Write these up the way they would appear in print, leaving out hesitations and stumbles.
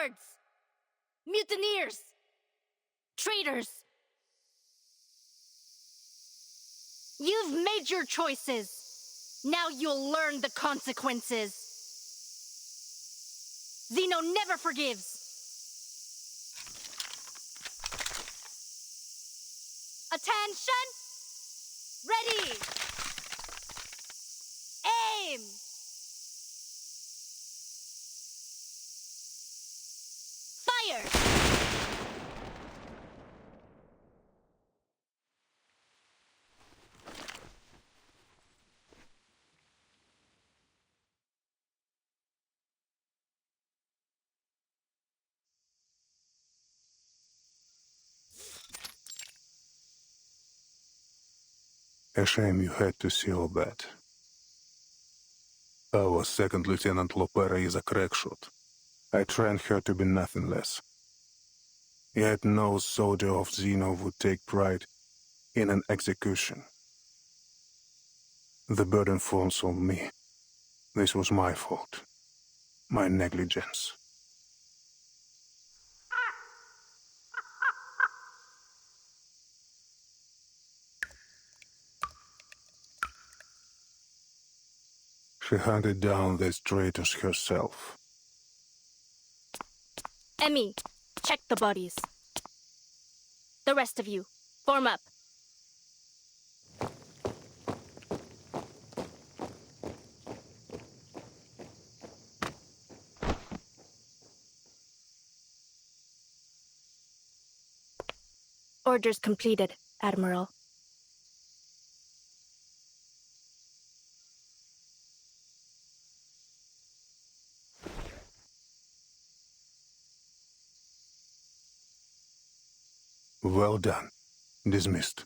Cowards! Mutineers! Traitors! You've made your choices. Now you'll learn the consequences. Zeno never forgives. Attention! Ready! Aim! Fire! A shame you had to see all that. Our second Lieutenant Lopera is a crackshot. I trained her to be nothing less. Yet no soldier of Zeno would take pride in an execution. The burden falls on me. This was my fault. My negligence. She hunted down these traitors herself. Emmy, check the bodies. The rest of you, form up. Orders completed, Admiral. Well done. Dismissed.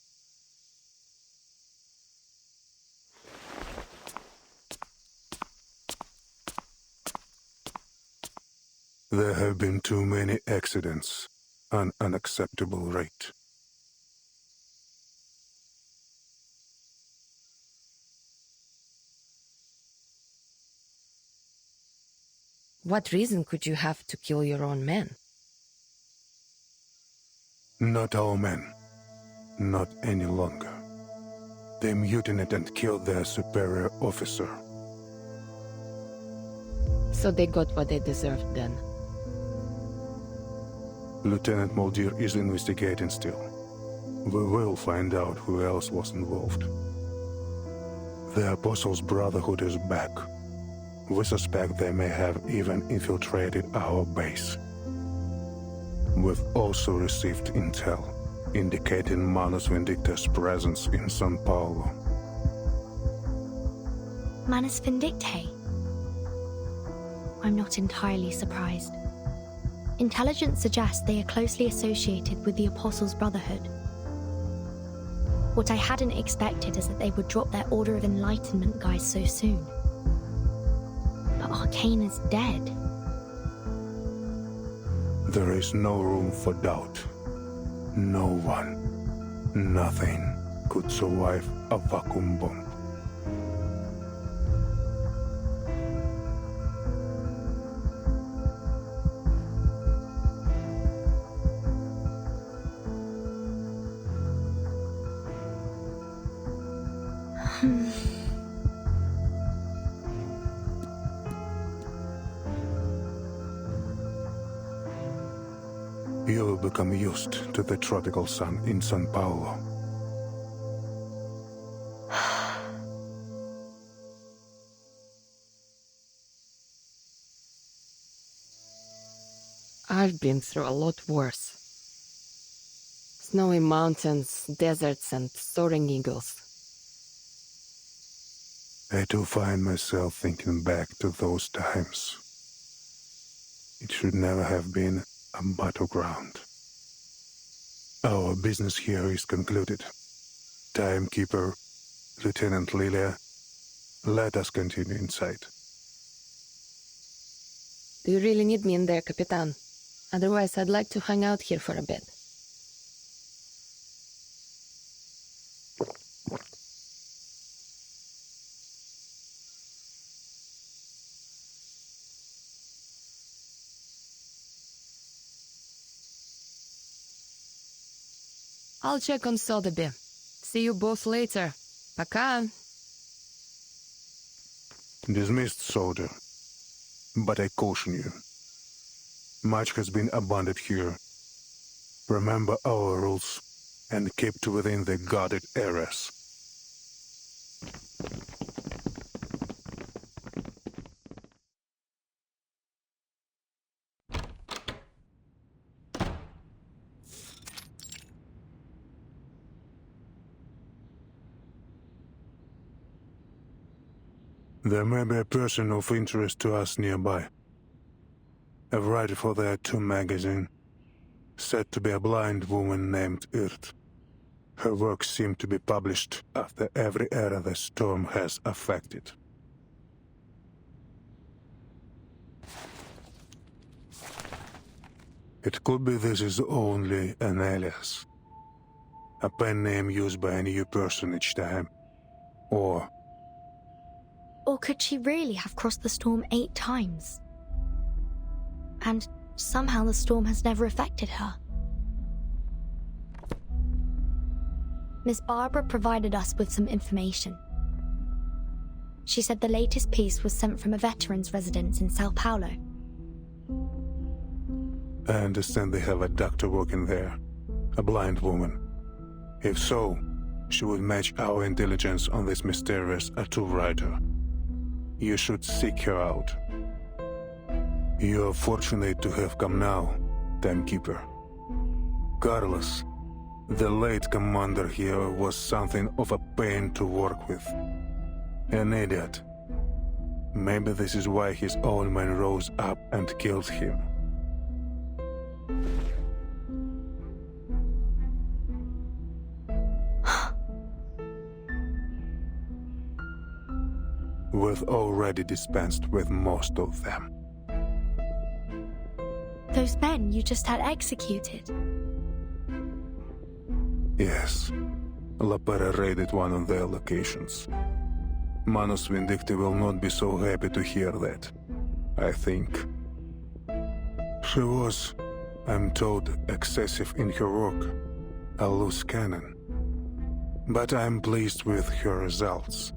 There have been too many accidents. An unacceptable rate. What reason could you have to kill your own men? Not our men. Not any longer. They mutinied and killed their superior officer. So they got what they deserved then. Lieutenant Muldir is investigating still. We will find out who else was involved. The Apostles' Brotherhood is back. We suspect they may have even infiltrated our base. We've also received intel indicating Manus Vindicta's presence in São Paulo. Manus Vindictae? I'm not entirely surprised. Intelligence suggests they are closely associated with the Apostles' Brotherhood. What I hadn't expected is that they would drop their Order of Enlightenment guys so soon. But Arcane is dead. There is no room for doubt. No one, nothing could survive a vacuum bomb. You will become used to the tropical sun in São Paulo. I've been through a lot worse. Snowy mountains, deserts, and soaring eagles. I do find myself thinking back to those times. It should never have been a battleground. Our business here is concluded. Timekeeper, Lieutenant Lilia, let us continue inside. Do you really need me in there, Capitan? Otherwise, I'd like to hang out here for a bit. I'll check on Sotheby. See you both later. Пока. Dismissed, soldier. But I caution you. Much has been abundant here. Remember our rules and keep to within the guarded areas. There may be a person of interest to us nearby. A writer for their Tomb magazine, said to be a blind woman named Ch.8. Her works seem to be published after every era the storm has affected. It could be this is only an alias. A pen name used by a new person each time. Or could she really have crossed the storm 8 times? And somehow the storm has never affected her. Miss Barbara provided us with some information. She said the latest piece was sent from a veteran's residence in Sao Paulo. I understand they have a doctor working there, a blind woman. If so, she would match our intelligence on this mysterious tattoo writer. You should seek her out. You are fortunate to have come now, Timekeeper. Carlos, the late commander here, was something of a pain to work with. An idiot. Maybe this is why his own men rose up and killed him. We've already dispensed with most of them. Those men you just had executed? Yes. La Pera raided one of their locations. Manus Vindicti will not be so happy to hear that, I think. She was, I'm told, excessive in her work, a loose cannon. But I'm pleased with her results.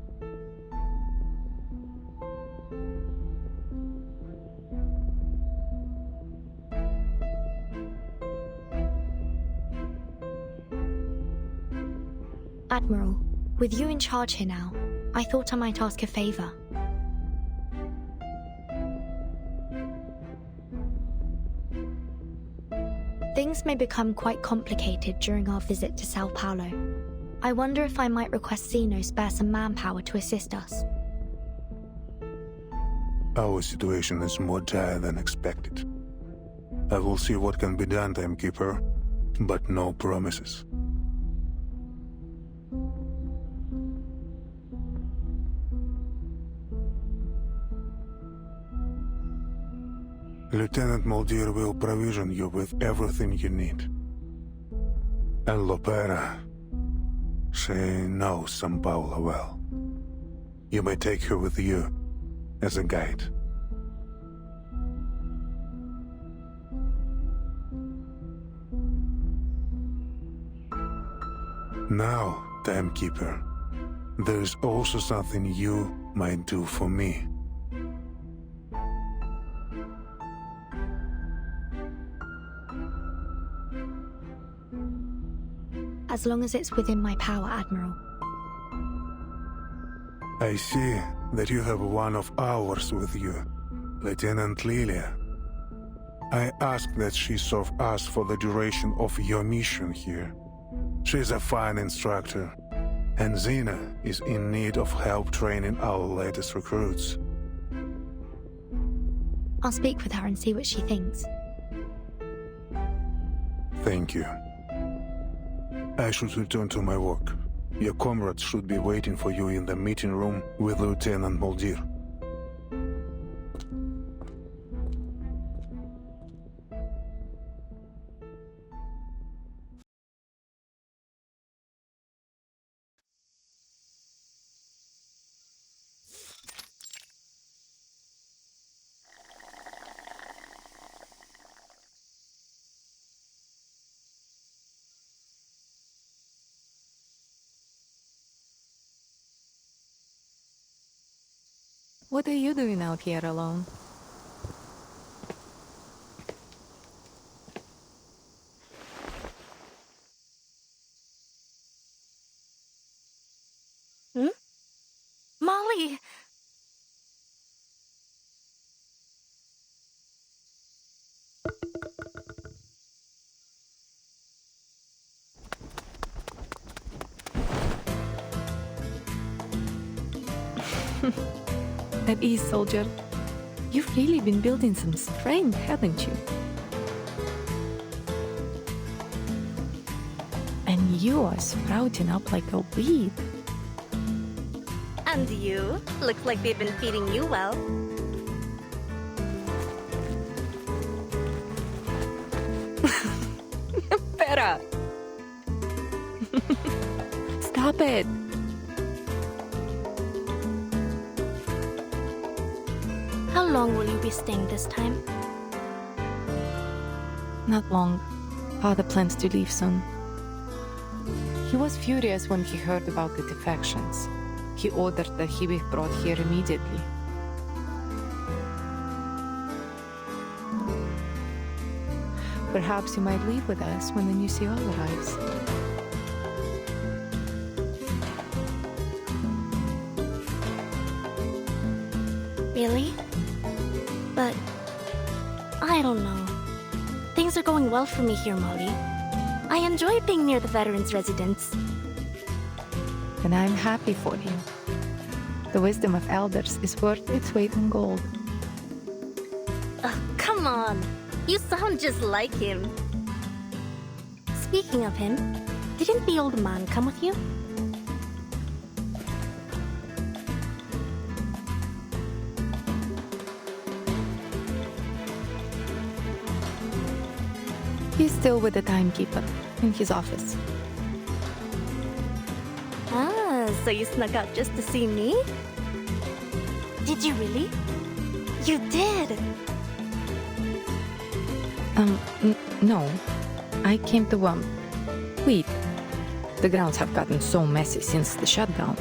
Admiral, with you in charge here now, I thought I might ask a favor. Things may become quite complicated during our visit to Sao Paulo. I wonder if I might request Zeno spare some manpower to assist us. Our situation is more dire than expected. I will see what can be done, Timekeeper, but no promises. Lieutenant Muldir will provision you with everything you need. And La Pera, she knows São Paulo well. You may take her with you as a guide. Now, Timekeeper, there is also something you might do for me. As long as it's within my power, Admiral. I see that you have one of ours with you, Lieutenant Lilia. I ask that she serve us for the duration of your mission here. She's a fine instructor, and Xena is in need of help training our latest recruits. I'll speak with her and see what she thinks. Thank you. I should return to my work. Your comrades should be waiting for you in the meeting room with Lieutenant Muldir. What are you doing out here alone? Molly! At ease, soldier. You've really been building some strength, haven't you? And you are sprouting up like a weed. And you? Looks like they've been feeding you well. Better! Stop it! How long will you be staying this time? Not long. Father plans to leave soon. He was furious when he heard about the defections. He ordered that he be brought here immediately. Perhaps you might leave with us when the new CO arrives. Really? But I don't know. Things are going well for me here, Molly. I enjoy being near the veterans' residence. And I'm happy for you. The wisdom of elders is worth its weight in gold. Come on. You sound just like him. Speaking of him, didn't the old man come with you? He's still with the timekeeper in his office. Ah, so you snuck out just to see me? Did you really? You did! No. I came to, weed. The grounds have gotten so messy since the shutdown.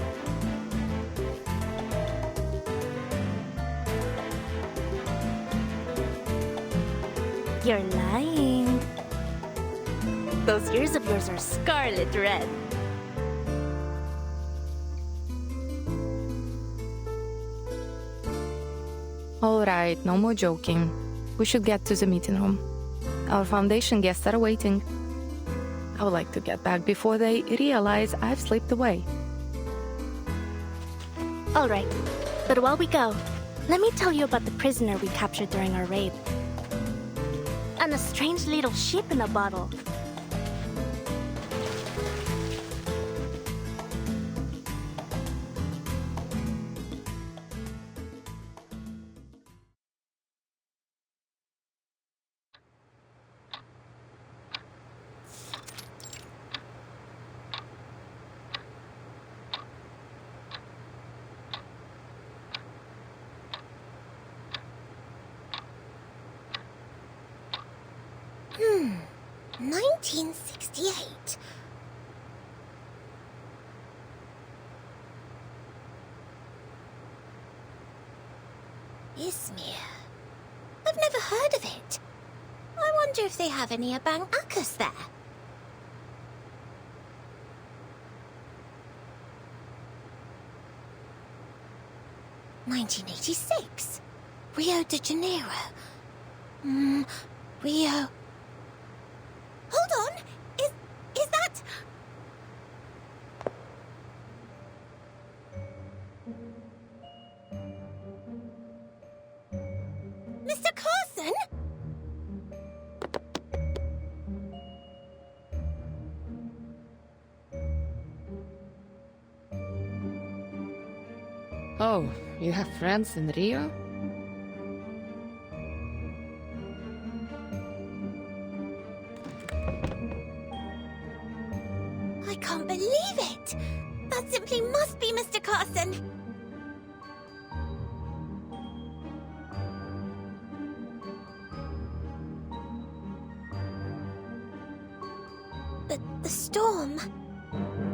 You're lying. Those ears of yours are scarlet red. All right, no more joking. We should get to the meeting room. Our Foundation guests are waiting. I would like to get back before they realize I've slipped away. All right. But while we go, let me tell you about the prisoner we captured during our raid. And a strange little ship in a bottle. Hmm, 1968. Izmir. I've never heard of it. I wonder if they have any Abang Akas there. "1986. Rio de Janeiro. Rio... Hold on! Is that... Mr. Carson? Oh, you have friends in Rio? I can't believe it! That simply must be Mr. Carson! But the storm...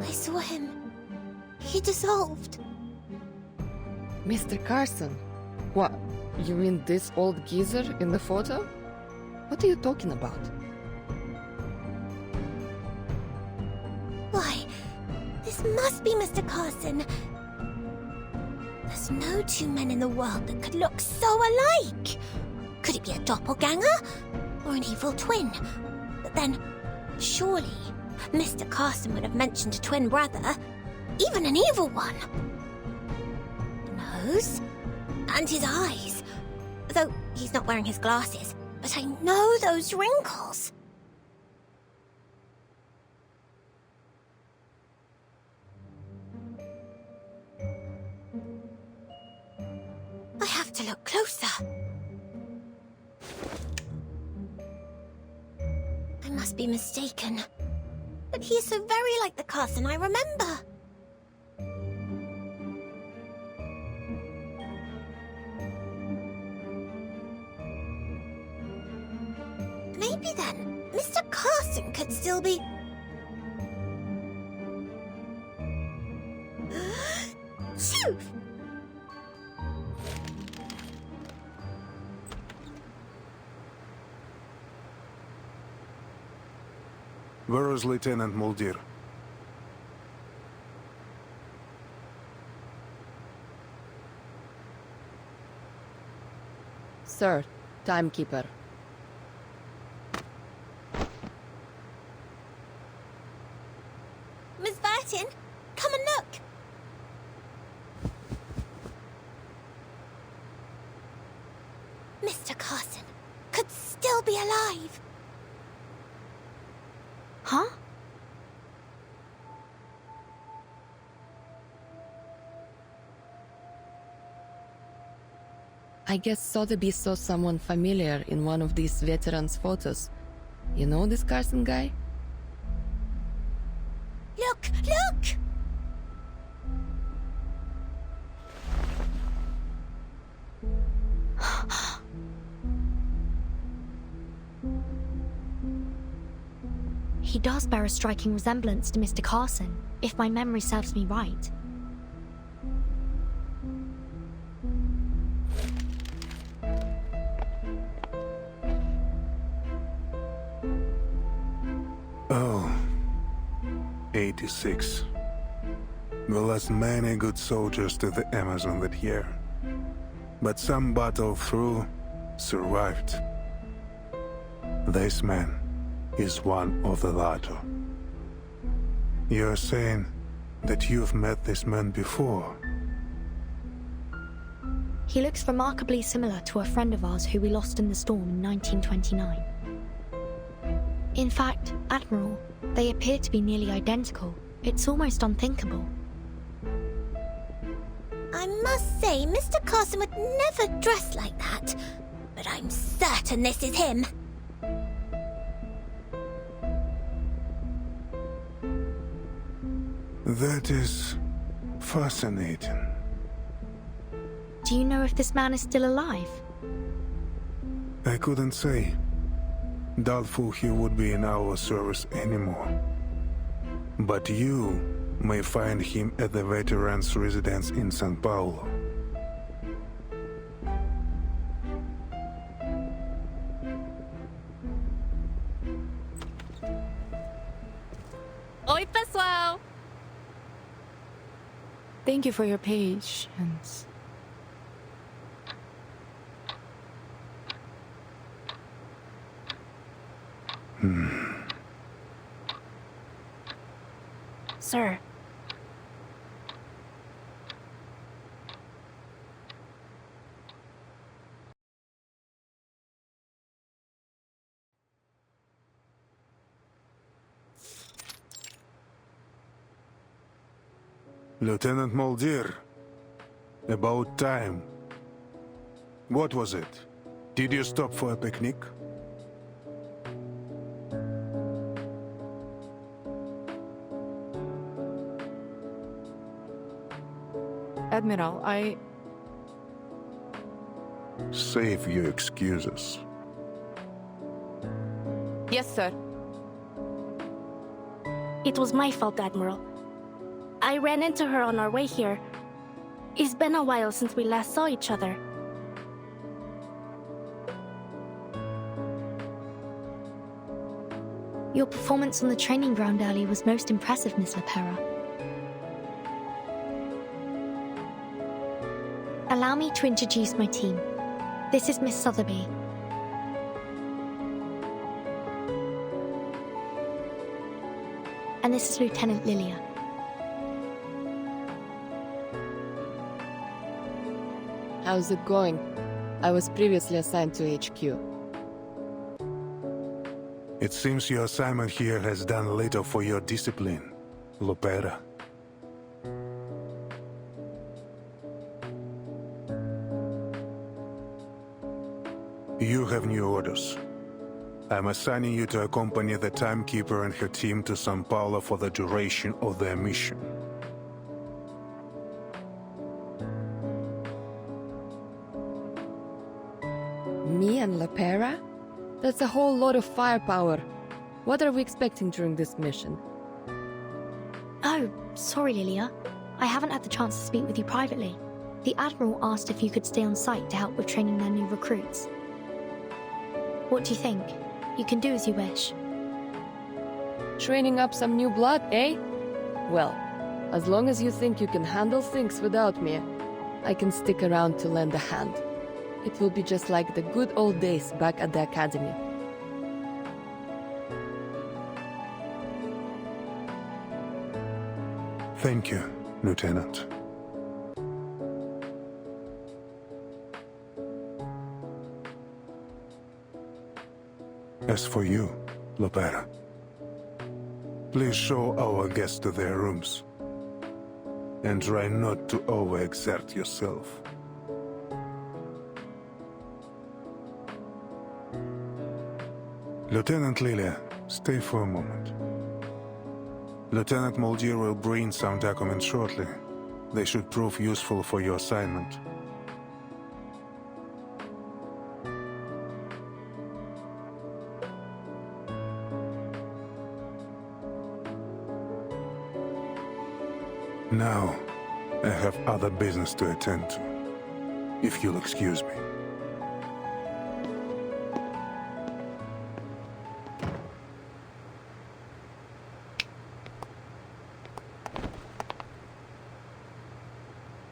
I saw him. He dissolved. Mr. Carson, What? You mean this old geezer in the photo? What are you talking about? Why, this must be Mr. Carson. There's no two men in the world that could look so alike. Could it be a doppelganger? Or an evil twin? But then, surely, Mr. Carson would have mentioned a twin brother. Even an evil one. The nose? And his eyes. Though he's not wearing his glasses. But I know those wrinkles. I have to look closer. I must be mistaken. But he is so very like the Carson I remember. Maybe then, Mr. Carson could still be... Phew! Where is Lieutenant Muldir? Sir, timekeeper. Miss Burton, come and look. Mr. Carson could still be alive. Huh? I guess Sotheby saw someone familiar in one of these veterans' photos. You know this Carson guy? Look, look! He does bear a striking resemblance to Mr. Carson, if my memory serves me right. Oh, 86. We lost many good soldiers to the Amazon that year. But some battled through, survived. This man is one of the latter. You're saying that you've met this man before? He looks remarkably similar to a friend of ours who we lost in the storm in 1929. In fact, Admiral, they appear to be nearly identical. It's almost unthinkable. I must say, Mr. Carson would never dress like that. But I'm certain this is him. That is fascinating. Do you know if this man is still alive? I couldn't say. Doubtful he would be in our service anymore. But you may find him at the veterans' residence in São Paulo. Oi, pessoal! Thank you for your patience. Sir, Lieutenant Muldir, about time. What was it? Did you stop for a picnic? Admiral, Save your excuses. Yes, sir. it was my fault, Admiral. I ran into her on our way here. It's been a while since we last saw each other. Your performance on the training ground earlier was most impressive, Miss Lepera. Allow me to introduce my team. This is Miss Sotheby. And this is Lieutenant Lilia. How's it going? I was previously assigned to HQ. It seems your assignment here has done little for your discipline, Lopera. You have new orders. I'm assigning you to accompany the Timekeeper and her team to São Paulo for the duration of their mission. Me and Lepera? That's a whole lot of firepower. What are we expecting during this mission? Oh, sorry, Lilia. I haven't had the chance to speak with you privately. The Admiral asked if you could stay on site to help with training their new recruits. What do you think? You can do as you wish. Training up some new blood, eh? Well, as long as you think you can handle things without me, I can stick around to lend a hand. It will be just like the good old days back at the Academy. Thank you, Lieutenant. As for you, Lopera, please show our guests to their rooms. And try not to overexert yourself. Lieutenant Lilia, stay for a moment. Lieutenant Muldir will bring some documents shortly. They should prove useful for your assignment. Now, I have other business to attend to, if you'll excuse me.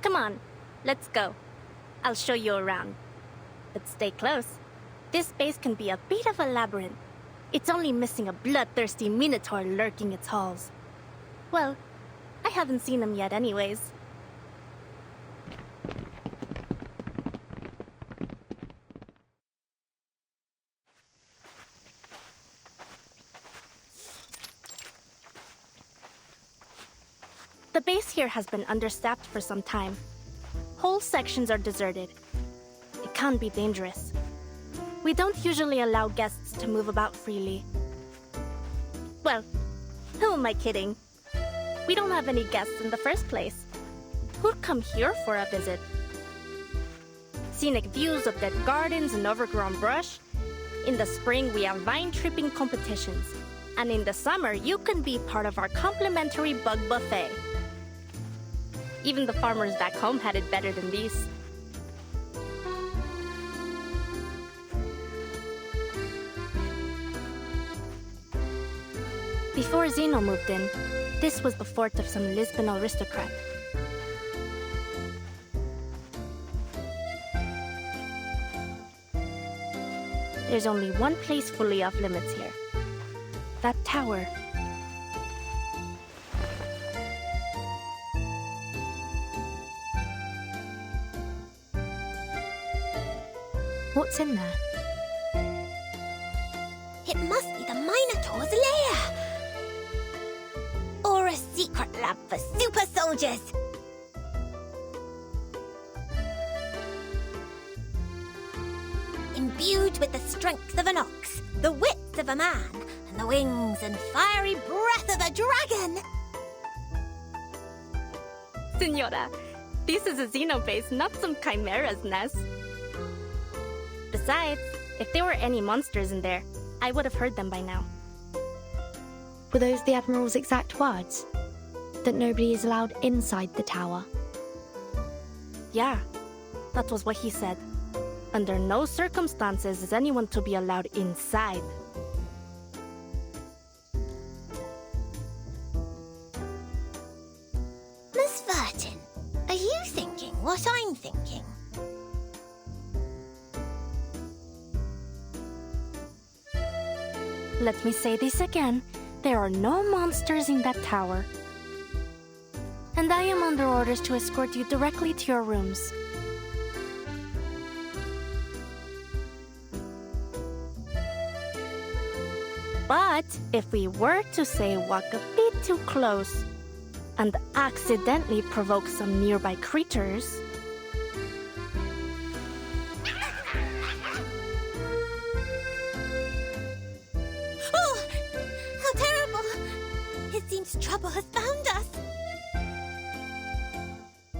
Come on, let's go. I'll show you around. But stay close. This base can be a bit of a labyrinth. It's only missing a bloodthirsty minotaur lurking its halls. Well, I haven't seen him yet anyways. The base here has been understaffed for some time. Whole sections are deserted. It can be dangerous. We don't usually allow guests to move about freely. Well, who am I kidding? We don't have any guests in the first place. Who'd come here for a visit? Scenic views of dead gardens and overgrown brush. In the spring, we have vine-tripping competitions. And in the summer, you can be part of our complimentary bug buffet. Even the farmers back home had it better than these. Before Zeno moved in, this was the fort of some Lisbon aristocrat. There's only one place fully off limits here. That tower. What's in there? It must be the Minotaur's lair! Or a secret lab for super soldiers! Imbued with the strength of an ox, the wits of a man, and the wings and fiery breath of a dragon! Senora, this is a xenobase, not some chimera's nest. Besides, if there were any monsters in there, I would have heard them by now. Were those the Admiral's exact words? That nobody is allowed inside the tower? Yeah, that was what he said. Under no circumstances is anyone to be allowed inside. Miss Vertin, are you thinking what I'm thinking? Let me say this again. There are no monsters in that tower. And I am under orders to escort you directly to your rooms. But if we were to say walk a bit too close and accidentally provoke some nearby creatures, Oh, how terrible! It seems trouble has found us.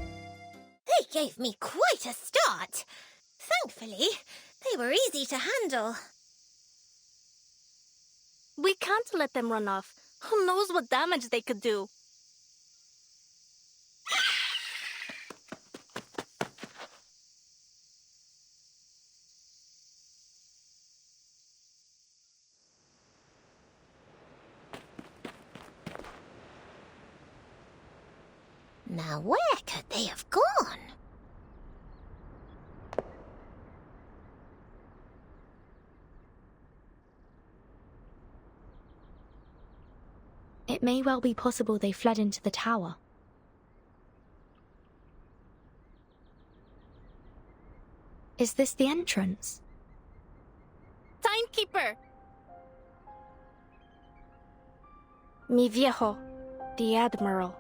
They gave me quite a start. Thankfully, they were easy to handle. we can't let them run off. Who knows what damage they could do? Now where could they have gone? It may well be possible they fled into the tower. Is this the entrance? Timekeeper! Mi viejo, the Admiral.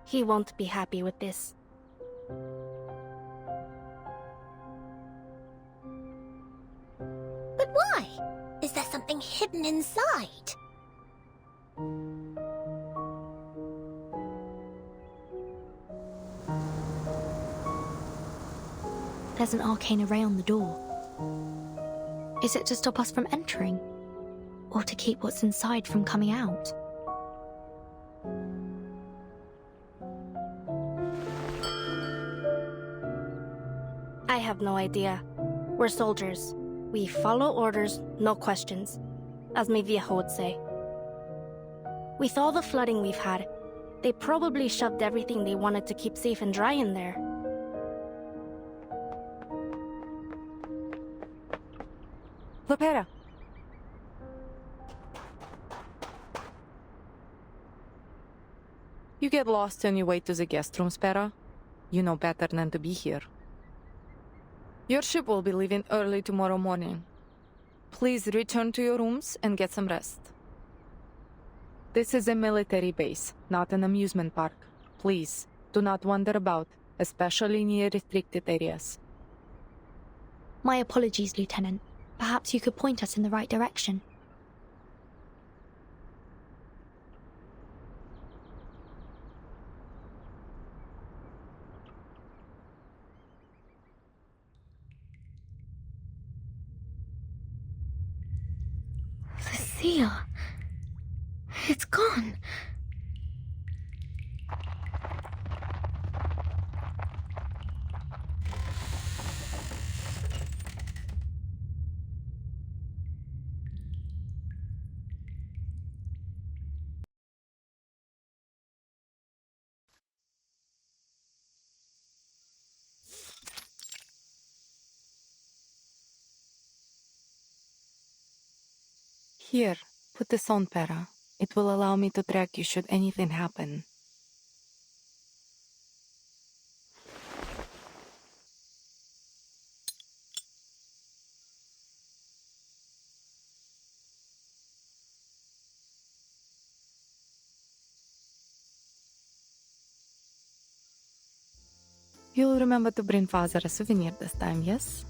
He won't be happy with this. But why? Is there something hidden inside? There's an arcane array on the door. Is it to stop us from entering? Or to keep what's inside from coming out? I have no idea. We're soldiers. We follow orders, no questions, as mi viejo would say. With all the flooding we've had, they probably shoved everything they wanted to keep safe and dry in there. Lopera. You get lost on your way to the guest room, Spera. You know better than to be here. Your ship will be leaving early tomorrow morning. Please return to your rooms and get some rest. This is a military base, not an amusement park. Please, do not wander about, especially near restricted areas. My apologies, Lieutenant. Perhaps you could point us in the right direction. The seal. It's gone. Here, put this on, Pera. It will allow me to track you should anything happen. You'll remember to bring Father a souvenir this time, yes?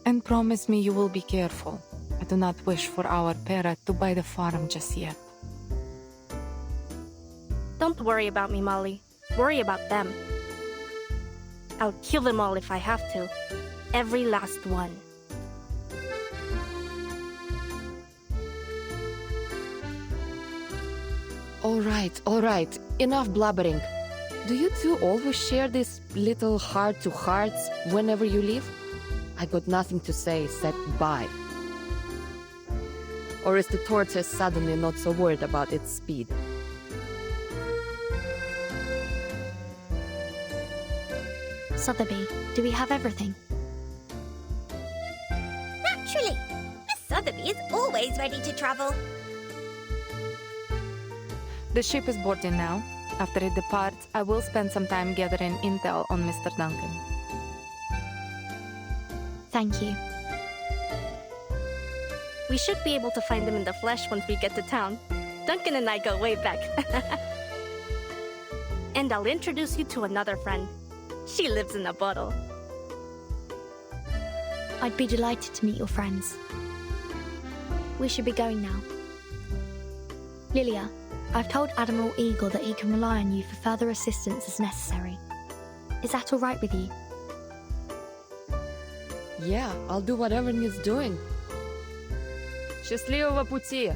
And promise me you will be careful. I do not wish for our Pera to buy the farm just yet. Don't worry about me, Molly. Worry about them. I'll kill them all if I have to. Every last one. All right. Enough blabbering. Do you two always share these little heart-to-hearts whenever you leave? I got nothing to say except bye. Or is the tortoise suddenly not so worried about its speed? Sotheby, do we have everything? Naturally. Miss Sotheby is always ready to travel. The ship is boarding now. After it departs, I will spend some time gathering intel on Mr. Duncan. Thank you. We should be able to find him in the flesh once we get to town. Duncan and I go way back. And I'll introduce you to another friend. She lives in a bottle. I'd be delighted to meet your friends. We should be going now. Lilia, I've told Admiral Eagle that he can rely on you for further assistance as necessary. Is that all right with you? Yeah, I'll do whatever needs doing. Счастливого пути!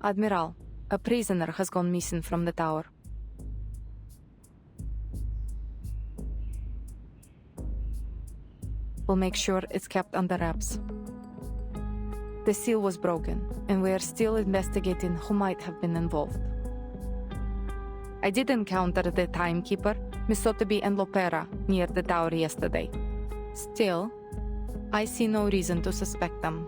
Admiral, a prisoner has gone missing from the tower. We'll make sure it's kept under wraps. The seal was broken, and we are still investigating who might have been involved. I did encounter the timekeeper, Miss Sotheby and Lopera, near the tower yesterday. Still, I see no reason to suspect them.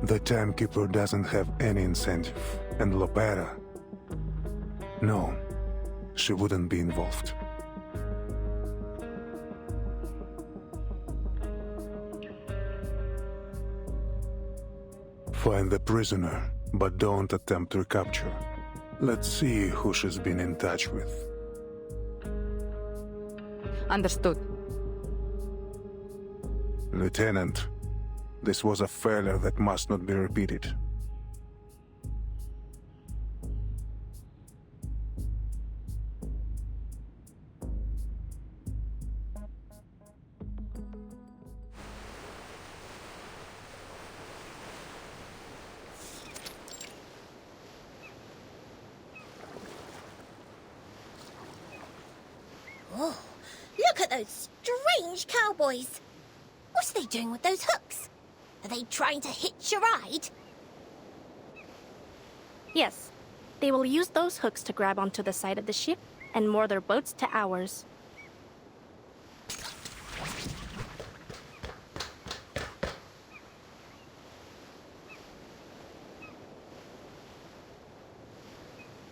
The timekeeper doesn't have any incentive, and Lopera... No, she wouldn't be involved. Find the prisoner, but don't attempt recapture. Let's see who she's been in touch with. Understood. Lieutenant, this was a failure that must not be repeated. Oh, look at those strange cowboys. What are they doing with those hooks? Are they trying to hitch a ride? Yes, they will use those hooks to grab onto the side of the ship and moor their boats to ours.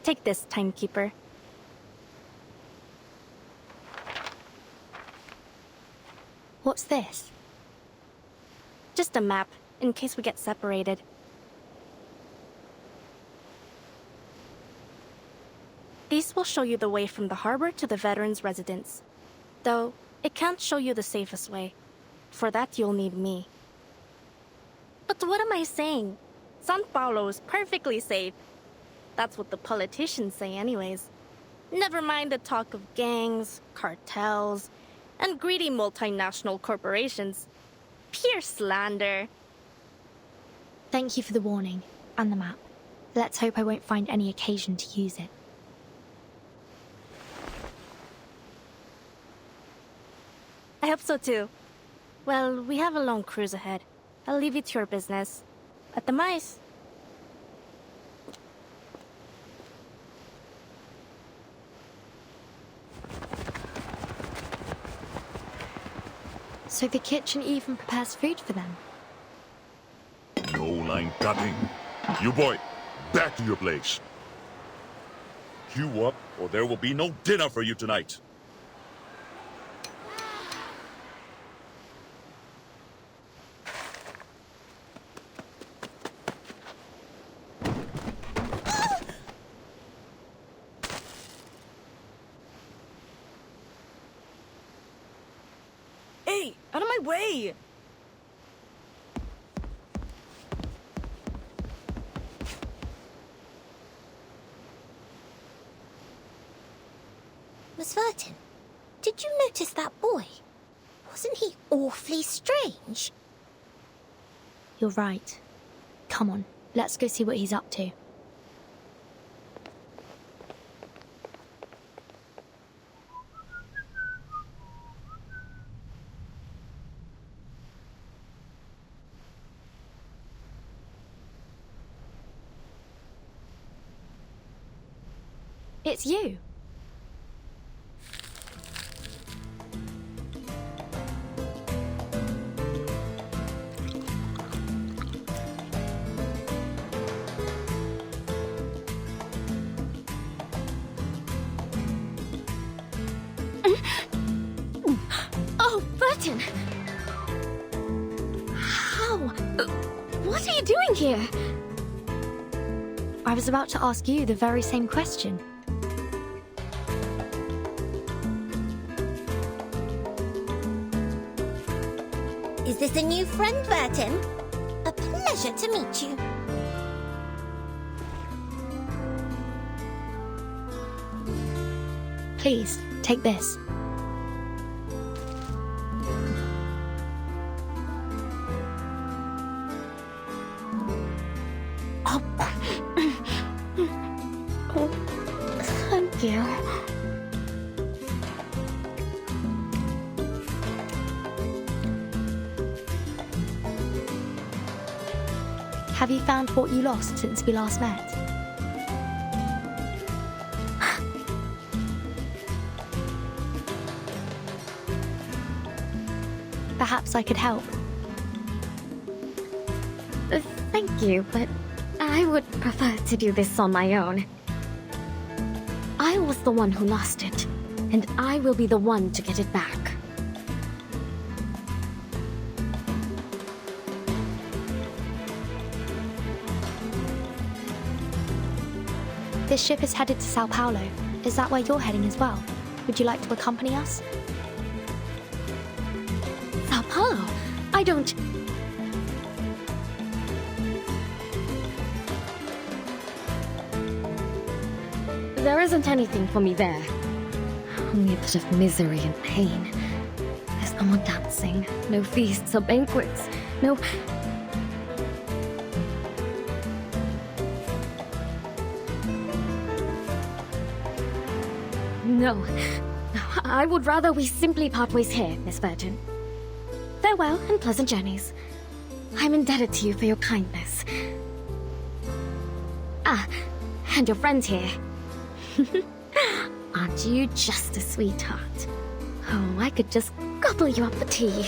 Take this, timekeeper. What's this? Just a map, in case we get separated. These will show you the way from the harbor to the veterans' residence. Though, it can't show you the safest way. For that, you'll need me. But what am I saying? San Paulo is perfectly safe. That's what the politicians say anyways. Never mind the talk of gangs, cartels, and greedy multinational corporations. Pure slander. Thank you for the warning, and the map. Let's hope I won't find any occasion to use it. I hope so too. Well, we have a long cruise ahead. I'll leave you to your business. At the mice. So the kitchen even prepares food for them? No line cutting. You boy, back to your place. Queue up, or there will be no dinner for you tonight. Hey, out of my way! Miss Vertin, did you notice that boy? Wasn't he awfully strange? You're right. Come on, let's go see what he's up to. It's you. Oh, Burton! How? What are you doing here? I was about to ask you the very same question. Is this a new friend, Burton? A pleasure to meet you. Please, take this. Oh, thank you. Have you found what you lost since we last met? Perhaps I could help. Thank you, but I would prefer to do this on my own. I was the one who lost it, and I will be the one to get it back. This ship is headed to Sao Paulo. Is that where you're heading as well? Would you like to accompany us? Sao Paulo? I don't... There isn't anything for me there. Only a bit of misery and pain. There's no more dancing, no feasts or banquets, no... No. I would rather we simply part ways here, Miss Virgin. Farewell and pleasant journeys. I'm indebted to you for your kindness. Ah, and your friends here. Aren't you just a sweetheart? Oh, I could just gobble you up for tea.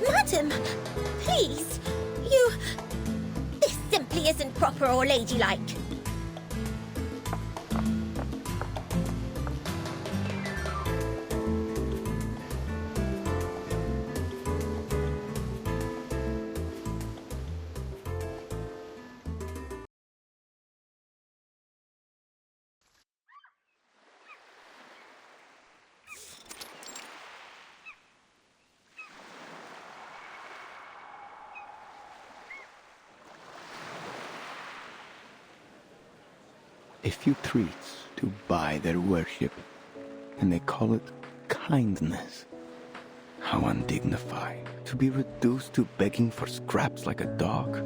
Madam, please, you... This simply isn't proper or ladylike. A few treats to buy their worship, and they call it kindness. How undignified, to be reduced to begging for scraps like a dog.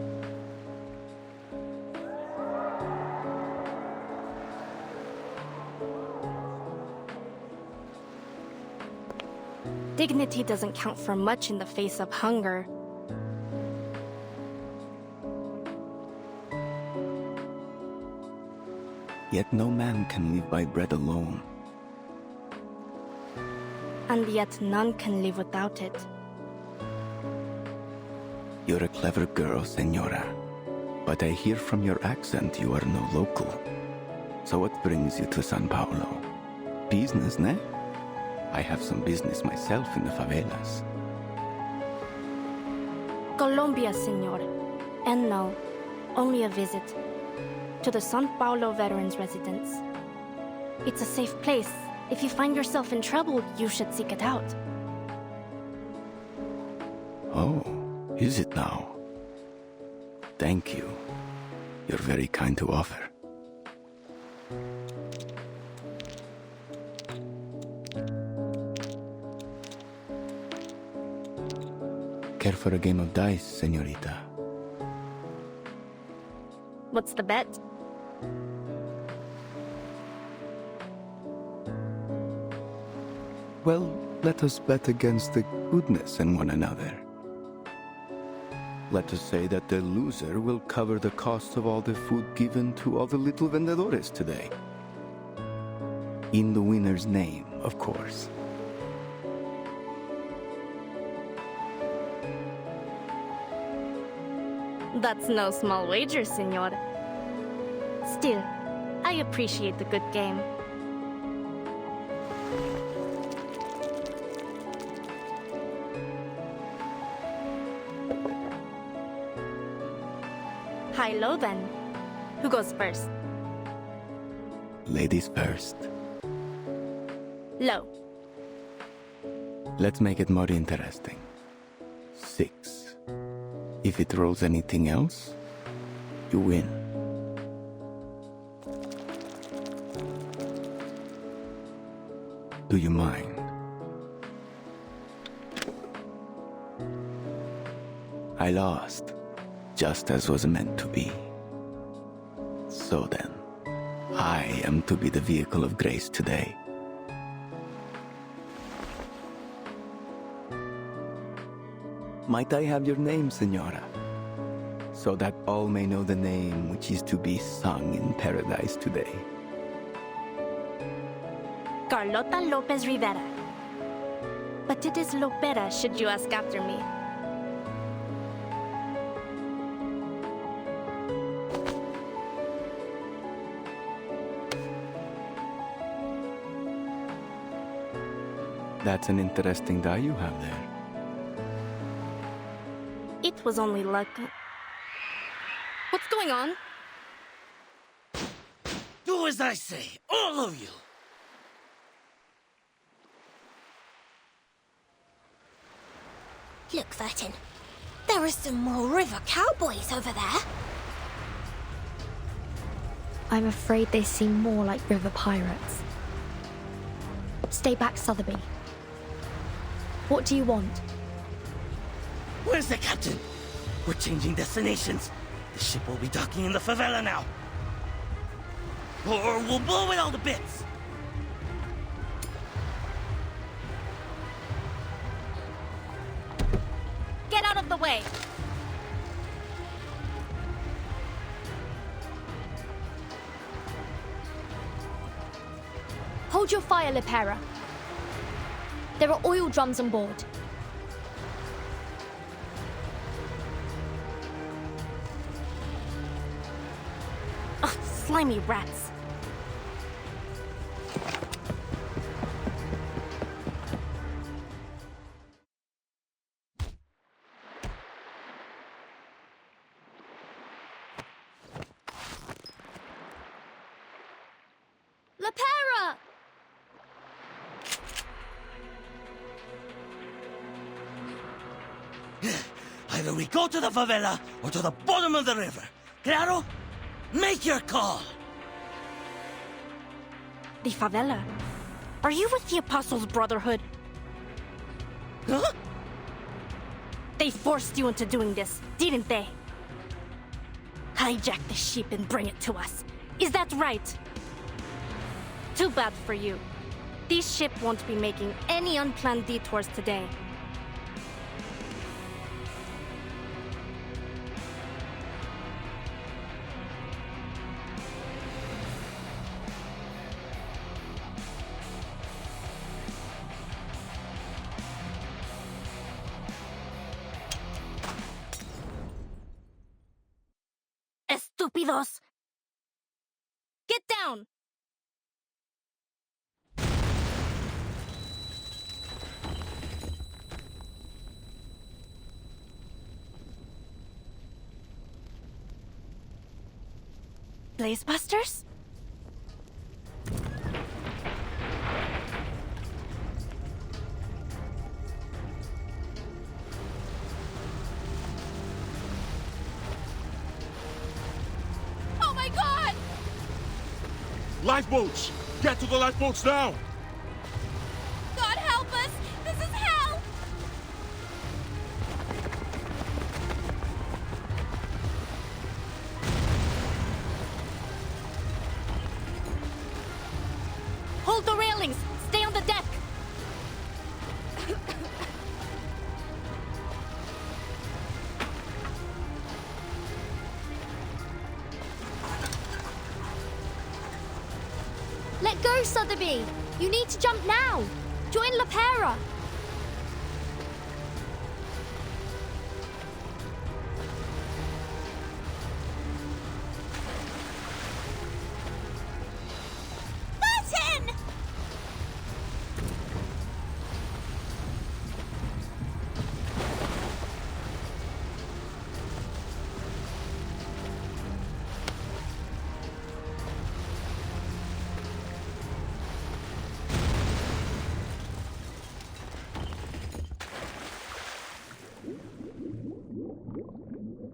Dignity doesn't count for much in the face of hunger. Yet no man can live by bread alone. And yet none can live without it. You're a clever girl, Senora. But I hear from your accent you are no local. So what brings you to San Paulo? Business, ne? I have some business myself in the favelas. Colombia, senor. And no, only a visit. To the San Paulo Veterans Residence. It's a safe place. If you find yourself in trouble, you should seek it out. Oh, is it now? Thank you. You're very kind to offer. Care for a game of dice, señorita? What's the bet? Well, let us bet against the goodness in one another. Let us say that the loser will cover the cost of all the food given to all the little vendedores today. In the winner's name, of course. That's no small wager, senor. Still, I appreciate the good game. High-low then. Who goes first? Ladies first. Low. Let's make it more interesting. 6. If it rolls anything else, you win. Do you mind? I lost, just as was meant to be. So then, I am to be the vehicle of grace today. Might I have your name, Senora? So that all may know the name which is to be sung in paradise today. Carlota Lopez Rivera. But it is Lopera, should you ask after me. That's an interesting die you have there. It was only luck. What's going on? Do as I say, all of you! Look, Vertin. There are some more river cowboys over there. I'm afraid they seem more like river pirates. Stay back, Sotheby. What do you want? Where's the captain? We're changing destinations. The ship will be docking in the favela now. Or we'll blow it all to bits. Get out of the way! Hold your fire, Lipera. There are oil drums on board. Ugh, slimy rats. Lipera! Either we go to the favela or to the bottom of the river. Claro? Make your call. The favela? Are you with the Apostles' Brotherhood? Huh? They forced you into doing this, didn't they? Hijack the sheep and bring it to us. Is that right? Too bad for you. These ship won't be making any unplanned detours today. Estúpidos! Get down! Blazebusters? Oh my god! Lifeboats! Get to the lifeboats now! God help us! This is hell! Let go, Sotheby! You need to jump now! Join Lapera! Martin!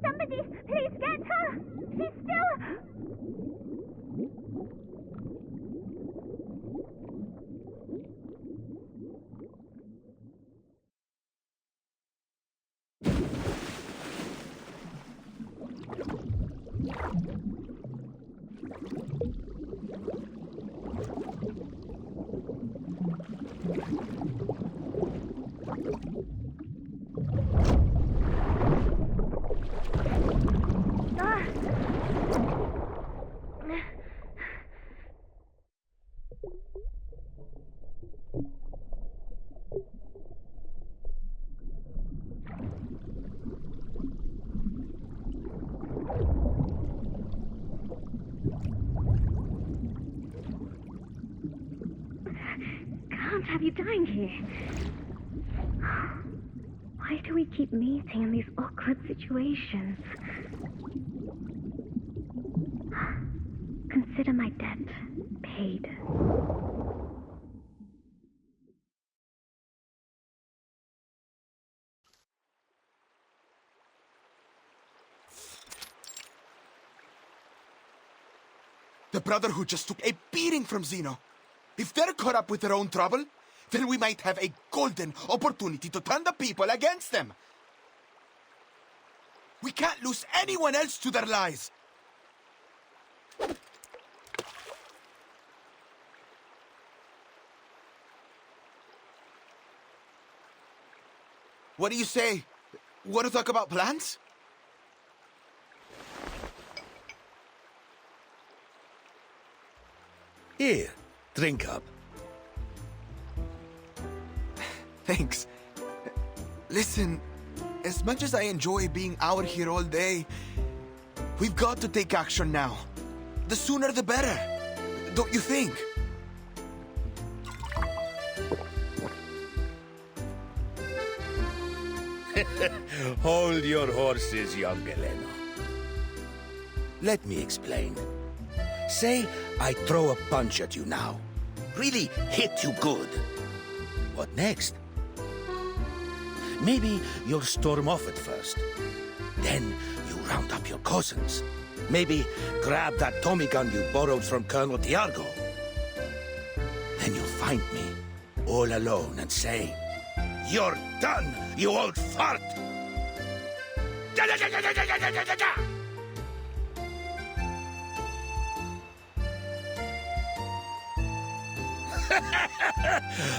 Somebody, please get her! She's still... Can't have you dying here. Why do we keep meeting in these awkward situations? Consider my debt paid. The Brotherhood just took a beating from Zeno. If they're caught up with their own trouble, then we might have a golden opportunity to turn the people against them. We can't lose anyone else to their lies. What do you say? Want to talk about plans? Here, drink up. Thanks. Listen, as much as I enjoy being out here all day, we've got to take action now. The sooner the better. Don't you think? Hold your horses, young Elena. Let me explain. Say I throw a punch at you now. Really hit you good. What next? Maybe you'll storm off at first. Then you round up your cousins. Maybe grab that Tommy gun you borrowed from Colonel Tiargo. Then you'll find me, all alone, and say, "You're done, you old fart!"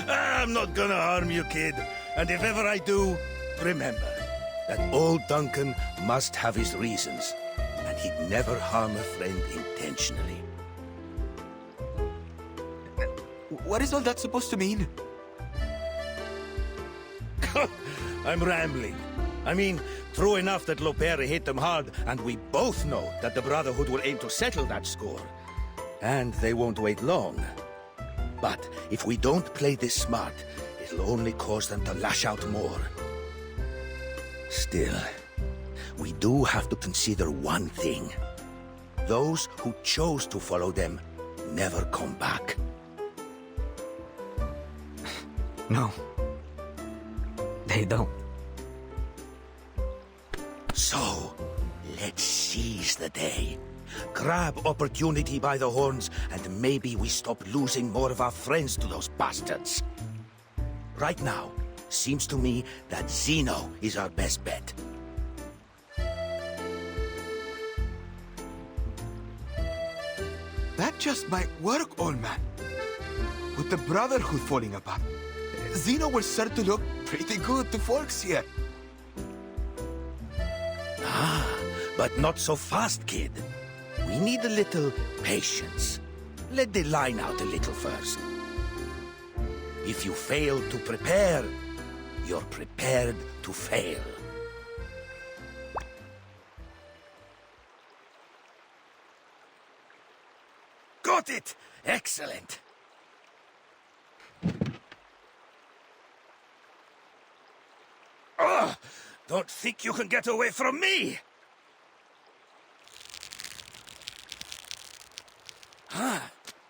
I'm not gonna harm you, kid. And if ever I do, remember that old Duncan must have his reasons, and he'd never harm a friend intentionally. What is all that supposed to mean? I'm rambling. I mean, true enough that Lopere hit them hard, and we both know that the Brotherhood will aim to settle that score. And they won't wait long. But if we don't play this smart, it'll only cause them to lash out more. Still, we do have to consider one thing. Those who chose to follow them never come back. No. They don't. So, let's seize the day. Grab opportunity by the horns, and maybe we stop losing more of our friends to those bastards. Right now, seems to me that Zeno is our best bet. That just might work, old man. With the Brotherhood falling apart, Zeno will start to look pretty good to folks here. Ah, but not so fast, kid. We need a little patience. let the line out a little first. If you fail to prepare, you're prepared to fail. Got it! Excellent! Oh, don't think you can get away from me!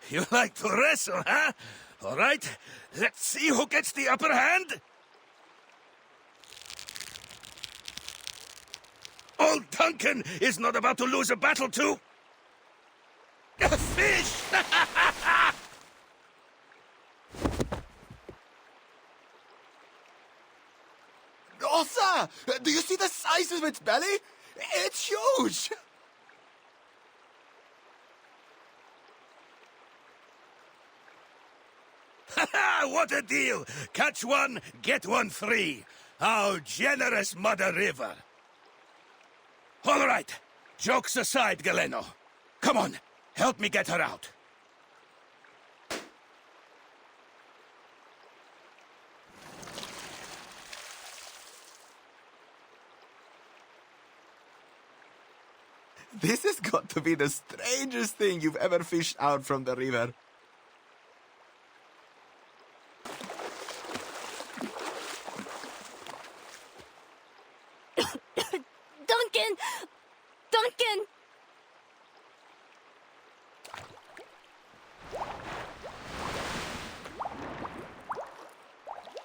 You like to wrestle, huh? All right, let's see who gets the upper hand. Old Duncan is not about to lose a battle to... a fish! Osa! Do you see the size of its belly? It's huge! What a deal! Catch one, get one free. How generous, Mother River. All right, jokes aside, Galeno. Come on, help me get her out. This has got to be the strangest thing you've ever fished out from the river. Duncan! Duncan!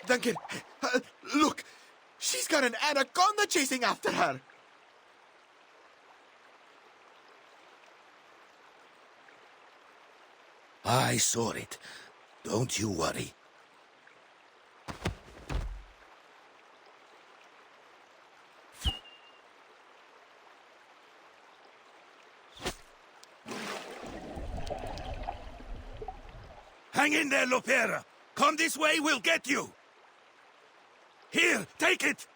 Duncan, look! She's got an anaconda chasing after her! I saw it. Don't you worry. Hang in there, Lopera. Come this way, we'll get you. Here, take it.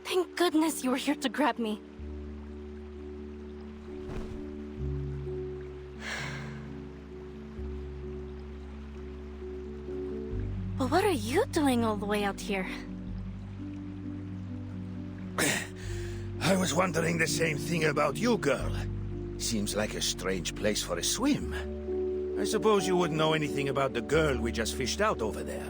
Thank goodness you were here to grab me. But what are you doing all the way out here? I was wondering the same thing about you, girl. Seems like a strange place for a swim. I suppose you wouldn't know anything about the girl we just fished out over there.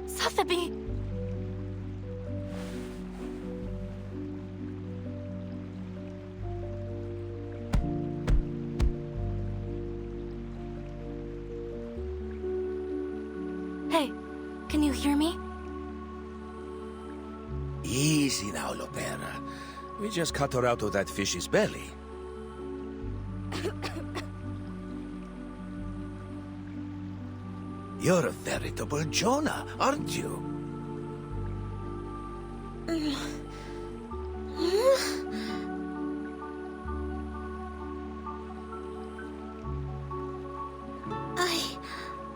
Sotheby! Hey, can you hear me? Easy now, Lopera. We just cut her out of that fish's belly. You're a veritable Jonah, aren't you?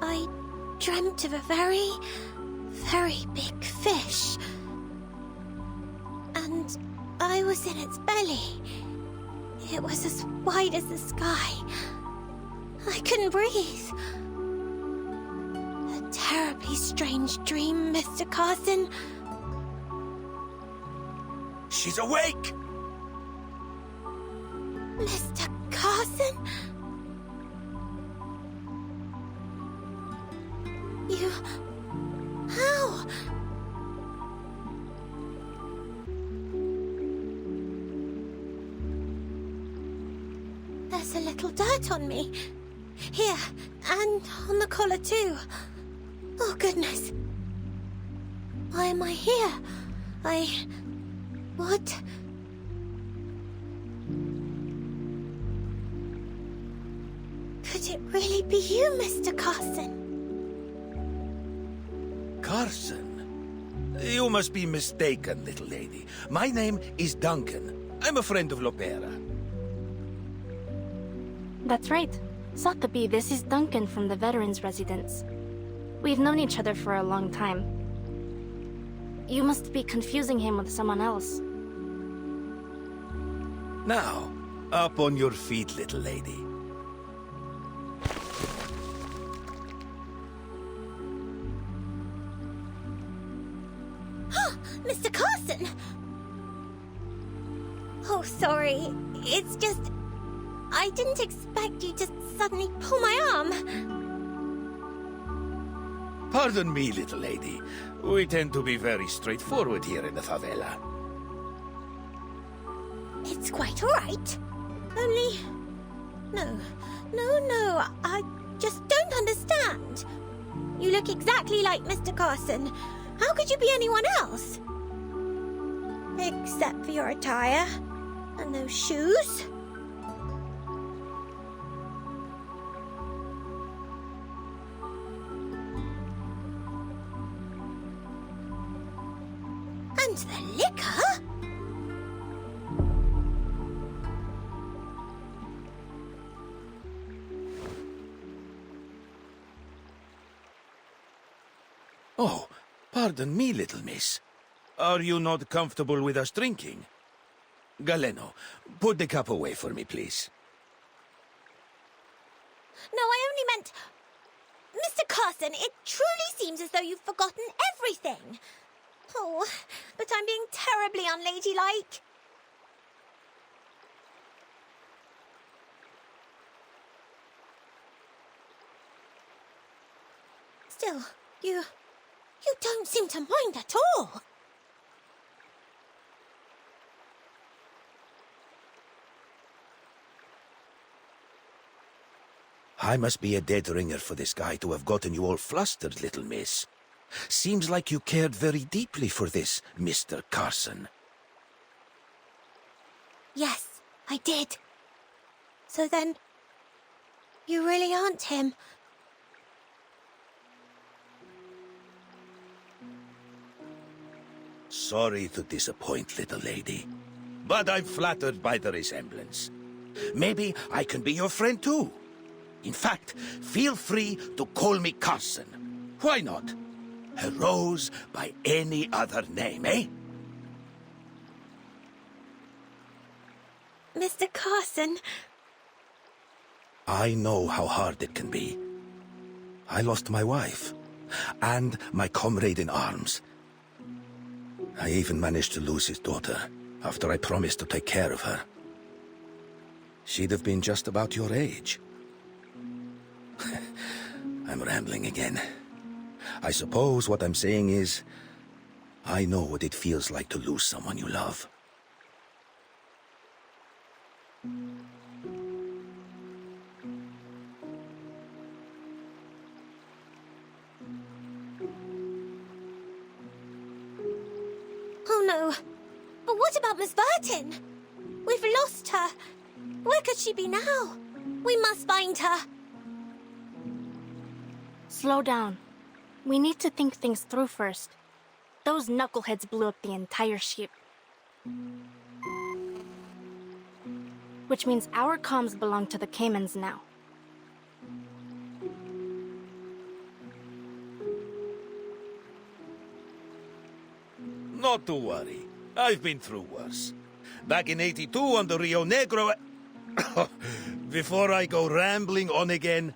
I dreamt of a very, very big fish. And I was in its belly. It was as wide as the sky. I couldn't breathe. A terribly strange dream, Mr. Carson. She's awake! Mr. Carson? You... How? There's a little dirt on me. Here, and on the collar too. Oh, goodness. Why am I here? What? Could it really be you, Mr. Carson? Carson? You must be mistaken, little lady. My name is Duncan. I'm a friend of Lopera. That's right. Sotheby, this is Duncan from the Veterans Residence. We've known each other for a long time. You must be confusing him with someone else. Now, up on your feet, little lady. Mr. Carson! Oh, sorry. It's just... I didn't expect you to suddenly pull my arm. Pardon me, little lady. We tend to be very straightforward here in the favela. It's quite all right. Only... No, I just don't understand. You look exactly like Mr. Carson. How could you be anyone else? Except for your attire. And those shoes. And the liquor? Oh, pardon me, little miss. Are you not comfortable with us drinking? Galeno, put the cup away for me, please. No, I only meant... Mr. Carson, it truly seems as though you've forgotten everything. Oh, but I'm being terribly unladylike. Still, you don't seem to mind at all. I must be a dead ringer for this guy to have gotten you all flustered, little miss. Seems like you cared very deeply for this, Mr. Carson. Yes, I did. So then, you really aren't him. Sorry to disappoint, little lady. But I'm flattered by the resemblance. Maybe I can be your friend too. In fact, feel free to call me Carson. Why not? A rose by any other name, eh? Mr. Carson. I know how hard it can be. I lost my wife, and my comrade in arms. I even managed to lose his daughter, after I promised to take care of her. She'd have been just about your age. I'm rambling again. I suppose what I'm saying is, I know what it feels like to lose someone you love. Oh no. But what about Miss Burton? We've lost her. Where could she be now? We must find her. Slow down. We need to think things through first. Those knuckleheads blew up the entire ship. Which means our comms belong to the Caymans now. Not to worry. I've been through worse. Back in '82 on the Rio Negro... Before I go rambling on again,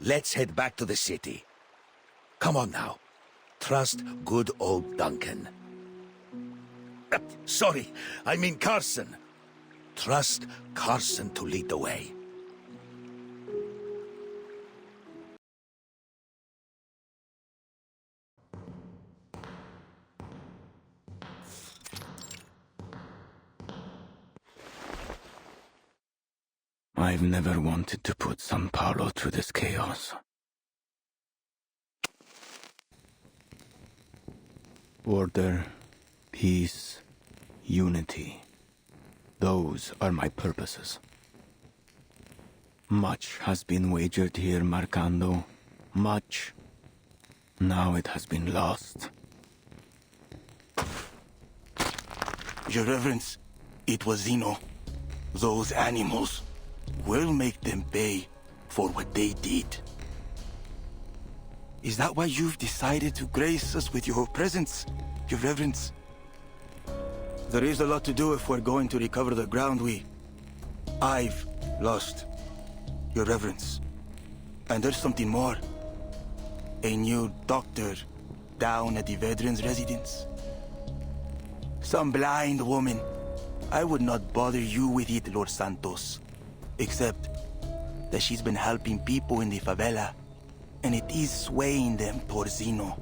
let's head back to the city. Come on now. Trust good old Duncan. Sorry, I mean Carson. Trust Carson to lead the way. I've never wanted to put San Paulo through this chaos. Order, peace, unity. Those are my purposes. Much has been wagered here, Marcando. Much. Now it has been lost. Your Reverence, it was Zeno. Those animals. will make them pay for what they did. Is that why you've decided to grace us with your presence, Your Reverence? There is a lot to do if we're going to recover the ground I've lost, Your Reverence. And there's something more. A new doctor down at the veterans' residence. Some blind woman. I would not bother you with it, Lord Santos. Except that she's been helping people in the favela, and it is swaying them towards Zeno.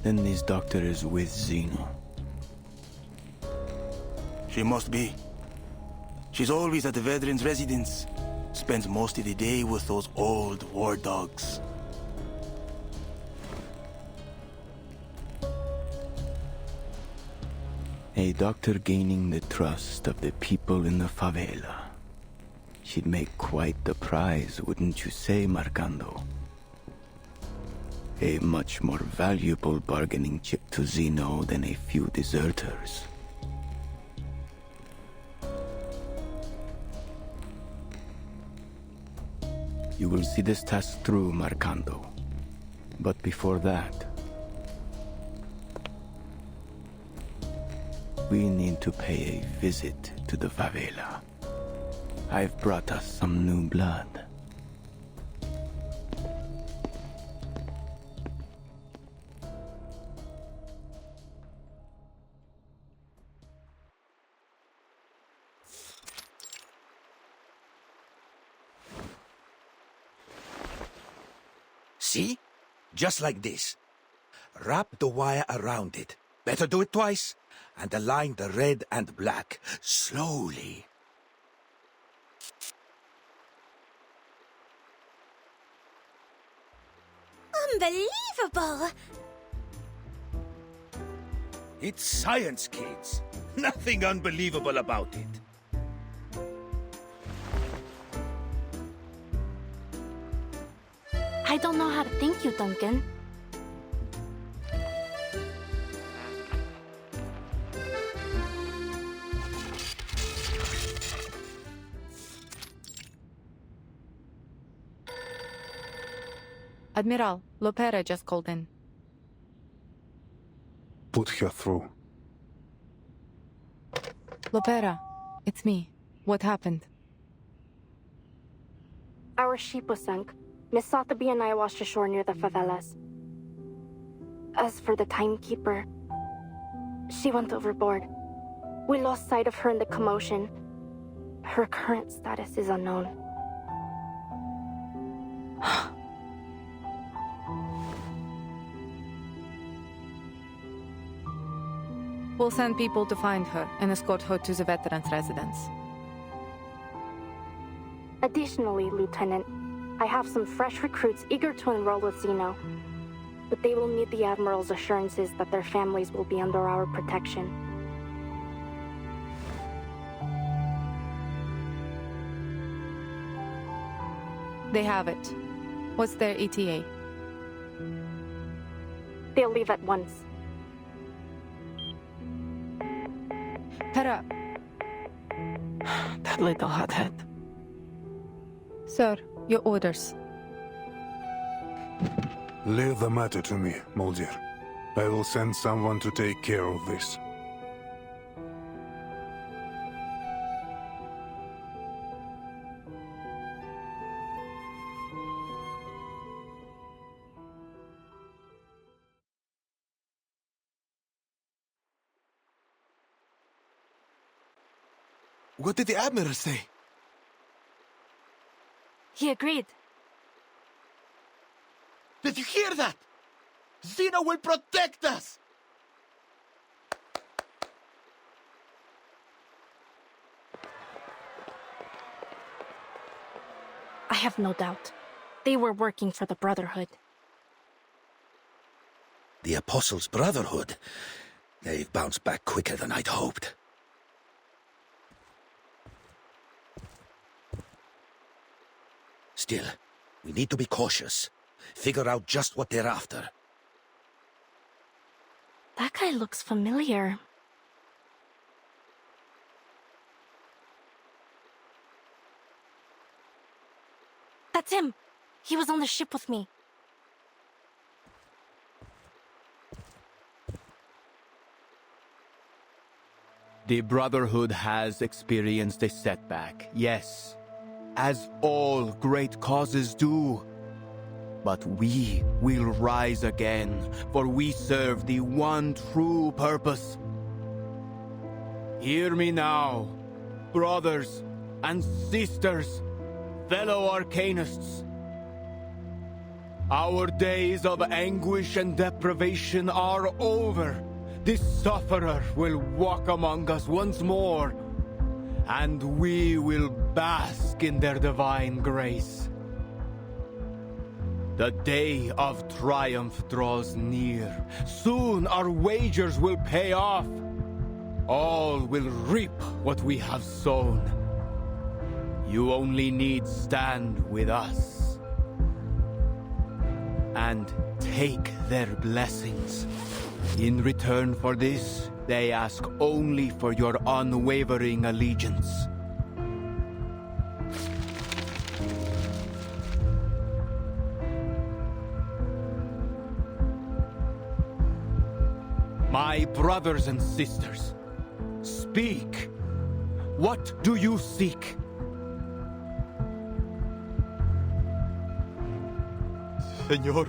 Then this doctor is with Zeno. She must be. She's always at the veterans' residence. Spends most of the day with those old war dogs. A doctor gaining the trust of the people in the favela. She'd make quite the prize, wouldn't you say, Marcando? A much more valuable bargaining chip to Zeno than a few deserters. You will see this task through, Marcando. But before that, we need to pay a visit to the favela. I've brought us some new blood. See? Just like this. Wrap the wire around it. Better do it twice. And align the red and black. Slowly. Unbelievable! It's science, kids. Nothing unbelievable about it. I don't know how to thank you, Duncan. Admiral, Lopera just called in. Put her through. Lopera, it's me. What happened? Our ship was sunk. Miss Sotheby and I washed ashore near the favelas. As for the timekeeper, she went overboard. We lost sight of her in the commotion. Her current status is unknown. We'll send people to find her and escort her to the veterans' residence. Additionally, Lieutenant, I have some fresh recruits eager to enroll with Zeno. But they will need the Admiral's assurances that their families will be under our protection. They have it. What's their ETA? They'll leave at once. Hera. That little hothead. Sir, your orders. Leave the matter to me, Mulder. I will send someone to take care of this. What did the Admiral say? He agreed. Did you hear that? Zeno will protect us! I have no doubt. They were working for the Brotherhood. The Apostles' Brotherhood. They've bounced back quicker than I'd hoped. Still, we need to be cautious. Figure out just what they're after. That guy looks familiar. That's him. He was on the ship with me. The Brotherhood has experienced a setback, yes, as all great causes do. But we will rise again, for we serve the one true purpose. Hear me now, brothers and sisters, fellow Arcanists. Our days of anguish and deprivation are over. The Sufferer will walk among us once more, and we will bask in their divine grace. The day of triumph draws near. Soon our wagers will pay off. All will reap what we have sown. You only need stand with us and take their blessings. In return for this, they ask only for your unwavering allegiance. My brothers and sisters, speak. What do you seek? Senor,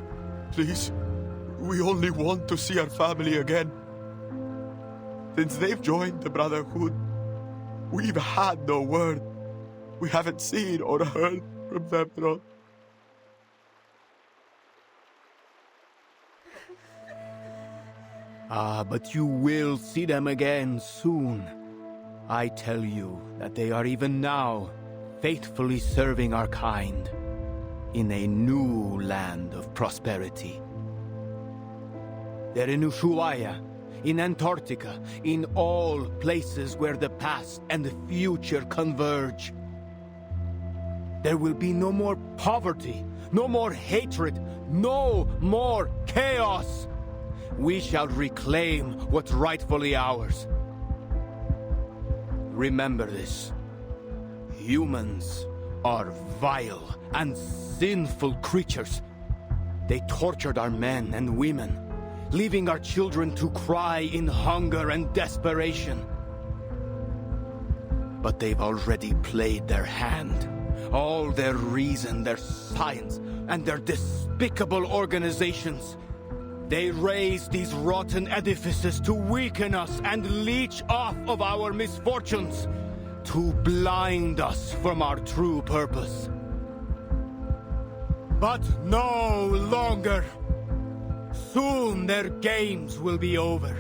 please. We only want to see our family again. Since they've joined the Brotherhood, we've had no word. We haven't seen or heard from them at all. But you will see them again soon. I tell you that they are even now faithfully serving our kind in a new land of prosperity. They're in Ushuaia, in Antarctica, in all places where the past and the future converge. There will be no more poverty, no more hatred, no more chaos. We shall reclaim what's rightfully ours. Remember this. Humans are vile and sinful creatures. They tortured our men and women, leaving our children to cry in hunger and desperation. But they've already played their hand. All their reason, their science, and their despicable organizations. They raise these rotten edifices to weaken us and leech off of our misfortunes, to blind us from our true purpose. But no longer. Soon their games will be over,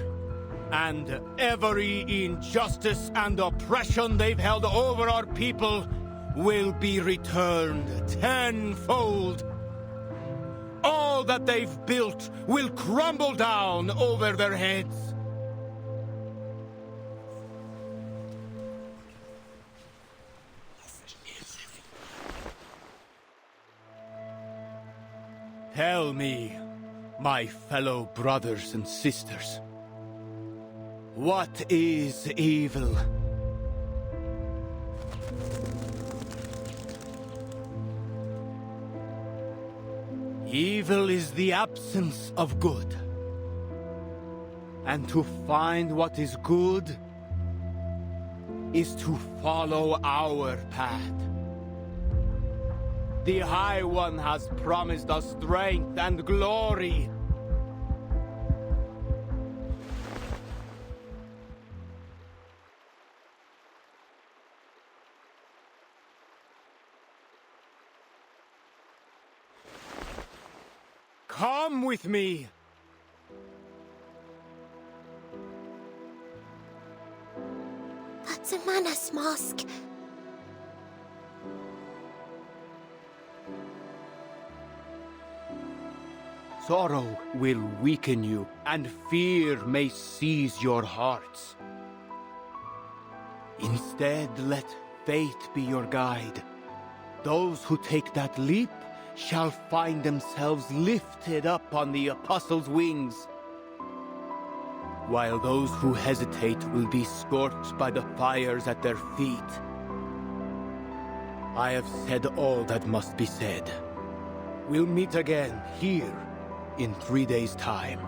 and every injustice and oppression they've held over our people will be returned tenfold. All that they've built will crumble down over their heads. Tell me, my fellow brothers and sisters, what is evil? Evil is the absence of good. And to find what is good is to follow our path. The High One has promised us strength and glory. Come with me! That's a Manus mask. Sorrow will weaken you, and fear may seize your hearts. Instead, let faith be your guide. Those who take that leap shall find themselves lifted up on the Apostles' wings, while those who hesitate will be scorched by the fires at their feet. I have said all that must be said. We'll meet again here in 3 days' time.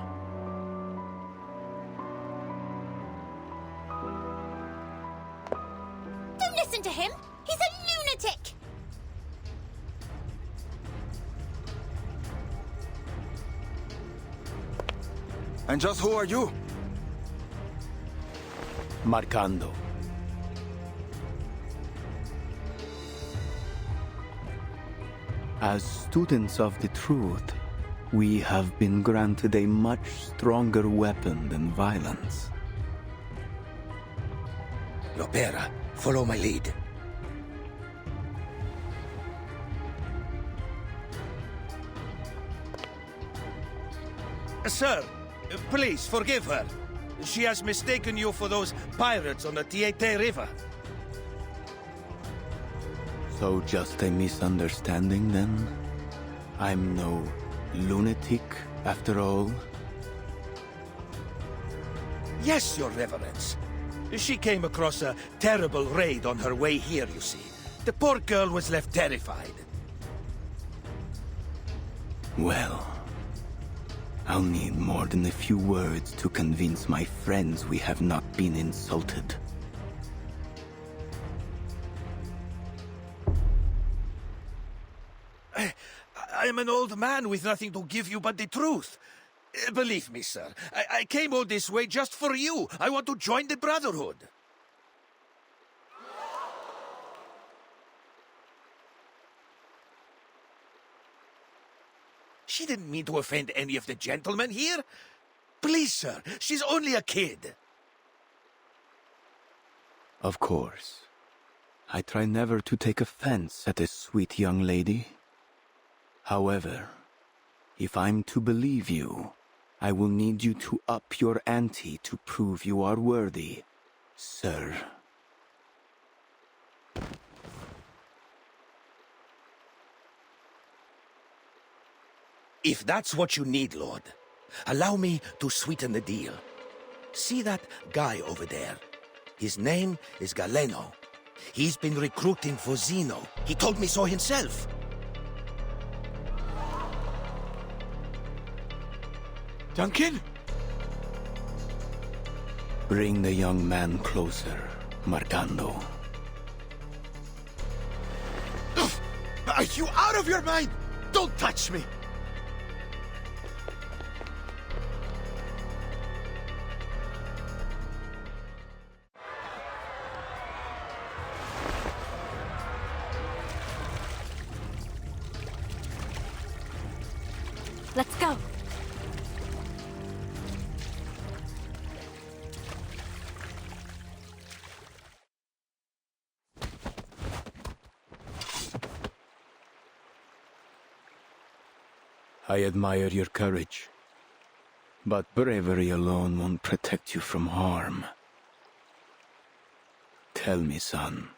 Don't listen to him! He's a lunatic! And just who are you? Marcando. As students of the truth, we have been granted a much stronger weapon than violence. Lopera, follow my lead. Sir, please forgive her. She has mistaken you for those pirates on the Ch.8 River. So just a misunderstanding then? I'm no lunatic after all? Yes, Your Reverence. She came across a terrible raid on her way here, you see. The poor girl was left terrified. Well, I'll need more than a few words to convince my friends we have not been insulted. I am an old man with nothing to give you but the truth. Believe me, sir, I came all this way just for you. I want to join the Brotherhood. She didn't mean to offend any of the gentlemen here. Please, sir, she's only a kid. Of course. I try never to take offense at a sweet young lady. However, if I'm to believe you, I will need you to up your ante to prove you are worthy, sir. If that's what you need, Lord, allow me to sweeten the deal. See that guy over there? His name is Galeno. He's been recruiting for Zeno. He told me so himself. Duncan? Bring the young man closer, Marcando. Are you out of your mind? Don't touch me! Let's go. I admire your courage, but bravery alone won't protect you from harm. Tell me, son,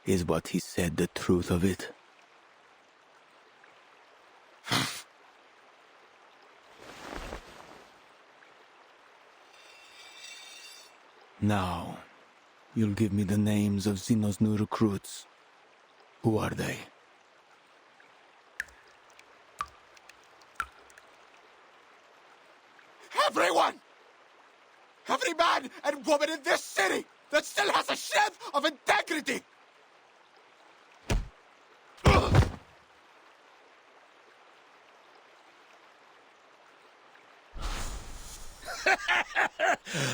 is what he said the truth of it? Now, you'll give me the names of Zeno's new recruits. Who are they? Everyone! Every man and woman in this city that still has a shred of integrity!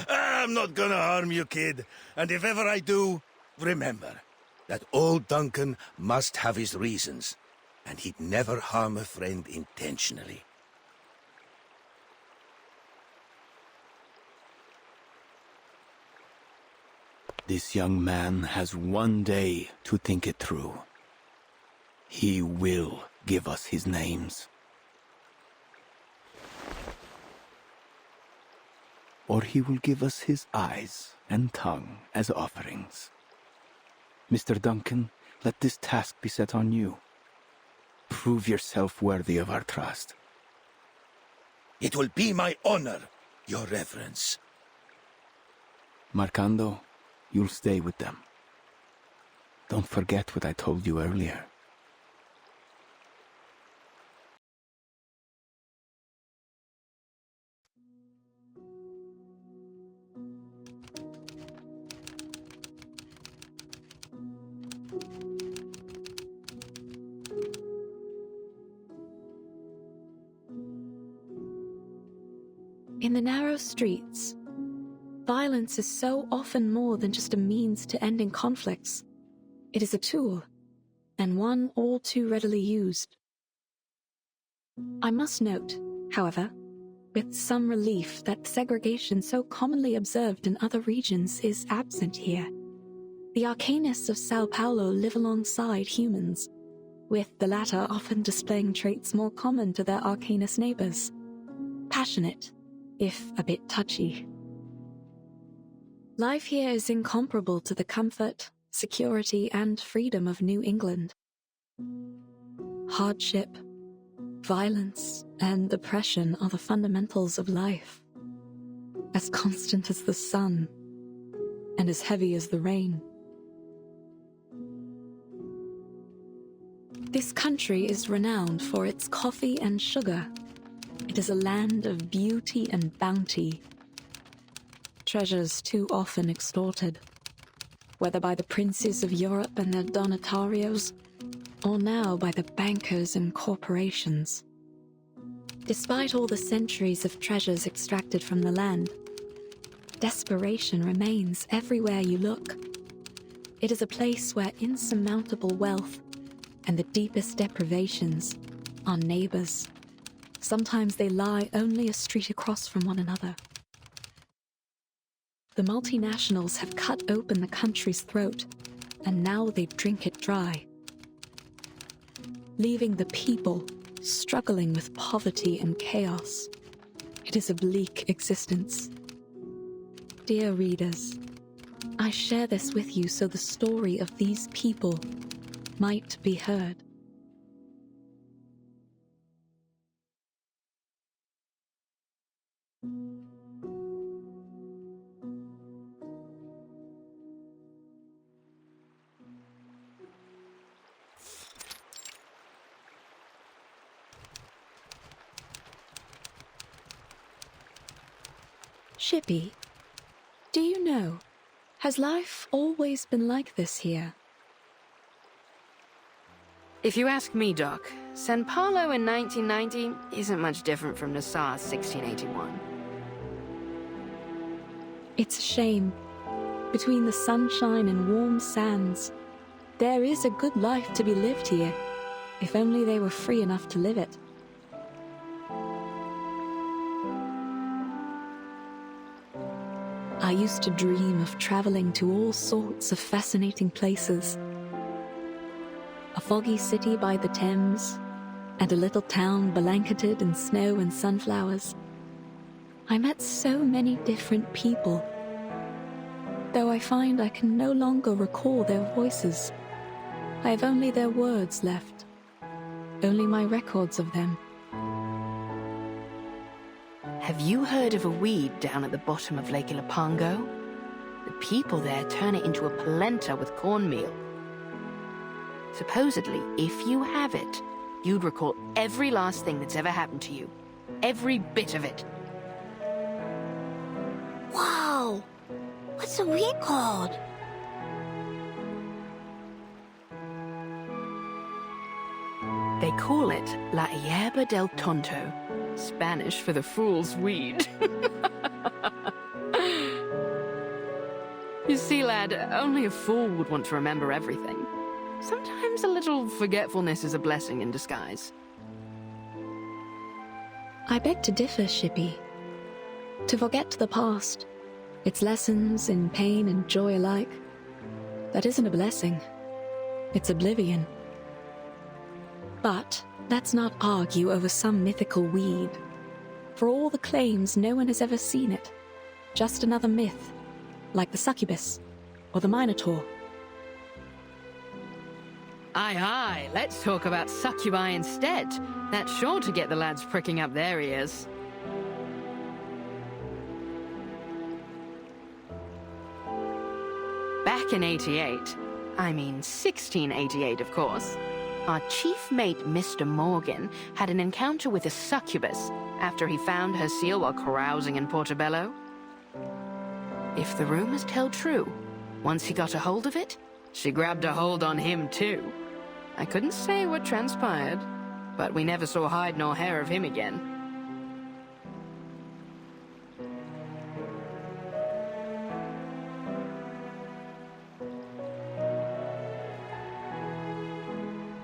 I'm not gonna harm you, kid. And if ever I do, remember that old Duncan must have his reasons, and he'd never harm a friend intentionally. This young man has one day to think it through. He will give us his names. Or he will give us his eyes and tongue as offerings. Mr. Duncan, let this task be set on you. Prove yourself worthy of our trust. It will be my honor, Your Reverence. Marcando, you'll stay with them. Don't forget what I told you earlier. In the narrow streets, violence is so often more than just a means to ending conflicts. It is a tool, and one all too readily used. I must note, however, with some relief that segregation so commonly observed in other regions is absent here. The Arcanists of Sao Paulo live alongside humans, with the latter often displaying traits more common to their Arcanist neighbors. Passionate, if a bit touchy. Life here is incomparable to the comfort, security, and freedom of New England. Hardship, violence, and oppression are the fundamentals of life, as constant as the sun, and as heavy as the rain. This country is renowned for its coffee and sugar. It is a land of beauty and bounty. Treasures too often extorted, whether by the princes of Europe and their donatarios, or now by the bankers and corporations. Despite all the centuries of treasures extracted from the land, desperation remains everywhere you look. It is a place where insurmountable wealth and the deepest deprivations are neighbors. Sometimes they lie only a street across from one another. The multinationals have cut open the country's throat, and now they drink it dry, leaving the people struggling with poverty and chaos. It is a bleak existence. Dear readers, I share this with you so the story of these people might be heard. Shippy, do you know, has life always been like this here? If you ask me, Doc, San Paulo in 1990 isn't much different from Nassau 1681. It's a shame. Between the sunshine and warm sands, there is a good life to be lived here, if only they were free enough to live it. I used to dream of traveling to all sorts of fascinating places. A foggy city by the Thames, and a little town blanketed in snow and sunflowers. I met so many different people, though I find I can no longer recall their voices. I have only their words left, only my records of them. Have you heard of a weed down at the bottom of Lake Ilapango? The people there turn it into a polenta with cornmeal. Supposedly, if you have it, you'd recall every last thing that's ever happened to you. Every bit of it. Wow! What's the weed called? They call it La Hierba del Tonto, Spanish for the fool's weed. You see, lad, only a fool would want to remember everything. Sometimes a little forgetfulness is a blessing in disguise. I beg to differ, Shippy. To forget the past, its lessons in pain and joy alike, that isn't a blessing. It's oblivion. But let's not argue over some mythical weed. For all the claims, no one has ever seen it. Just another myth, like the succubus or the minotaur. Aye, aye, let's talk about succubi instead. That's sure to get the lads pricking up their ears. Back in '88, I mean 1688, of course, our chief mate, Mr. Morgan, had an encounter with a succubus after he found her seal while carousing in Portobello. If the rumors tell true, once he got a hold of it, she grabbed a hold on him too. I couldn't say what transpired, but we never saw hide nor hair of him again.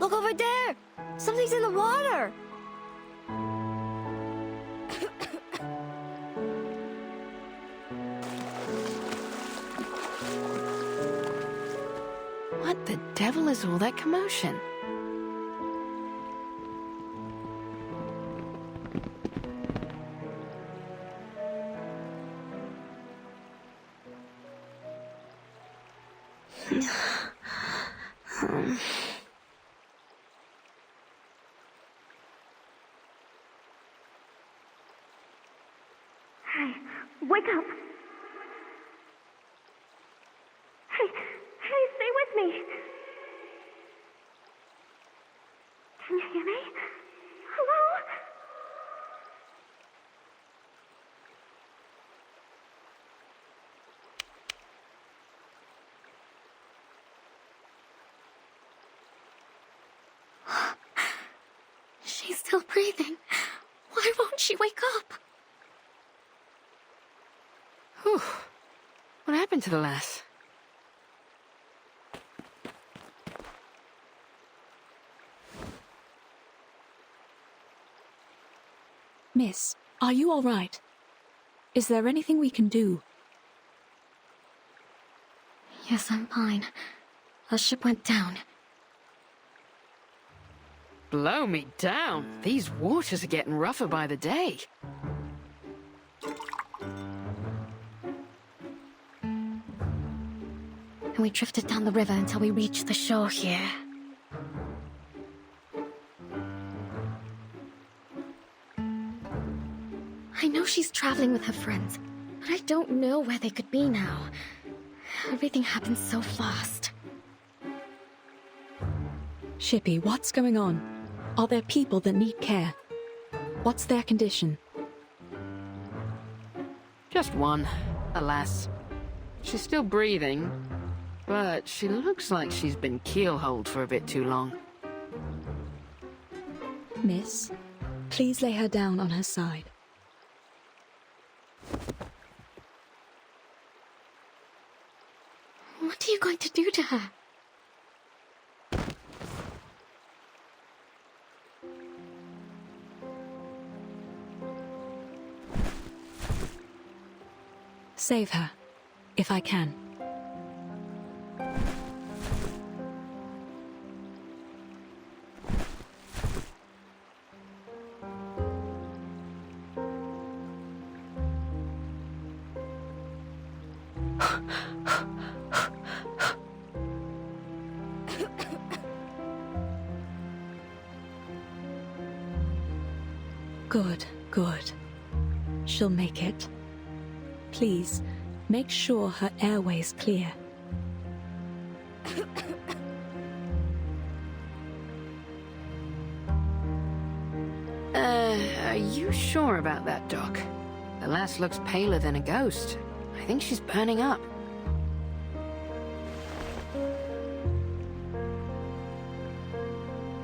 Look over there! Something's in the water! What the devil is all that commotion? Hey, wake up! Hey, stay with me! Can you hear me? Hello? She's still breathing. Why won't she wake up? Whew. What happened to the lass? Miss, are you all right? Is there anything we can do? Yes, I'm fine. Our ship went down. Blow me down. These waters are getting rougher by the day. And we drifted down the river until we reached the shore here. I know she's traveling with her friends, but I don't know where they could be now. Everything happened so fast. Shippy, what's going on? Are there people that need care? What's their condition? Just one, alas. She's still breathing, but she looks like she's been keelholed for a bit too long. Miss, please lay her down on her side. What are you going to do to her? Save her, if I can. Good, good. She'll make it. Please, make sure her airway's clear. Are you sure about that, Doc? The lass looks paler than a ghost. I think she's burning up.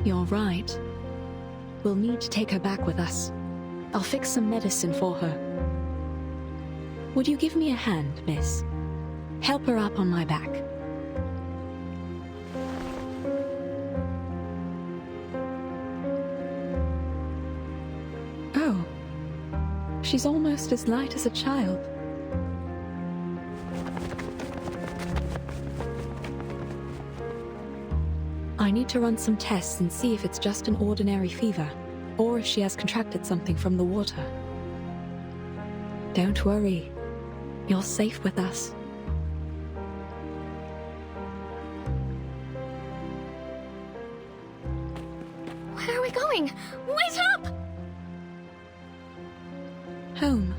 You're right. We'll need to take her back with us. I'll fix some medicine for her. Would you give me a hand, miss? Help her up on my back. Oh. She's almost as light as a child. I need to run some tests and see if it's just an ordinary fever, or if she has contracted something from the water. Don't worry. You're safe with us. Where are we going? Wait up! Home.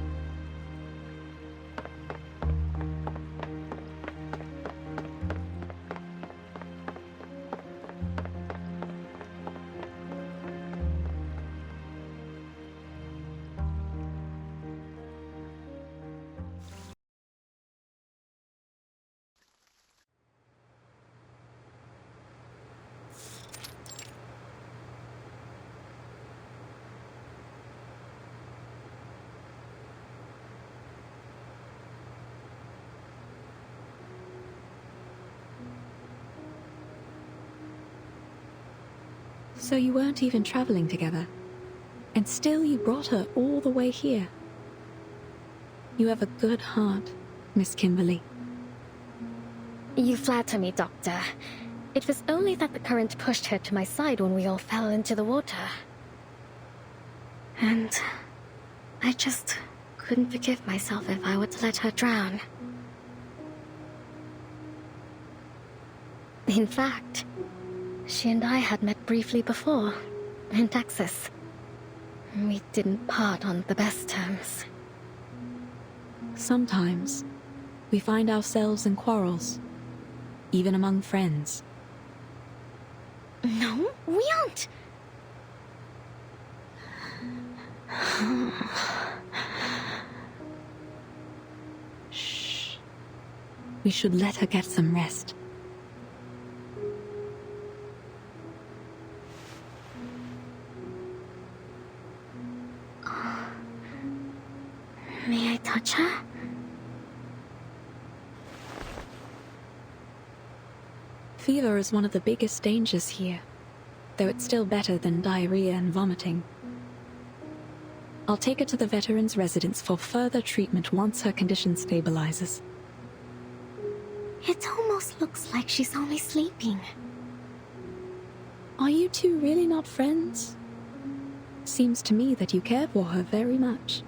So you weren't even traveling together, and still you brought her all the way here. You have a good heart, Miss Kimberly. You flatter me, Doctor. It was only that the current pushed her to my side when we all fell into the water. And I just couldn't forgive myself if I were to let her drown. In fact, she and I had met briefly before, in Texas. We didn't part on the best terms. Sometimes, we find ourselves in quarrels, even among friends. No, we aren't. Shh. We should let her get some rest. May I touch her? Fever is one of the biggest dangers here, though it's still better than diarrhea and vomiting. I'll take her to the veterans' residence for further treatment once her condition stabilizes. It almost looks like she's only sleeping. Are you two really not friends? Seems to me that you care for her very much.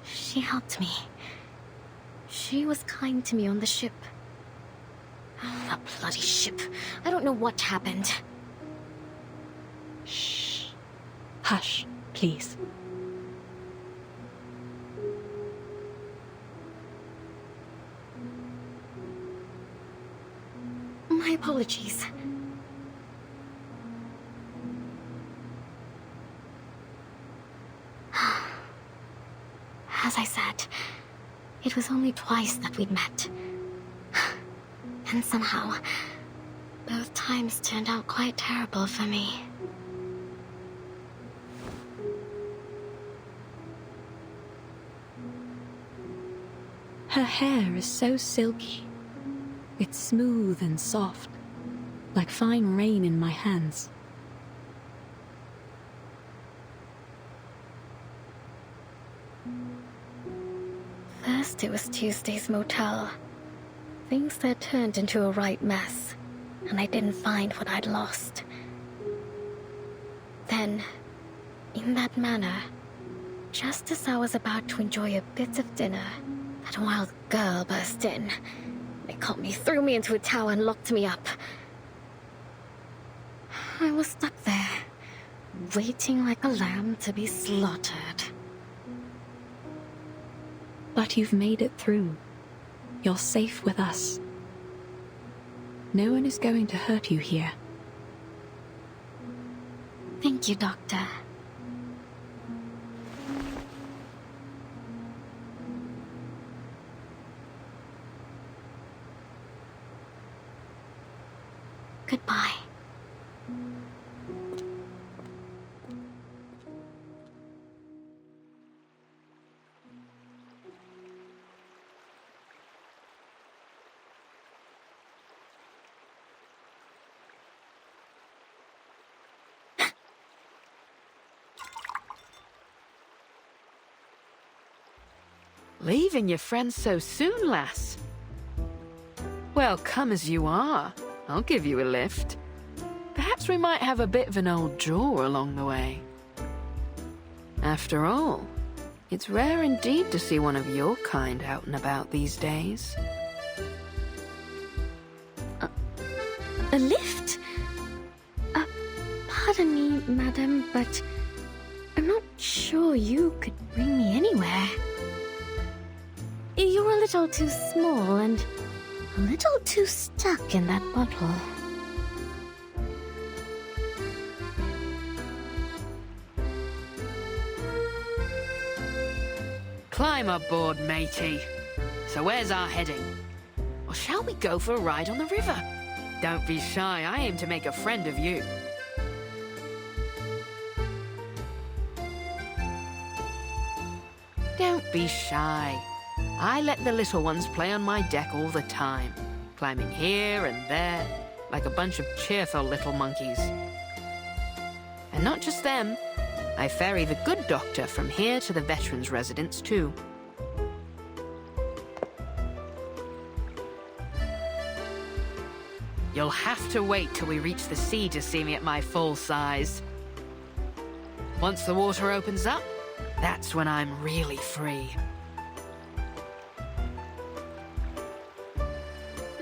She helped me. She was kind to me on the ship. The bloody ship. I don't know what happened. Shh. Hush, please. My apologies. As I said, it was only twice that we'd met. And somehow, both times turned out quite terrible for me. Her hair is so silky. It's smooth and soft, like fine rain in my hands. First it was Tuesday's motel. Things had turned into a right mess, and I didn't find what I'd lost. Then, in that manner, just as I was about to enjoy a bit of dinner, that wild girl burst in. They caught me, threw me into a tower, and locked me up. I was stuck there, waiting like a lamb to be slaughtered. But you've made it through. You're safe with us. No one is going to hurt you here. Thank you, Doctor. Goodbye. Leaving your friends so soon, lass? Well, come as you are. I'll give you a lift. Perhaps we might have a bit of an old jaw along the way. After all, it's rare indeed to see one of your kind out and about these days. A lift? Pardon me, madam, but I'm not sure you could bring me anywhere. You're a little too small and a little too stuck in that bottle. Climb aboard, matey. So where's our heading? Or shall we go for a ride on the river? Don't be shy, I aim to make a friend of you. Don't be shy. I let the little ones play on my deck all the time, climbing here and there, like a bunch of cheerful little monkeys. And not just them. I ferry the good doctor from here to the veterans' residence, too. You'll have to wait till we reach the sea to see me at my full size. Once the water opens up, that's when I'm really free.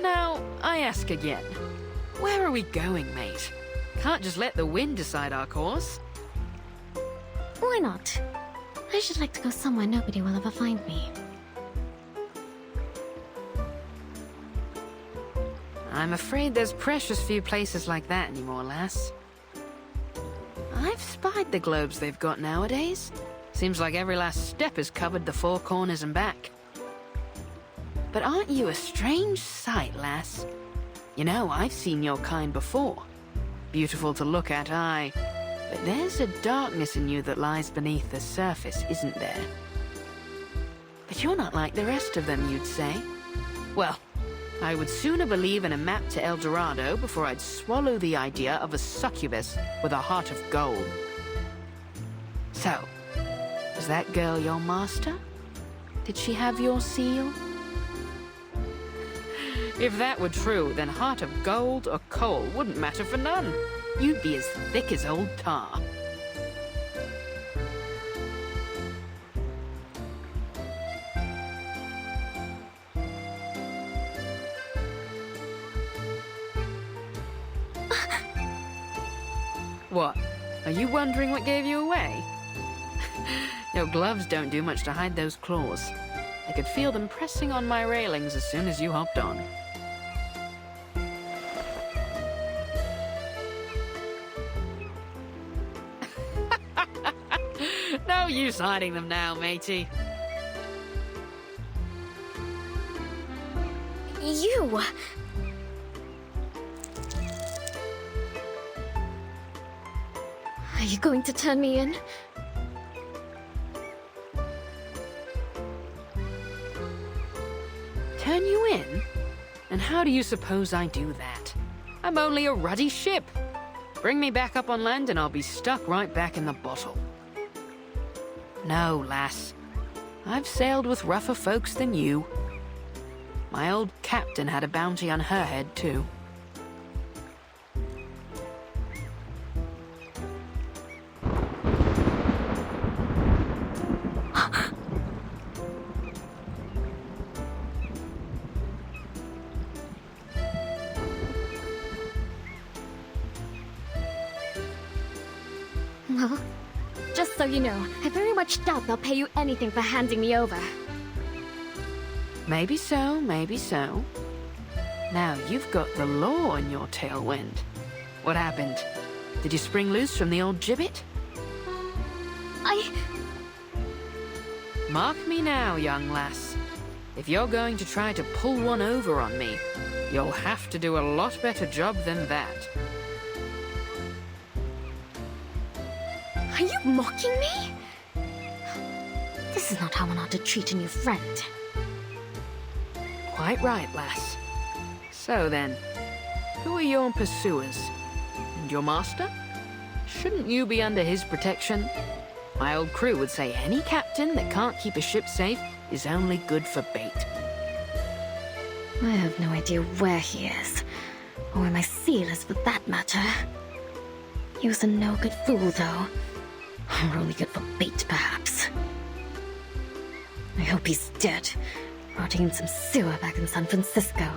Now, I ask again, where are we going, mate? Can't just let the wind decide our course. Why not? I should like to go somewhere nobody will ever find me. I'm afraid there's precious few places like that anymore, lass. I've spied the globes they've got nowadays. Seems like every last step has covered the four corners and back. But aren't you a strange sight, lass? You know, I've seen your kind before. Beautiful to look at, aye. But there's a darkness in you that lies beneath the surface, isn't there? But you're not like the rest of them, you'd say. Well, I would sooner believe in a map to El Dorado before I'd swallow the idea of a succubus with a heart of gold. So, was that girl your master? Did she have your seal? If that were true, then heart of gold or coal wouldn't matter for none. You'd be as thick as old tar. What? Are you wondering what gave you away? Your gloves don't do much to hide those claws. I could feel them pressing on my railings as soon as you hopped on. No use hiding them now, matey. You! Are you going to turn me in? Turn you in? And how do you suppose I do that? I'm only a ruddy ship. Bring me back up on land and I'll be stuck right back in the bottle. No, lass. I've sailed with rougher folks than you. My old captain had a bounty on her head, too. Well, just so you know, I very much doubt they'll pay you anything for handing me over. Maybe so, maybe so. Now, you've got the law in your tailwind. What happened? Did you spring loose from the old gibbet? Mark me now, young lass. If you're going to try to pull one over on me, you'll have to do a lot better job than that. Are you mocking me? This is not how one ought to treat a new friend. Quite right, lass. So then, who are your pursuers? And your master? Shouldn't you be under his protection? My old crew would say any captain that can't keep a ship safe is only good for bait. I have no idea where he is, or where my seal is for that matter. He was a no-good fool, though. Or only good for bait, perhaps. I hope he's dead, rotting in some sewer back in San Francisco.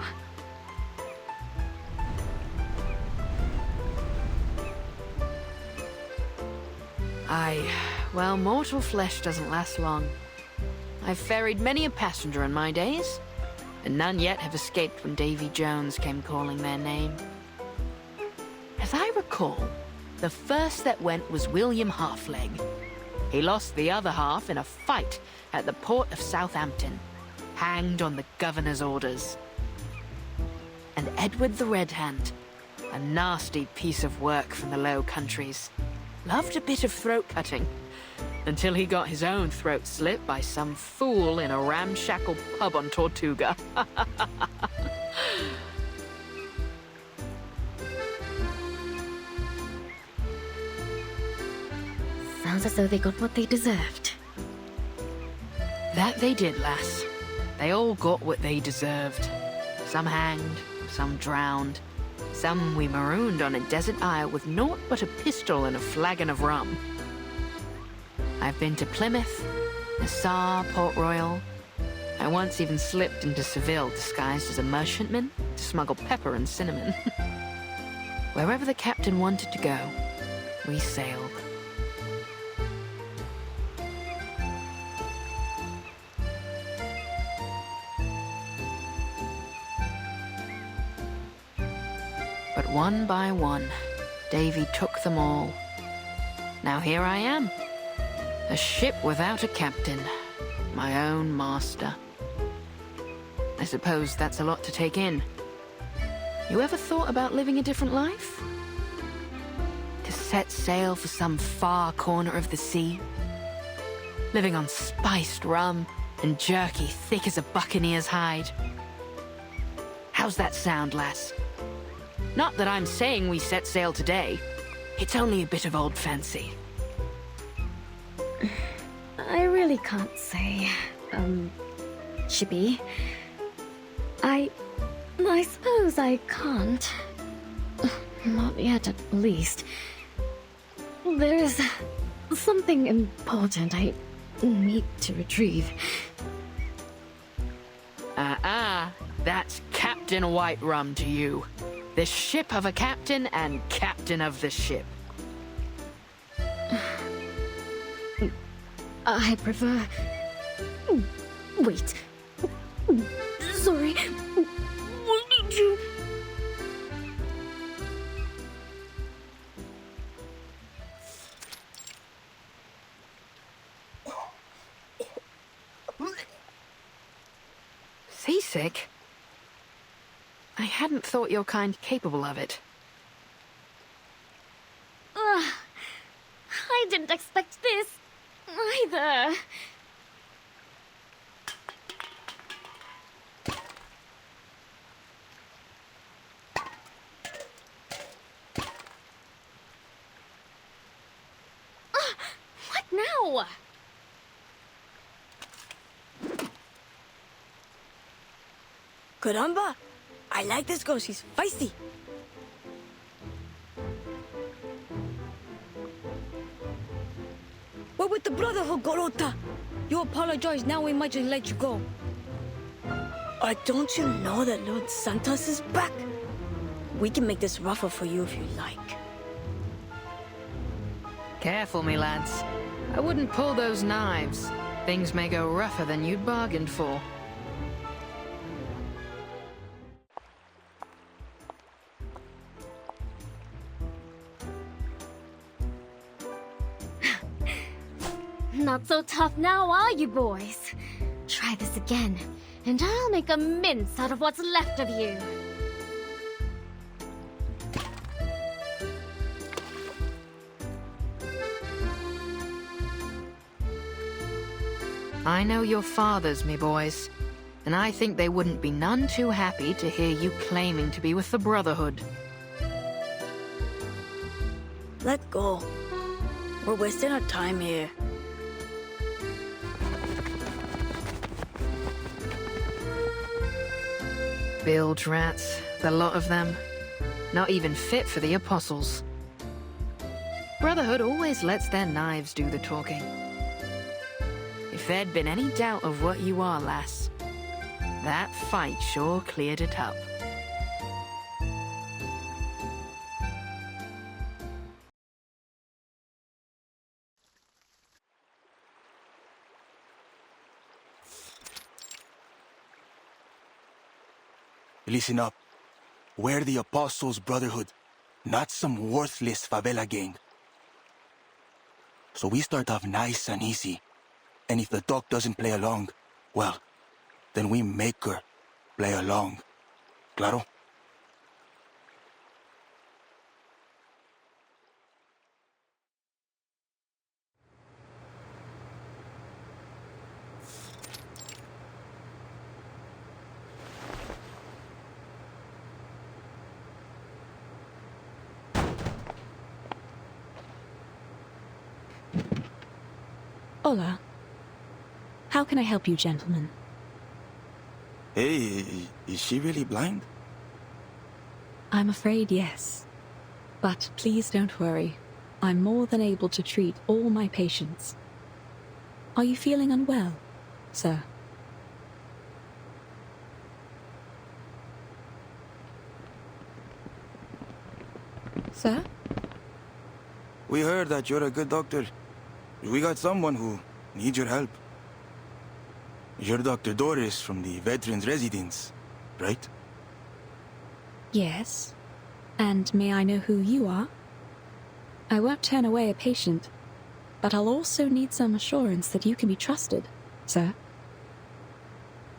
Well, mortal flesh doesn't last long. I've ferried many a passenger in my days, and none yet have escaped when Davy Jones came calling their name. As I recall, the first that went was William Halfleg. He lost the other half in a fight at the port of Southampton, hanged on the governor's orders. And Edward the Red Hand, a nasty piece of work from the Low Countries, loved a bit of throat-cutting, until he got his own throat slit by some fool in a ramshackle pub on Tortuga. Sounds as though they got what they deserved. That they did, lass. They all got what they deserved. Some hanged, some drowned. Some we marooned on a desert isle with naught but a pistol and a flagon of rum. I've been to Plymouth, Nassau, Port Royal. I once even slipped into Seville disguised as a merchantman to smuggle pepper and cinnamon. Wherever the captain wanted to go, we sailed. But one by one, Davy took them all. Now here I am, a ship without a captain, my own master. I suppose that's a lot to take in. You ever thought about living a different life? To set sail for some far corner of the sea? Living on spiced rum and jerky thick as a buccaneer's hide? How's that sound, lass? Not that I'm saying we set sail today. It's only a bit of old fancy. I really can't say, Chippy. I suppose I can't. Not yet, at least. There is something important I need to retrieve. That's Captain White Rum to you. The ship of a captain and captain of the ship. I prefer... Wait. Sorry. What did you... Seasick? I hadn't thought your kind capable of it. I didn't expect this, either. What now? Caramba! I like this girl, she's feisty. What with the Brotherhood, Garota? You apologize, now we might just let you go. Don't you know that Lord Santos is back? We can make this rougher for you if you like. Careful, me lads. I wouldn't pull those knives. Things may go rougher than you'd bargained for. Not so tough now, are you, boys? Try this again, and I'll make a mince out of what's left of you. I know your fathers, me boys, and I think they wouldn't be none too happy to hear you claiming to be with the Brotherhood. Let go. We're wasting our time here. Bilge rats, the lot of them. Not even fit for the apostles. Brotherhood always lets their knives do the talking. If there'd been any doubt of what you are, lass, that fight sure cleared it up. Listen up. We're the Apostles' Brotherhood, not some worthless favela gang. So we start off nice and easy. And if the doc doesn't play along, well, then we make her play along. Claro? Hola. How can I help you, gentlemen? Hey, is she really blind? I'm afraid yes. But please don't worry. I'm more than able to treat all my patients. Are you feeling unwell, sir? Sir? We heard that you're a good doctor. We got someone who needs your help. You're Dr. Doris from the Veterans Residence, right? Yes. And may I know who you are? I won't turn away a patient, but I'll also need some assurance that you can be trusted, sir.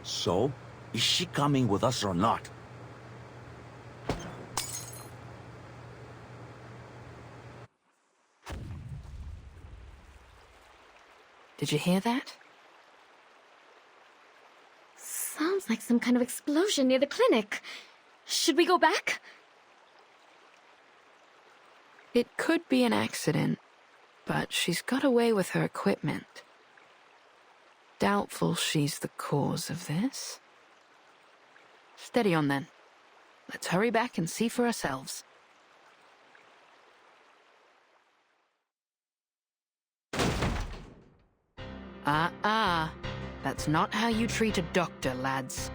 So, is she coming with us or not? Did you hear that? Sounds like some kind of explosion near the clinic. Should we go back? It could be an accident, but she's got away with her equipment. Doubtful she's the cause of this. Steady on then. Let's hurry back and see for ourselves. That's not how you treat a doctor, lads.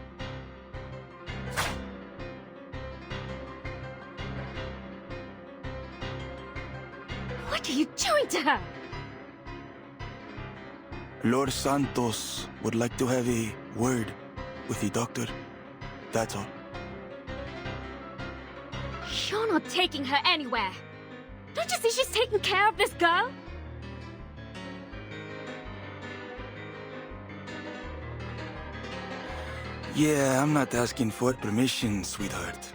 What are you doing to her? Lord Santos would like to have a word with the doctor. That's all. You're not taking her anywhere. Don't you see she's taking care of this girl? Yeah, I'm not asking for permission, sweetheart.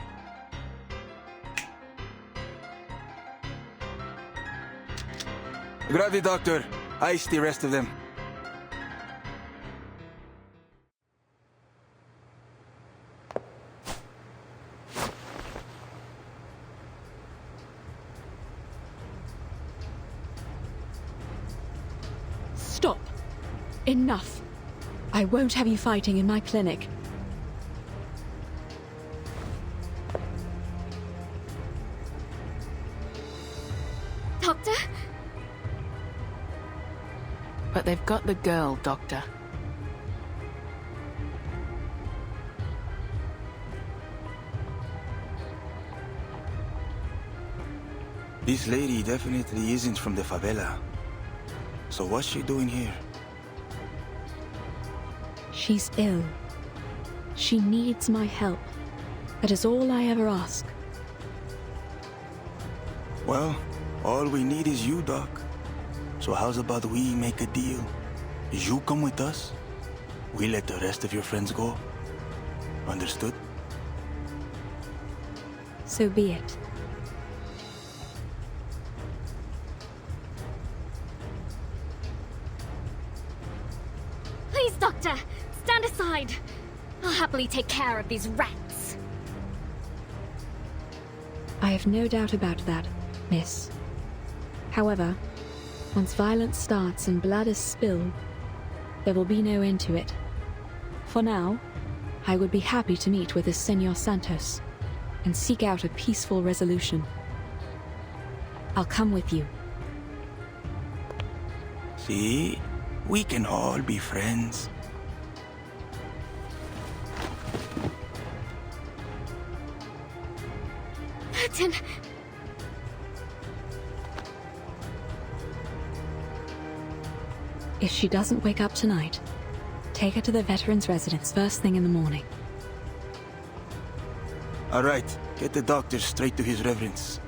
Grab the doctor. Ice the rest of them. Stop. Enough. I won't have you fighting in my clinic. Doctor? But they've got the girl, Doctor. This lady definitely isn't from the favela. So what's she doing here? She's ill. She needs my help. That is all I ever ask. Well, all we need is you, Doc. So how's about we make a deal? You come with us, we let the rest of your friends go. Understood? So be it. Please, Doctor, stand aside. I'll happily take care of these rats. I have no doubt about that, miss. However, once violence starts and blood is spilled, there will be no end to it. For now, I would be happy to meet with this Senor Santos and seek out a peaceful resolution. I'll come with you. See? We can all be friends. Martin! If she doesn't wake up tonight, take her to the veterans' residence first thing in the morning. All right, get the doctor straight to his reverence.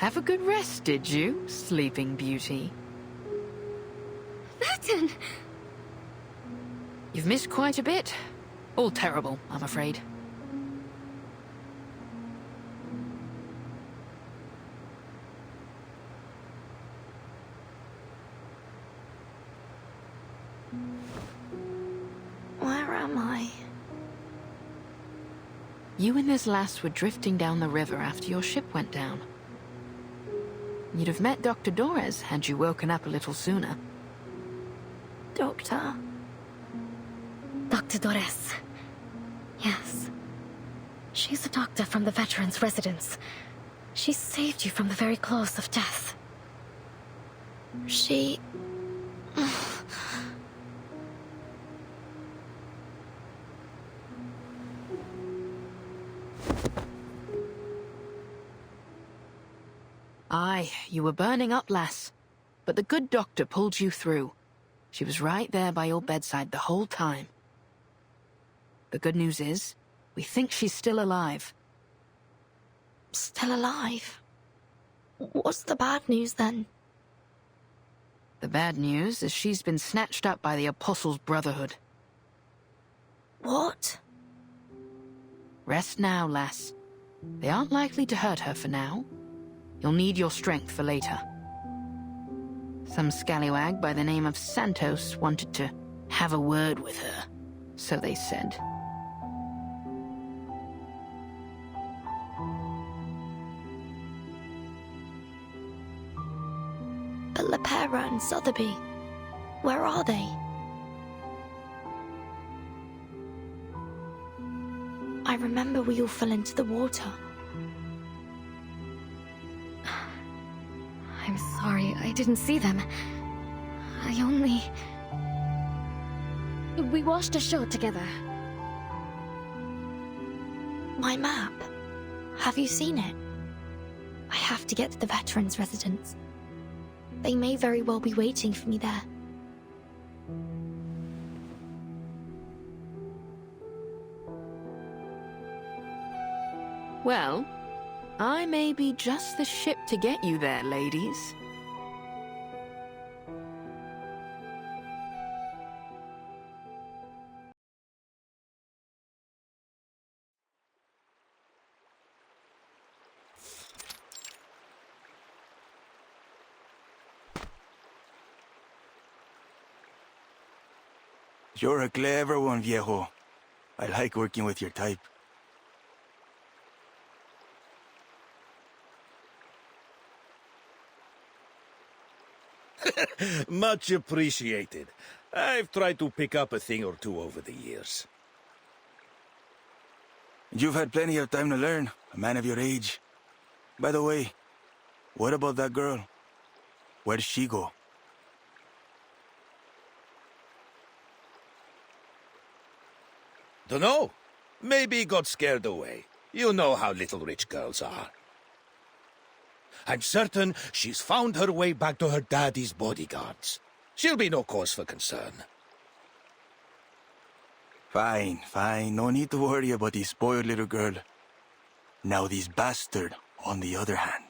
Have a good rest, did you, Sleeping Beauty? Burton! You've missed quite a bit. All terrible, I'm afraid. Where am I? You and this lass were drifting down the river after your ship went down. You'd have met Dr. Dorez had you woken up a little sooner. Doctor? Dr. Dorez. Yes. She's a doctor from the veterans' residence. She saved you from the very claws of death. She... Aye, you were burning up, lass. But the good doctor pulled you through. She was right there by your bedside the whole time. The good news is, we think she's still alive. Still alive? What's the bad news, then? The bad news is she's been snatched up by the Apostles' Brotherhood. What? Rest now, lass. They aren't likely to hurt her for now. You'll need your strength for later. Some scallywag by the name of Santos wanted to have a word with her, so they said. But Lepera and Sotheby, where are they? I remember we all fell into the water. I'm sorry, I didn't see them. I only... We washed ashore together. My map. Have you seen it? I have to get to the veterans' residence. They may very well be waiting for me there. Well, I may be just the ship to get you there, ladies. You're a clever one, viejo. I like working with your type. Much appreciated. I've tried to pick up a thing or two over the years. You've had plenty of time to learn, a man of your age. By the way, what about that girl? Where'd she go? Dunno. Maybe got scared away. You know how little rich girls are. I'm certain she's found her way back to her daddy's bodyguards. She'll be no cause for concern. Fine, fine. No need to worry about this spoiled little girl. Now this bastard, on the other hand.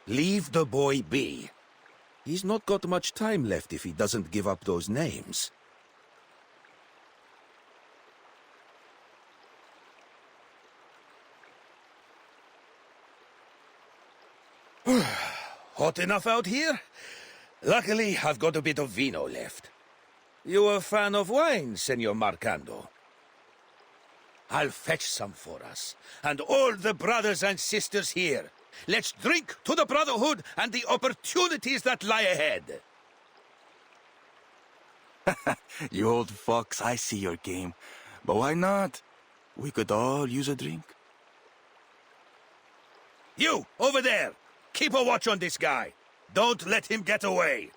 Leave the boy be. He's not got much time left if he doesn't give up those names. Hot enough out here? Luckily, I've got a bit of vino left. You a fan of wine, Senor Marcando? I'll fetch some for us, and all the brothers and sisters here. Let's drink to the Brotherhood and the opportunities that lie ahead. You old fox, I see your game. But why not? We could all use a drink. You, over there! Keep a watch on this guy. Don't let him get away.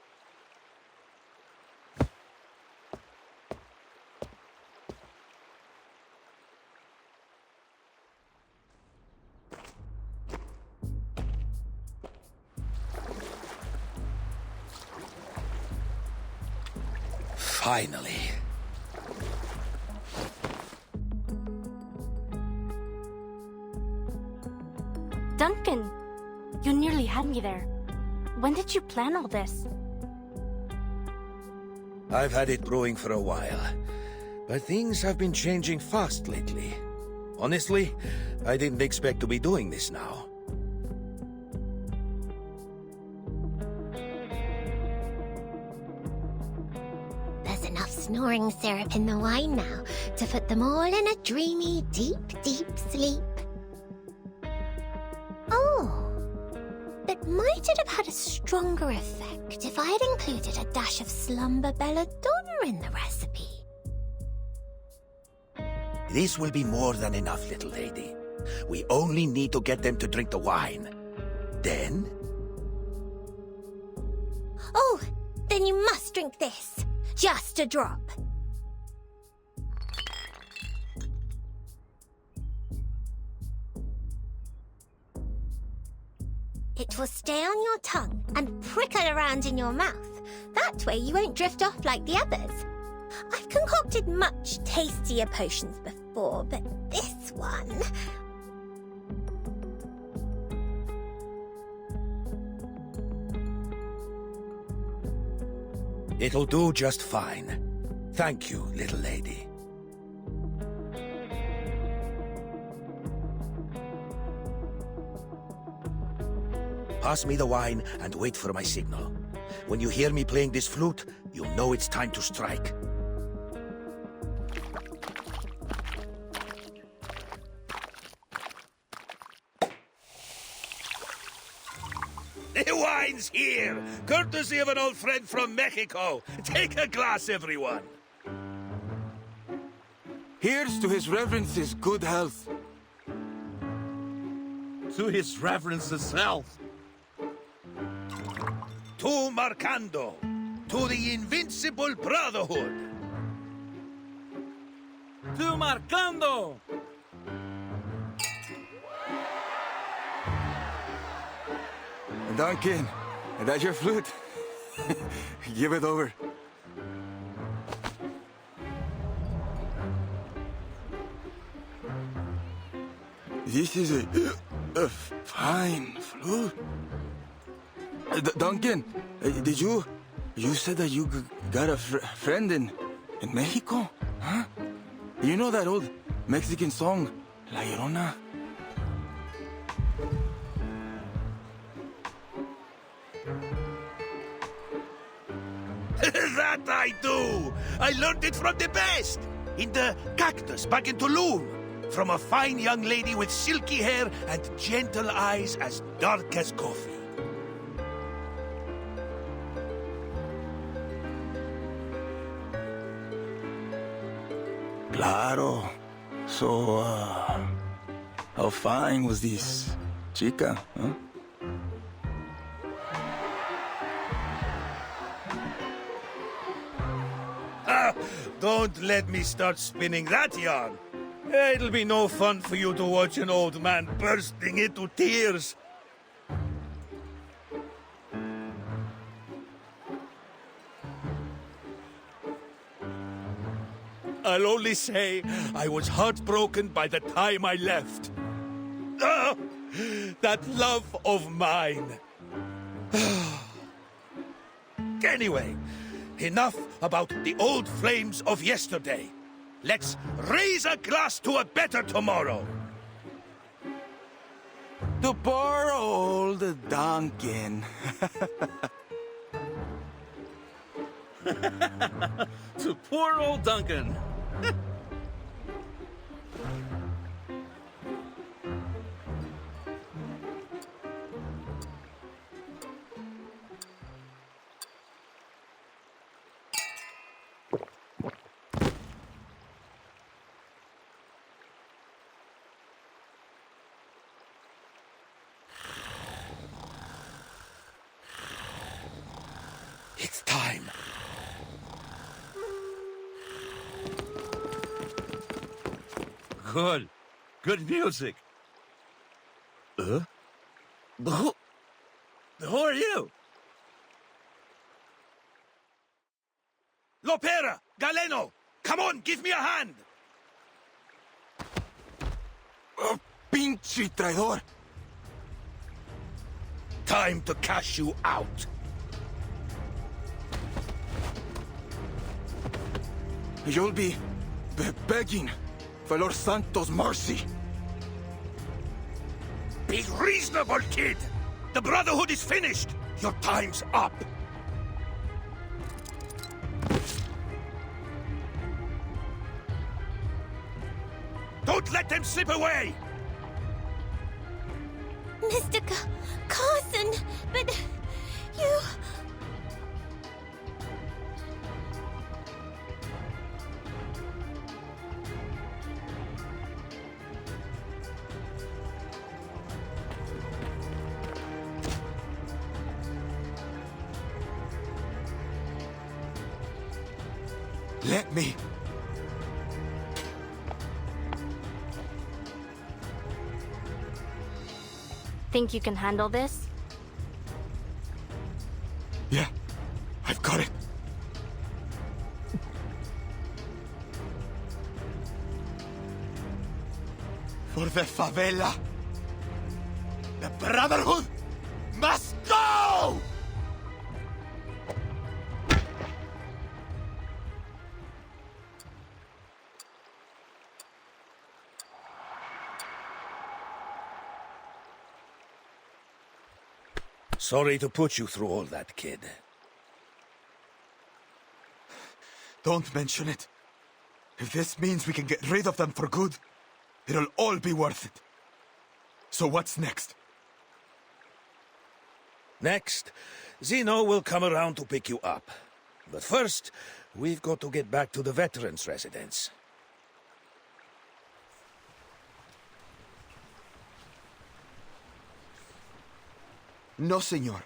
Finally. me there. When did you plan all this? I've had it brewing for a while, but things have been changing fast lately. Honestly, I didn't expect to be doing this now. There's enough snoring syrup in the wine now to put them all in a dreamy, deep, deep sleep. Oh, but might it have had a stronger effect if I had included a dash of slumber belladonna in the recipe? This will be more than enough, little lady. We only need to get them to drink the wine. Then... Oh, then you must drink this. Just a drop. It will stay on your tongue and prickle around in your mouth. That way you won't drift off like the others. I've concocted much tastier potions before, but this one... It'll do just fine. Thank you, little lady. Pass me the wine and wait for my signal. When you hear me playing this flute, you'll know it's time to strike. The wine's here! Courtesy of an old friend from Mexico. Take a glass, everyone. Here's to His Reverence's good health. To His Reverence's health. To Marcando. To the Invincible Brotherhood. To Marcando! Duncan, that's your flute. Give it over. This is a fine flute. Duncan, did you said that you got a friend in Mexico? Huh? You know that old Mexican song, La Llorona? That I do! I learned it from the best! In the cactus back in Tulum. From a fine young lady with silky hair and gentle eyes as dark as coffee. Claro. So, how fine was this chica, huh? Don't let me start spinning that yarn. It'll be no fun for you to watch an old man bursting into tears. I'll only say I was heartbroken by the time I left. Ah, that love of mine. Anyway, enough about the old flames of yesterday. Let's raise a glass to a better tomorrow. To poor old Duncan. To poor old Duncan. It's time. Good. Good music. Who are you? Lopera! Galeno! Come on, give me a hand! Oh, pinche traidor! time to cash you out. You'll be begging for Lord Santo's mercy. Be reasonable, kid! The Brotherhood is finished! Your time's up! Don't let them slip away! Mr. Carson, but you... Let me. Think you can handle this? Yeah, I've got it. For the favela, the Brotherhood must go! Sorry to put you through all that, kid. Don't mention it. If this means we can get rid of them for good, it'll all be worth it. So what's next? Next, Zeno will come around to pick you up. But first, we've got to get back to the veterans' residence. No, senor.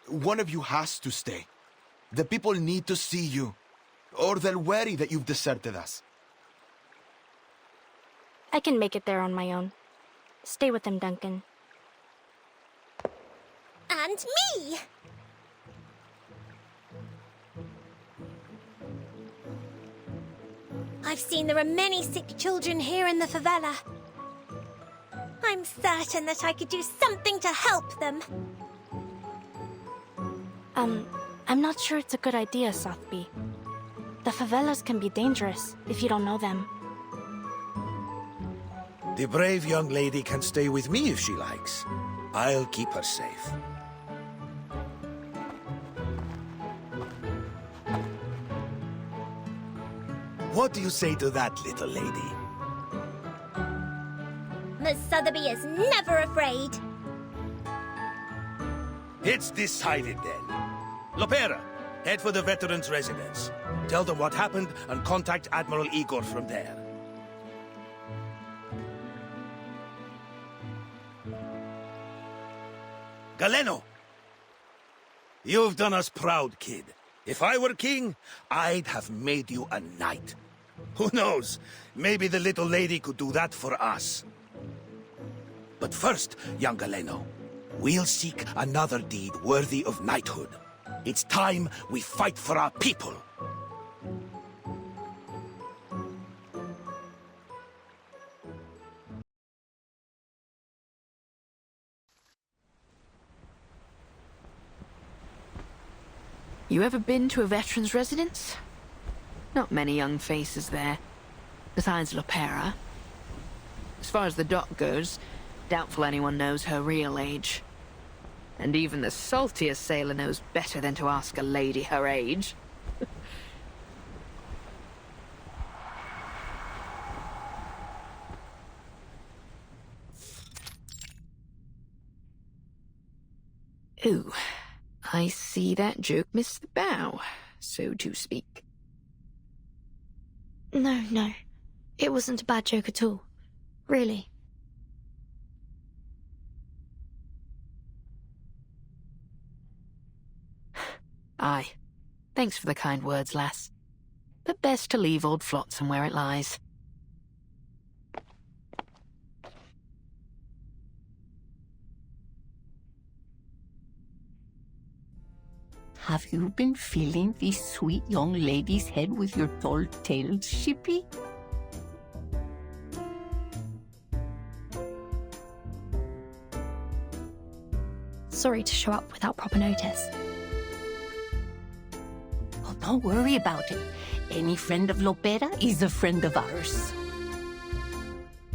One of you has to stay. The people need to see you, or they'll worry that you've deserted us. I can make it there on my own. Stay with him, Duncan. And me! I've seen there are many sick children here in the favela. I'm certain that I could do something to help them. I'm not sure it's a good idea, Sotheby. The favelas can be dangerous if you don't know them. The brave young lady can stay with me if she likes. I'll keep her safe. What do you say to that, little lady? Miss Sotheby is never afraid. It's decided then. Lopera, head for the veterans' residence. Tell them what happened and contact Admiral Igor from there. Galeno! You've done us proud, kid. If I were king, I'd have made you a knight. Who knows? Maybe the little lady could do that for us. But first, young Galeno, we'll seek another deed worthy of knighthood. It's time we fight for our people. You ever been to a veteran's residence? Not many young faces there, besides Lopera. As far as the doc goes, doubtful anyone knows her real age. And even the saltiest sailor knows better than to ask a lady her age. Ooh, I see that joke missed the bow, so to speak. No. It wasn't a bad joke at all. Really. Aye. Thanks for the kind words, lass. But best to leave old Flotsam where it lies. Have you been filling this sweet young lady's head with your tall tales, Shippy? sorry to show up without proper notice. Oh, don't worry about it. Any friend of Lopera is a friend of ours.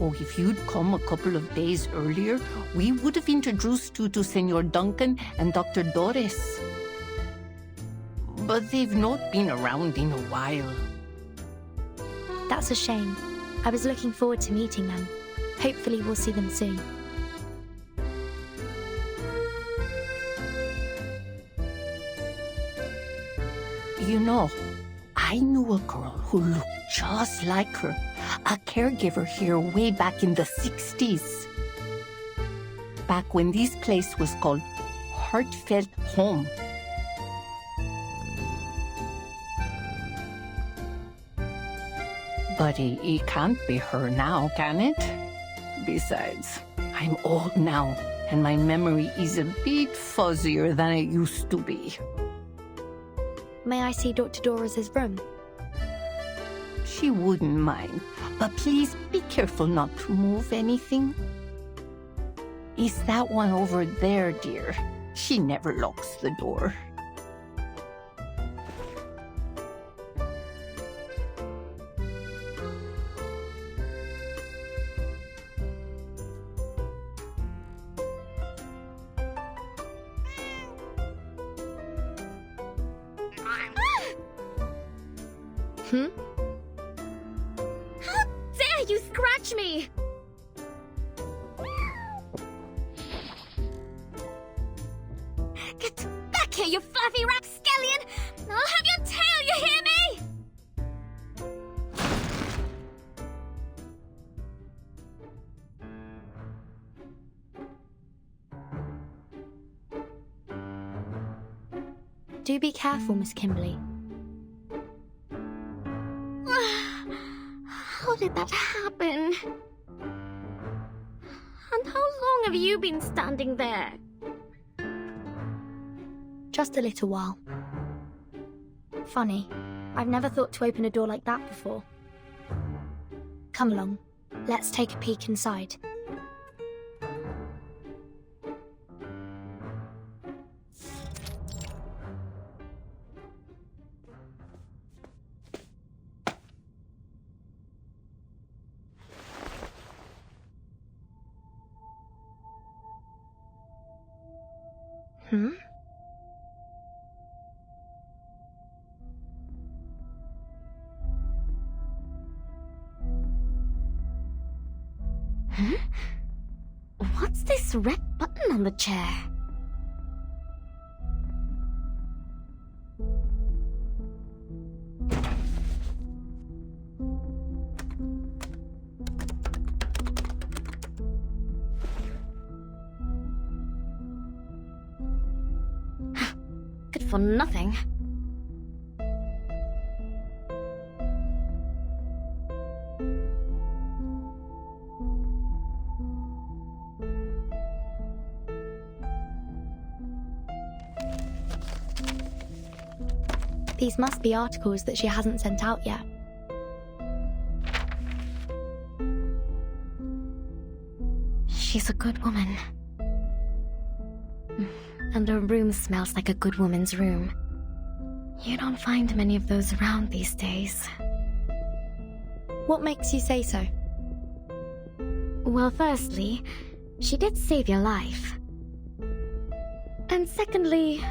Oh, if you'd come a couple of days earlier, we would have introduced you to Senor Duncan and Dr. Doris. But they've not been around in a while. That's a shame. I was looking forward to meeting them. Hopefully we'll see them soon. You know, I knew a girl who looked just like her. A caregiver here way back in the 60s. Back when this place was called Heartfelt Home. But it can't be her now, can it? Besides, I'm old now, and my memory is a bit fuzzier than it used to be. May I see Dr. Doris's room? She wouldn't mind, but please be careful not to move anything. It's that one over there, dear. She never locks the door. How dare you scratch me! Get back here, you fluffy rapscallion! I'll have your tail, you hear me? Do be careful, Miss Kimberly. How did that happen? And how long have you been standing there? Just a little while. Funny, I've never thought to open a door like that before. Come along, let's take a peek inside. Hmm? Huh? What's this red button on the chair? Good for nothing. These must be articles that she hasn't sent out yet. She's a good woman. And her room smells like a good woman's room. You don't find many of those around these days. What makes you say so? Well, firstly, she did save your life. And secondly,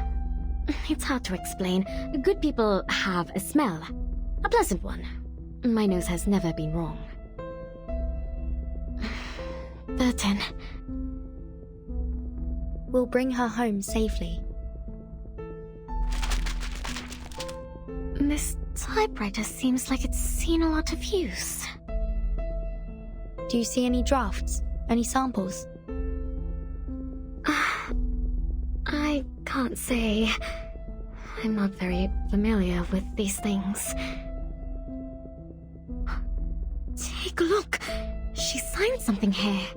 it's hard to explain. Good people have a smell. A pleasant one. My nose has never been wrong. Burton. We'll bring her home safely. This typewriter seems like it's seen a lot of use. Do you see any drafts? Any samples? I can't say. I'm not very familiar with these things. Take a look. She signed something here.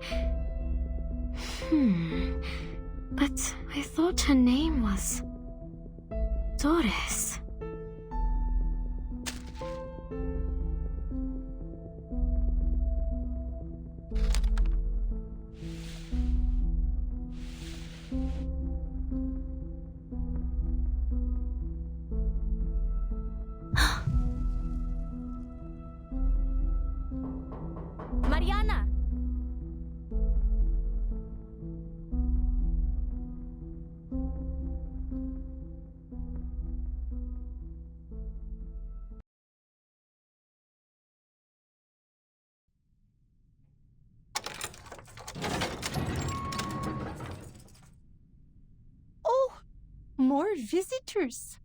But I thought her name was Doris. more visitors.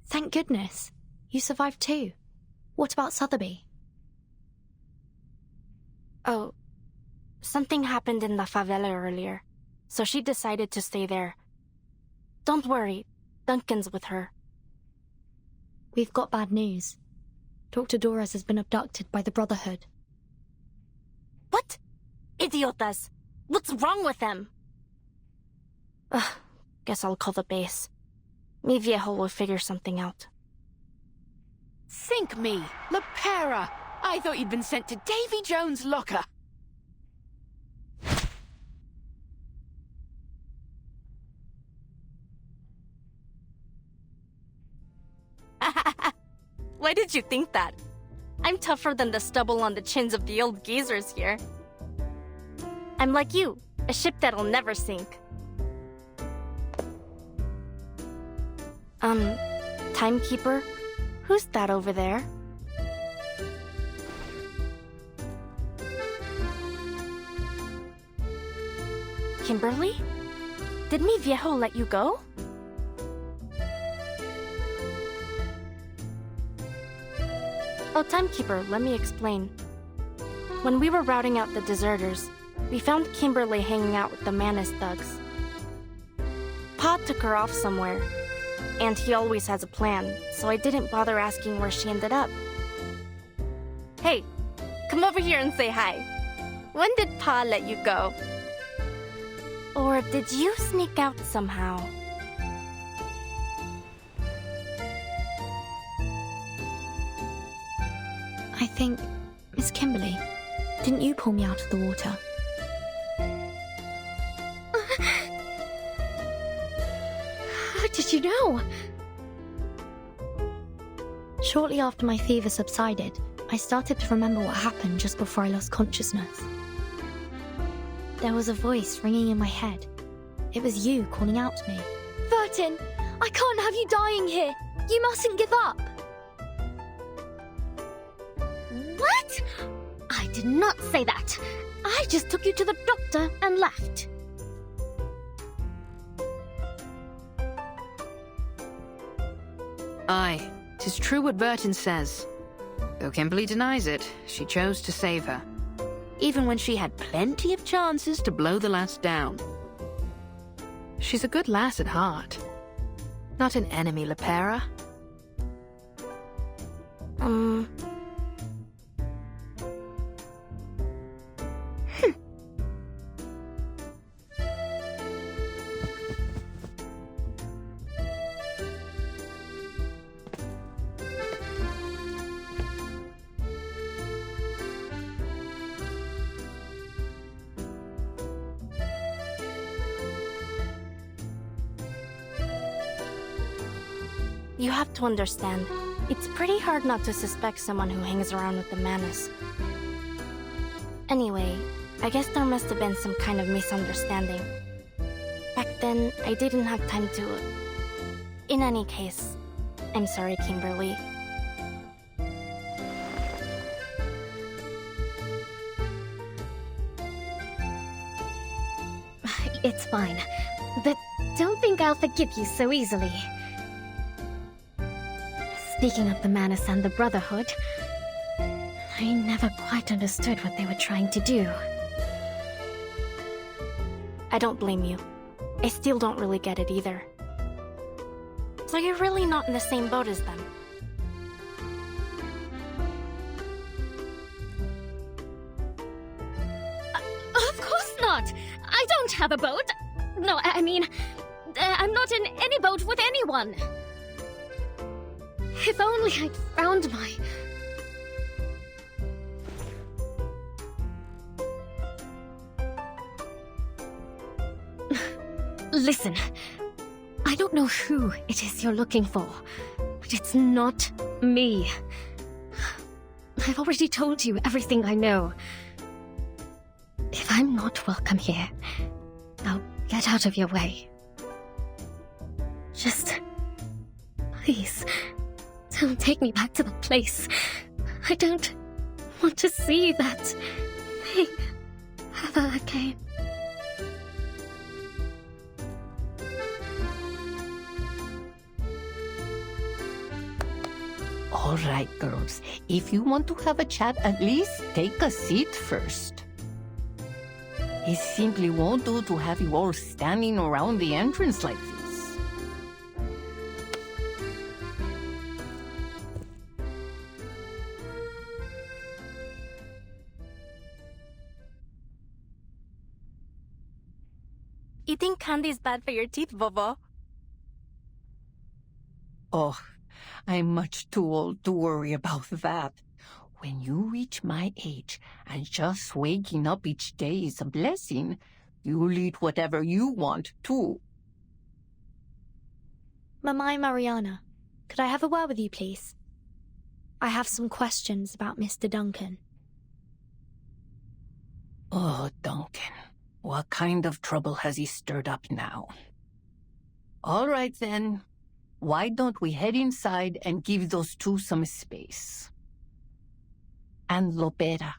Thank goodness. You survived too. What about Sotheby? Oh, something happened in the favela earlier, so she decided to stay there. Don't worry, Duncan's with her. We've got bad news. Dr. Doras has been abducted by the Brotherhood. What? Idiotas! What's wrong with them? Ugh, guess I'll call the base. Mi viejo will figure something out. Think me, Lepera! I thought you'd been sent to Davy Jones' locker. Why did you think that? I'm tougher than the stubble on the chins of the old geezers here. I'm like you, a ship that'll never sink. Timekeeper? Who's that over there? Kimberly? Did mi viejo let you go? Oh, Timekeeper, let me explain. When we were routing out the deserters, we found Kimberly hanging out with the Manus thugs. Pa took her off somewhere, and he always has a plan, so I didn't bother asking where she ended up. Hey, come over here and say hi. When did Pa let you go? Or did you sneak out somehow? I think, Miss Kimberly, didn't you pull me out of the water? How did you know? Shortly after my fever subsided, I started to remember what happened just before I lost consciousness. There was a voice ringing in my head. It was you calling out to me. Vertin, I can't have you dying here. You mustn't give up. What? I did not say that. I just took you to the doctor and left. Aye, 'tis true what Burton says. Though Kimberly denies it, she chose to save her. Even when she had plenty of chances to blow the last down. She's a good lass at heart. Not an enemy, Lepera. You have to understand, it's pretty hard not to suspect someone who hangs around with the Manus. Anyway, I guess there must have been some kind of misunderstanding. Back then, I didn't have time to... In any case, I'm sorry, Kimberly. It's fine. But don't think I'll forgive you so easily. Speaking of the Manus and the Brotherhood, I never quite understood what they were trying to do. I don't blame you. I still don't really get it either. So you're really not in the same boat as them. Of course not! I don't have a boat! No, I mean, I'm not in any boat with anyone! If only I'd found my... Listen, I don't know who it is you're looking for, but it's not me. I've already told you everything I know. If I'm not welcome here, I'll get out of your way. Just... please... Don't take me back to that place. I don't want to see that thing ever again. All right, girls. If you want to have a chat, at least take a seat first. It simply won't do to have you all standing around the entrance like this. Eating candy is bad for your teeth, Bobo. Oh, I'm much too old to worry about that. When you reach my age and just waking up each day is a blessing, you'll eat whatever you want, too. Mamai Mariana, could I have a word with you, please? I have some questions about Mr. Duncan. Oh, Duncan. What kind of trouble has he stirred up now? All right, then. Why don't we head inside and give those two some space? And Lopera,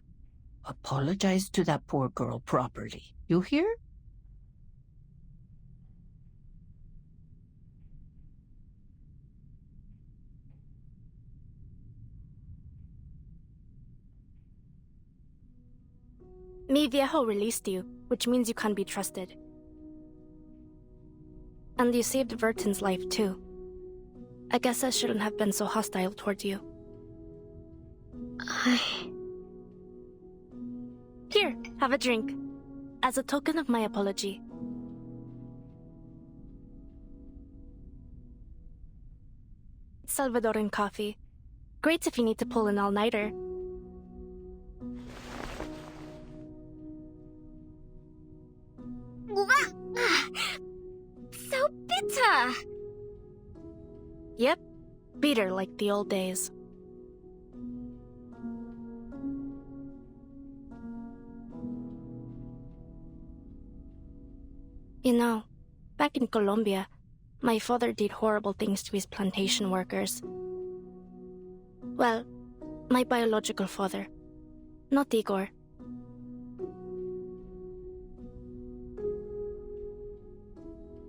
apologize to that poor girl properly. You hear? Mi viejo released you, which means you can't be trusted. And you saved Verton's life, too. I guess I shouldn't have been so hostile towards you. Here, have a drink. As a token of my apology. Salvadoran coffee. Great if you need to pull an all-nighter. So bitter! Yep, bitter like the old days. You know, back in Colombia, my father did horrible things to his plantation workers. Well, my biological father, not Igor.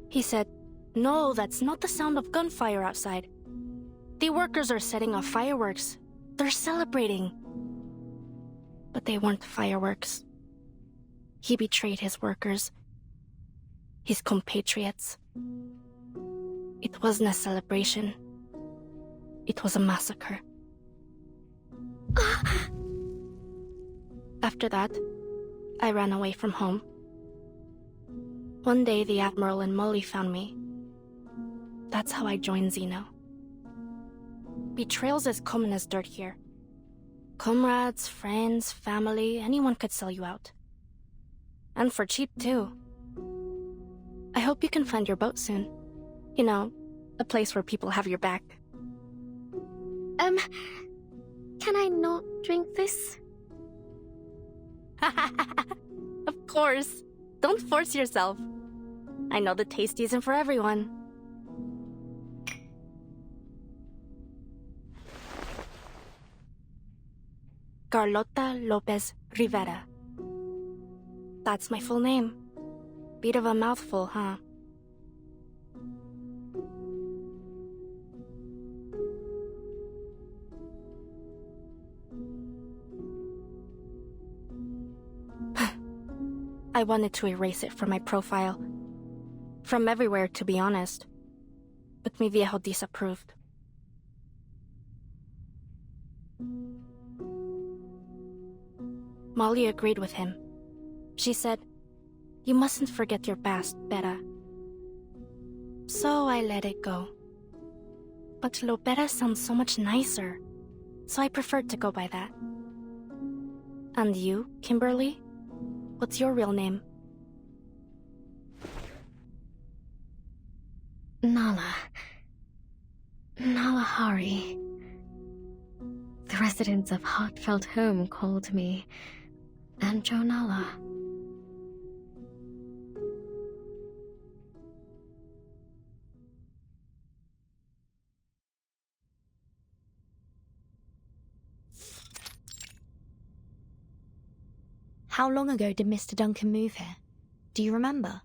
He said, "No, that's not the sound of gunfire outside. The workers are setting off fireworks. They're celebrating." But they weren't fireworks. He betrayed his workers, his compatriots. It wasn't a celebration. It was a massacre. After that, I ran away from home. One day, the Admiral and Molly found me. That's how I joined Xeno. Betrayal's as common as dirt here. Comrades, friends, family, anyone could sell you out. And for cheap, too. I hope you can find your boat soon. You know, a place where people have your back. Can I not drink this? Of course. Don't force yourself. I know the taste isn't for everyone. Carlota Lopez Rivera. That's my full name. Bit of a mouthful, huh? I wanted to erase it from my profile. From everywhere, to be honest. But mi viejo disapproved. Molly agreed with him. She said, "You mustn't forget your past, Beta." So I let it go. But Lopera sounds so much nicer, so I preferred to go by that. And you, Kimberly? What's your real name? Nala. Nala Hari. The residents of Heartfelt Home called me Anjo Nala. How long ago did Mr. Duncan move here? Do you remember?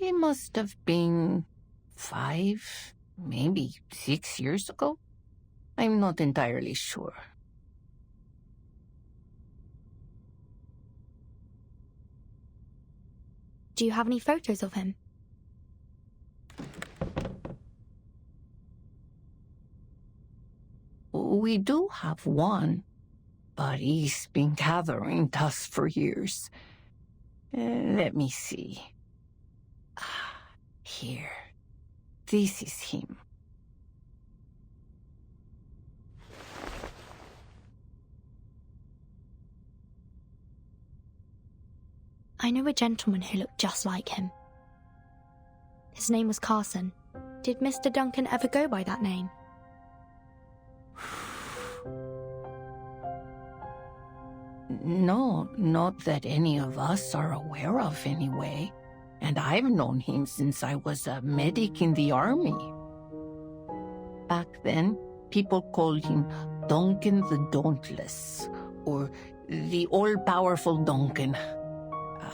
It must have been 5, maybe 6 years ago. I'm not entirely sure. Do you have any photos of him? We do have one, but he's been gathering dust for years. Let me see. Here. This is him. I know a gentleman who looked just like him. His name was Carson. Did Mr. Duncan ever go by that name? No, not that any of us are aware of anyway. And I've known him since I was a medic in the army. Back then, people called him Duncan the Dauntless, or the all-powerful Duncan.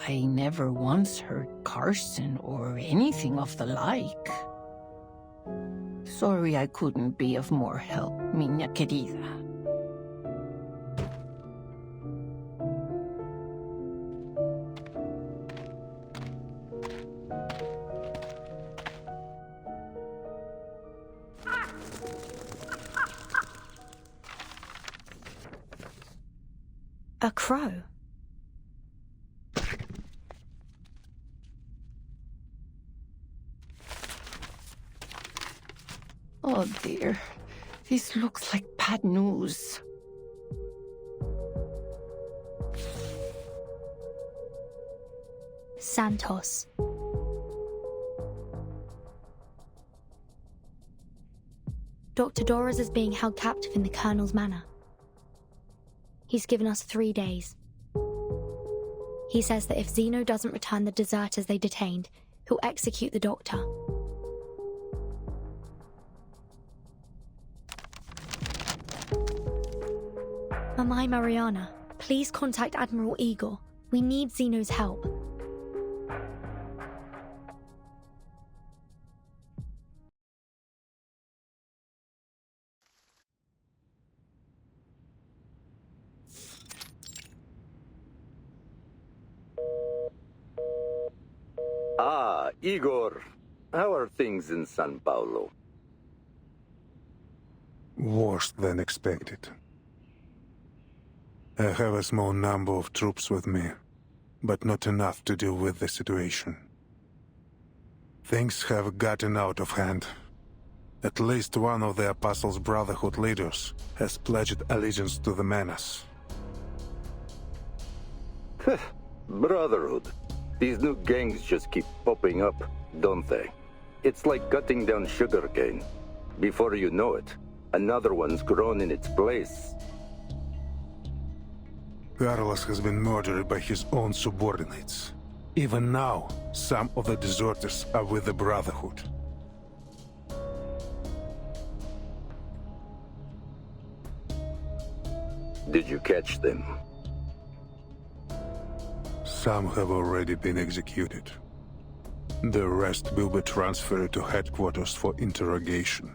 I never once heard Carson or anything of the like. Sorry I couldn't be of more help, miña querida. A crow? Oh dear, this looks like bad news. Santos. Dr. Doras is being held captive in the Colonel's manor. He's given us 3 days. He says that if Zeno doesn't return the deserters they detained, he'll execute the doctor. Mamai Mariana, please contact Admiral Igor. We need Zeno's help. Ah, Igor. How are things in San Paulo? Worse than expected. I have a small number of troops with me, but not enough to deal with the situation. Things have gotten out of hand. At least one of the Apostles' Brotherhood leaders has pledged allegiance to the menace. Brotherhood. These new gangs just keep popping up, don't they? It's like cutting down sugarcane. Before you know it, another one's grown in its place. Carlos has been murdered by his own subordinates. Even now, some of the deserters are with the Brotherhood. Did you catch them? Some have already been executed. The rest will be transferred to headquarters for interrogation.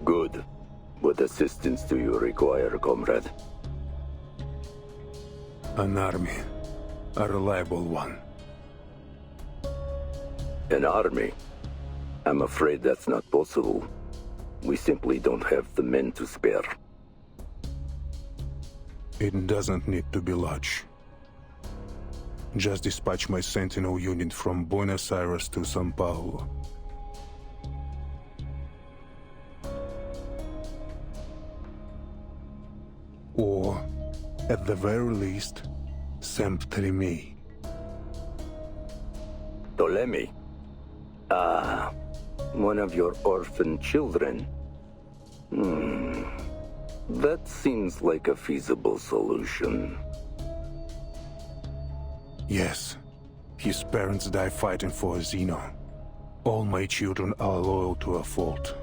Good. What assistance do you require, comrade? An army. A reliable one. An army? I'm afraid that's not possible. We simply don't have the men to spare. It doesn't need to be large. Just dispatch my Sentinel unit from Buenos Aires to São Paulo. Or, at the very least, send Ptolemy. Ptolemy? Ah, one of your orphan children. That seems like a feasible solution. Yes. His parents died fighting for Zeno. All my children are loyal to a fault.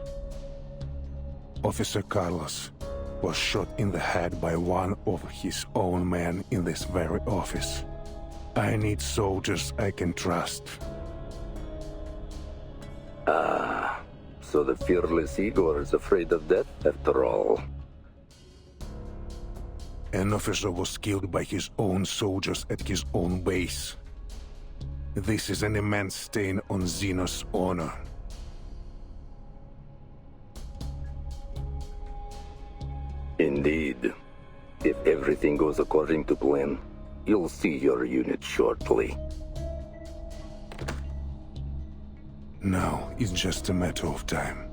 Officer Carlos, was shot in the head by one of his own men in this very office. I need soldiers I can trust. Ah, so the fearless Igor is afraid of death after all. An officer was killed by his own soldiers at his own base. This is an immense stain on Xenos' honor. Indeed. If everything goes according to plan, you'll see your unit shortly. Now it's just a matter of time.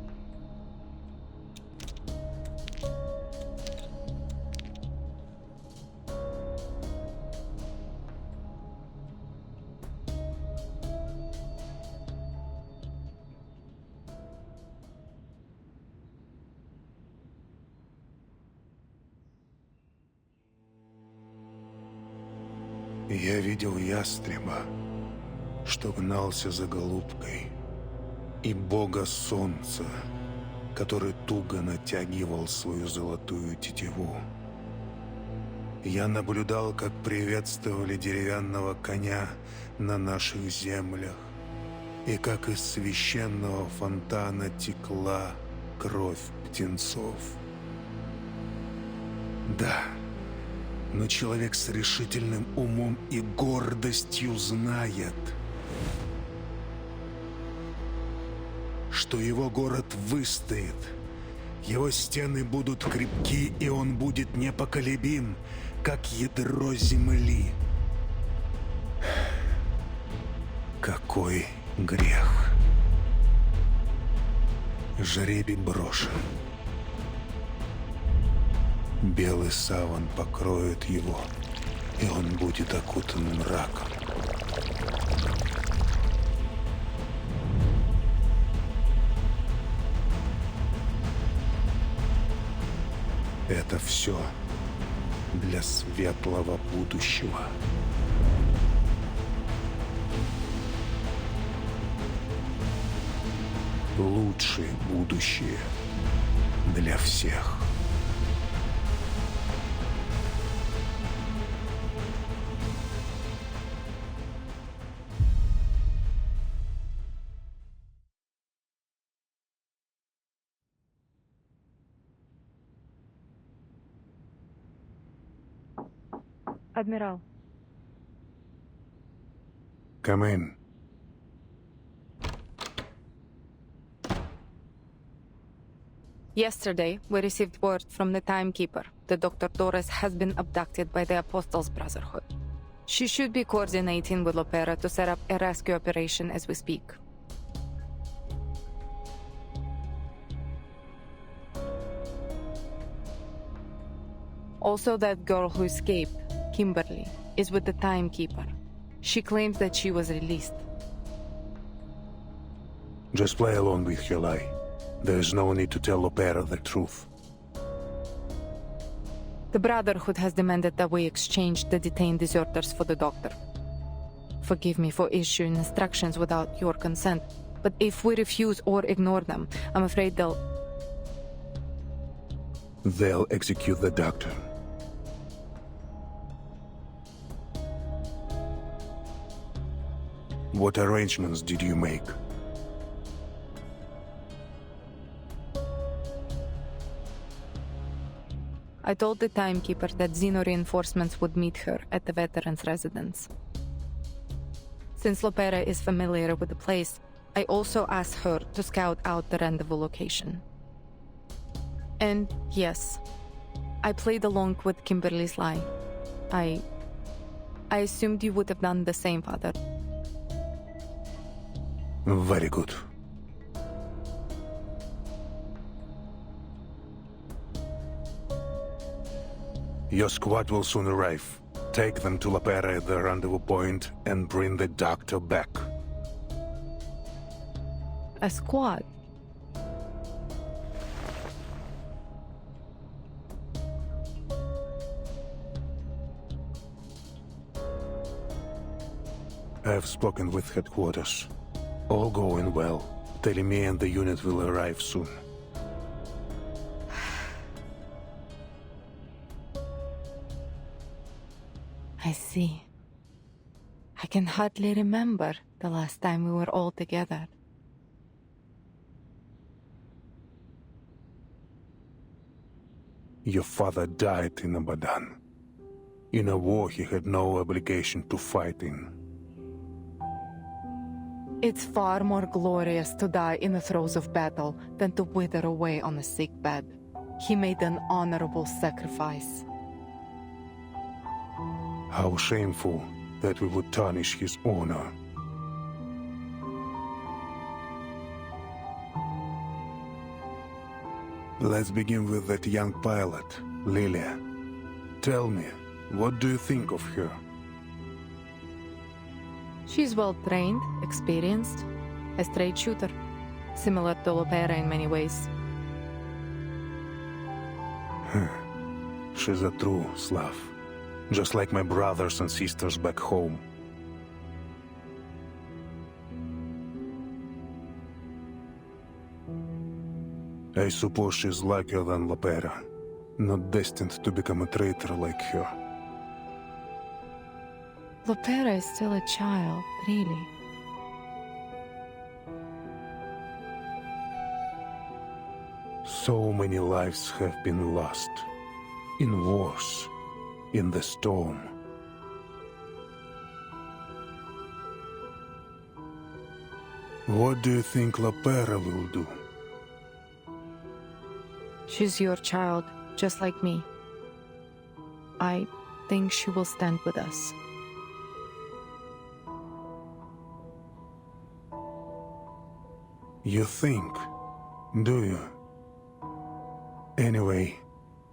Я видел ястреба, что гнался за голубкой, и бога солнца, который туго натягивал свою золотую тетиву. Я наблюдал, как приветствовали деревянного коня на наших землях, и как из священного фонтана текла кровь птенцов. Да, но человек с решительным умом и гордостью знает, что его город выстоит, его стены будут крепки, и он будет непоколебим, как ядро земли. Какой грех! Жребий брошен. Белый саван покроет его, и он будет окутан мраком. Это все для светлого будущего. Лучшее будущее для всех. Admiral. Come in. Yesterday, we received word from the Timekeeper that Dr. Torres has been abducted by the Apostles' Brotherhood. She should be coordinating with Lopera to set up a rescue operation as we speak. Also, that girl who escaped, Kimberly, is with the Timekeeper. She claims that she was released. Just play along with your lie. There is no need to tell Lopera the truth. The Brotherhood has demanded that we exchange the detained deserters for the Doctor. Forgive me for issuing instructions without your consent, but if we refuse or ignore them, I'm afraid they'll execute the Doctor. What arrangements did you make? I told the Timekeeper that Xeno reinforcements would meet her at the veteran's residence. Since Lopera is familiar with the place, I also asked her to scout out the rendezvous location. And yes, I played along with Kimberly's lie. I assumed you would have done the same, Father. Very good. Your squad will soon arrive. Take them to Lopera at the rendezvous point and bring the Doctor back. A squad? I have spoken with headquarters. All going well. Telling me and the unit will arrive soon. I see. I can hardly remember the last time we were all together. Your father died in Abadan, in a war he had no obligation to fight in. It's far more glorious to die in the throes of battle than to wither away on a sick bed. He made an honorable sacrifice. How shameful that we would tarnish his honor. Let's begin with that young pilot, Lilia. Tell me, what do you think of her? She's well-trained, experienced, a straight shooter, similar to Lopera in many ways. She's a true Slav, just like my brothers and sisters back home. I suppose she's luckier than Lopera, not destined to become a traitor like her. Lopera is still a child, really. So many lives have been lost. In wars, in the storm. What do you think Lopera will do? She's your child, just like me. I think she will stand with us. You think? Do you? Anyway,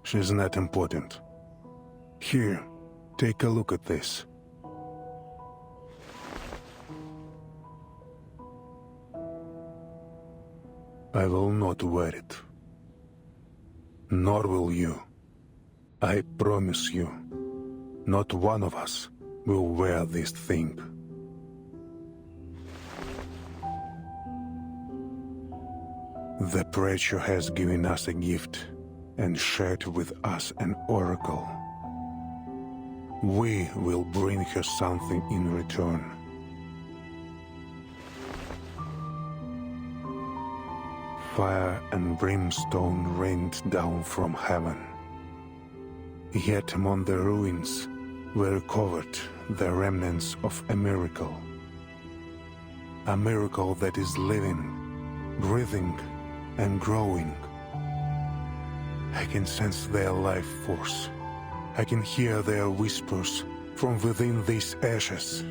she's not important. Here, take a look at this. I will not wear it. Nor will you. I promise you, not one of us will wear this thing. The preacher has given us a gift and shared with us an oracle. We will bring her something in return. Fire and brimstone rained down from heaven. Yet among the ruins were covered the remnants of a miracle. A miracle that is living, breathing, and growing. I can sense their life force. I can hear their whispers from within these ashes.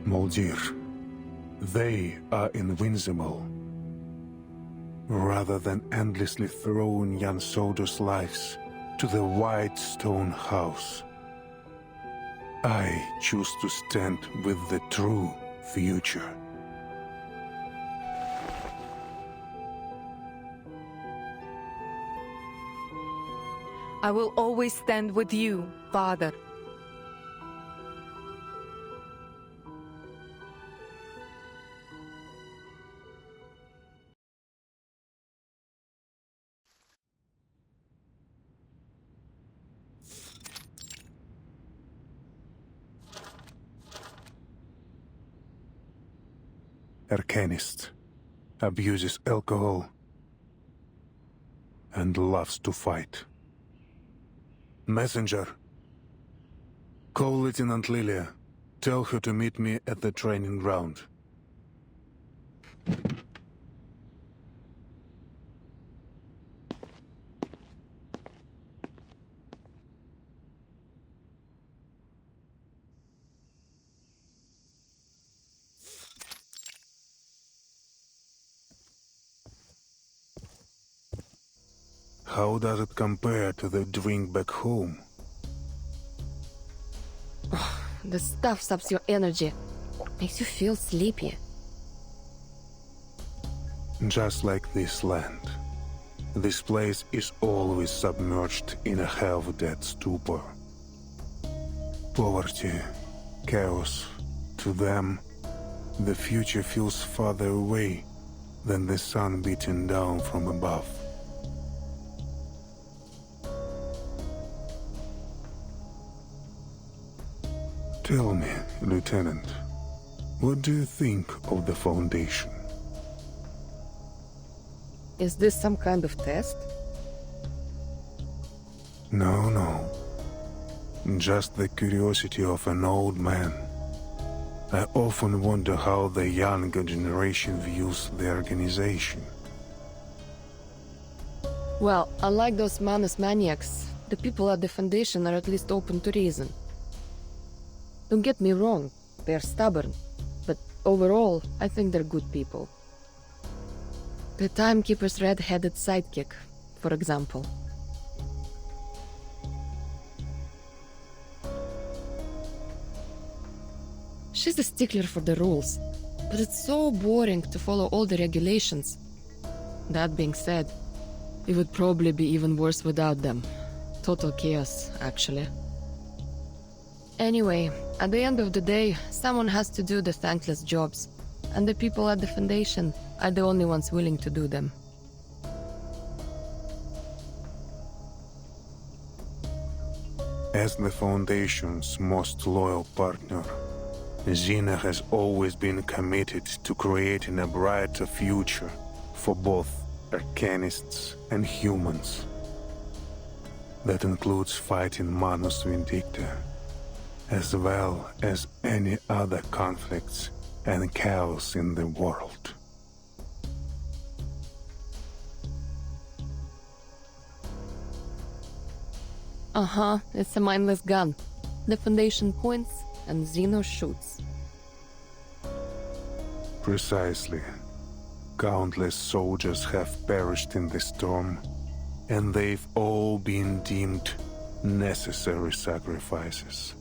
Moldir, they are invincible. Rather than endlessly throwing young soldiers' lives to the white stone house, I choose to stand with the true future. I will always stand with you, Father. Arcanist, abuses alcohol, and loves to fight. Messenger, call Lieutenant Lilia. Tell her to meet me at the training ground. How does it compare to the drink back home? The stuff saps your energy. Makes you feel sleepy. Just like this land. This place is always submerged in a half-dead stupor. Poverty, chaos. To them, the future feels farther away than the sun beating down from above. Tell me, Lieutenant, what do you think of the Foundation? Is this some kind of test? No. Just the curiosity of an old man. I often wonder how the younger generation views the organization. Well, unlike those Manus maniacs, the people at the Foundation are at least open to reason. Don't get me wrong, they're stubborn, but overall, I think they're good people. The Timekeeper's red-headed sidekick, for example. She's a stickler for the rules, but it's so boring to follow all the regulations. That being said, it would probably be even worse without them. Total chaos, actually. Anyway, at the end of the day, someone has to do the thankless jobs, and the people at the Foundation are the only ones willing to do them. As the Foundation's most loyal partner, Xena has always been committed to creating a brighter future for both Arcanists and humans. That includes fighting Manus Vindicta, as well as any other conflicts and chaos in the world. Uh-huh, it's a mindless gun. The Foundation points, and Xeno shoots. Precisely. Countless soldiers have perished in the storm, and they've all been deemed necessary sacrifices.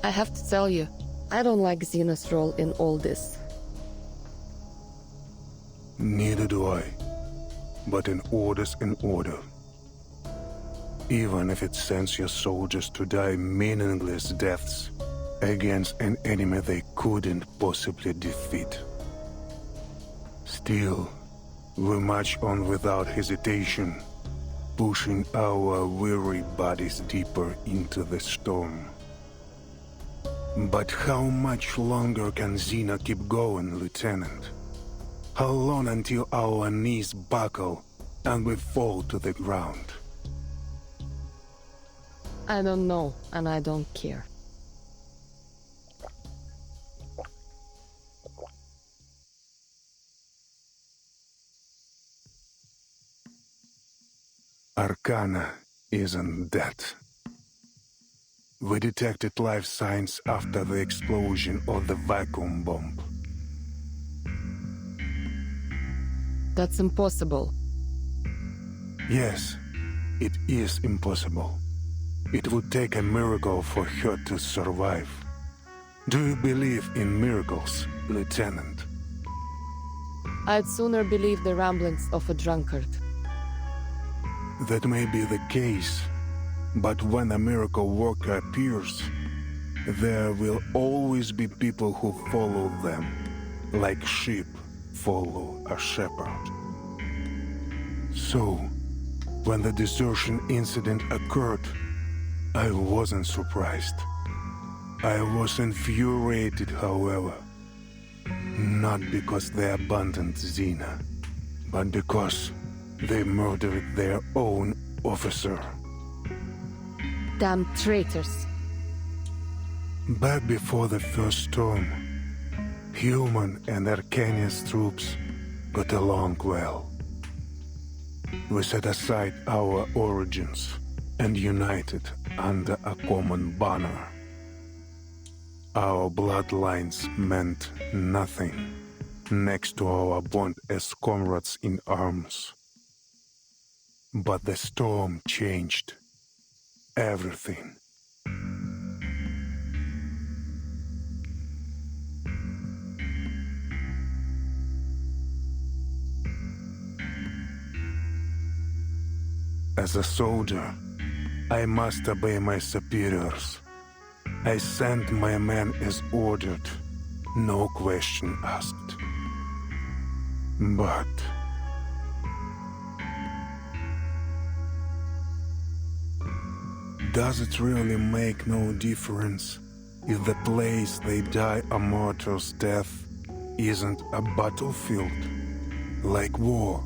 I have to tell you, I don't like Xeno's role in all this. Neither do I. But an order's an order. Even if it sends your soldiers to die meaningless deaths against an enemy they couldn't possibly defeat. Still, we march on without hesitation, pushing our weary bodies deeper into the storm. But how much longer can Xena keep going, Lieutenant? How long until our knees buckle and we fall to the ground? I don't know, and I don't care. Arcana isn't that. We detected life signs after the explosion of the vacuum bomb. That's impossible. Yes, it is impossible. It would take a miracle for her to survive. Do you believe in miracles, Lieutenant? I'd sooner believe the ramblings of a drunkard. That may be the case, but when a miracle worker appears, there will always be people who follow them, like sheep follow a shepherd. So, when the desertion incident occurred, I wasn't surprised. I was infuriated, however. Not because they abandoned Xena, but because they murdered their own officer. Damn traitors. Back before the first storm, human and Arcanius troops got along well. We set aside our origins and united under a common banner. Our bloodlines meant nothing next to our bond as comrades in arms. But the storm changed everything. As a soldier, I must obey my superiors. I sent my men as ordered, no question asked. But Does it really make no difference if the place they die a martyr's death isn't a battlefield? Like war,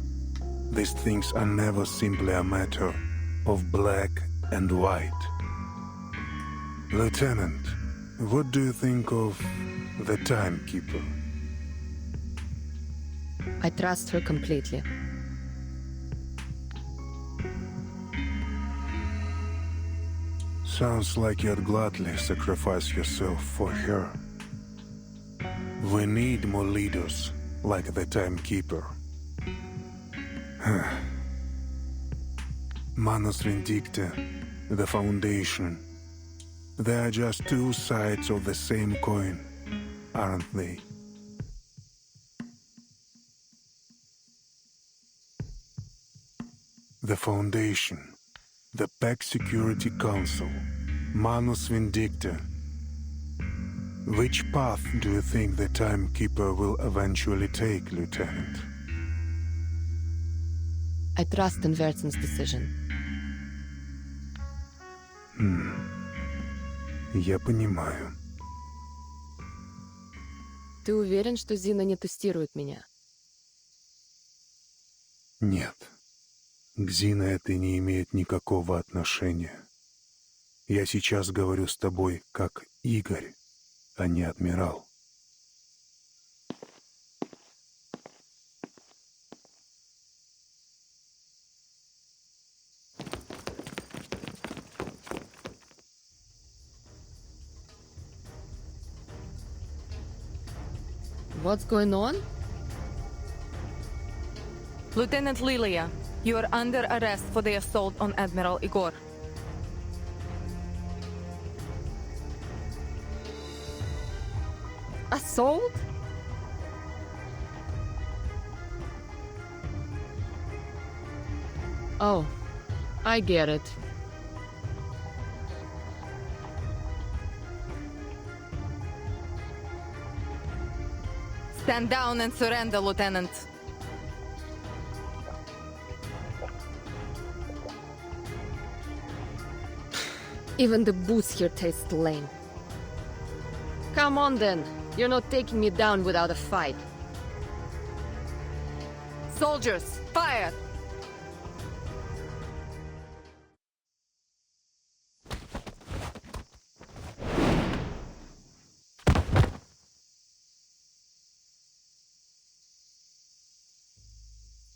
these things are never simply a matter of black and white. Lieutenant, what do you think of the timekeeper? I trust her completely. Sounds like you'd gladly sacrifice yourself for her. We need more leaders like the timekeeper. Manus Vindicta, the Foundation. They are just two sides of the same coin, aren't they? The Foundation, the PAC Security Council, Manus Vindicta. Which path do you think the Timekeeper will eventually take, Lieutenant? I trust in Vertzen's decision. Я понимаю. Ты уверен, что Зина не тестирует меня? Нет. К Зине это не имеет никакого отношения. Я сейчас говорю с тобой как Игорь, а не адмирал. What's going on? Lieutenant Lilia, you are under arrest for the assault on Admiral Igor. Assault? Oh, I get it. Stand down and surrender, Lieutenant. Even the booze here tastes lame. Come on then. You're not taking me down without a fight. Soldiers, fire!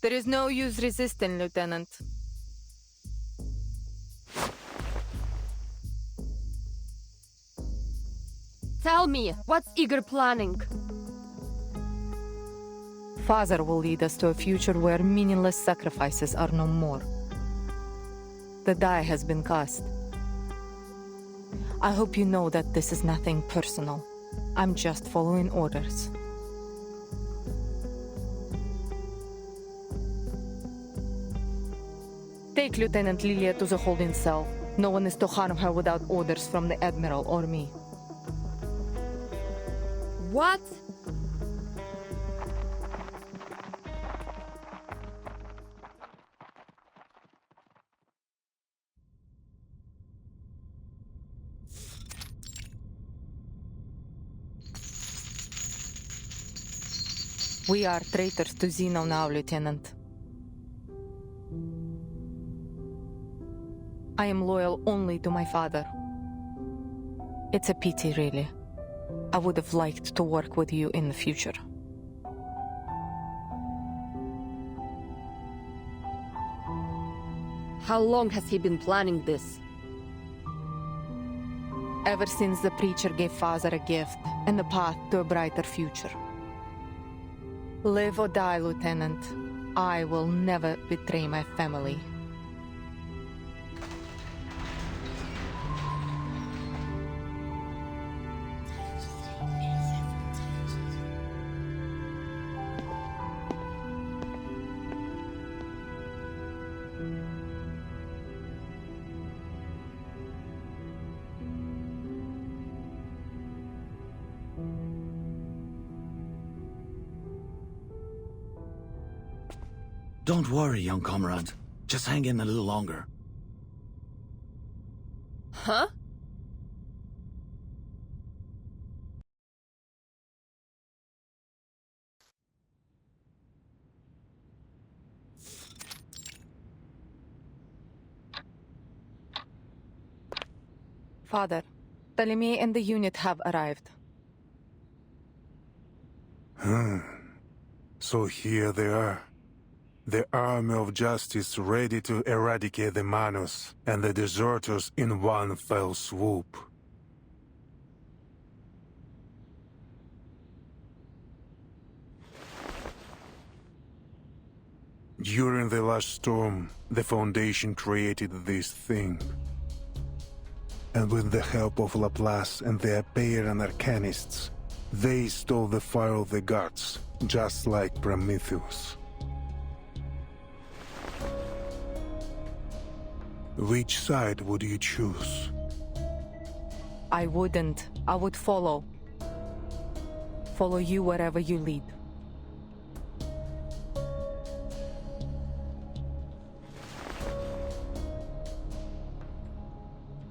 There is no use resisting, Lieutenant. Tell me, what's Igor planning? Father will lead us to a future where meaningless sacrifices are no more. The die has been cast. I hope you know that this is nothing personal. I'm just following orders. Take Lieutenant Lilia to the holding cell. No one is to harm her without orders from the Admiral or me. What? We are traitors to Zeno now, Lieutenant. I am loyal only to my father. It's a pity, really. I would have liked to work with you in the future. How long has he been planning this? Ever since the preacher gave Father a gift and a path to a brighter future. Live or die, Lieutenant. I will never betray my family. Don't worry, young comrade. Just hang in a little longer. Huh? Father, Ptolemy and the unit have arrived. So here they are. The army of justice ready to eradicate the Manus and the deserters in one fell swoop. During the last storm, the Foundation created this thing. And with the help of Laplace and the Apeiran Arcanists, they stole the fire of the gods, just like Prometheus. Which side would you choose? I wouldn't. I would follow. Follow you wherever you lead.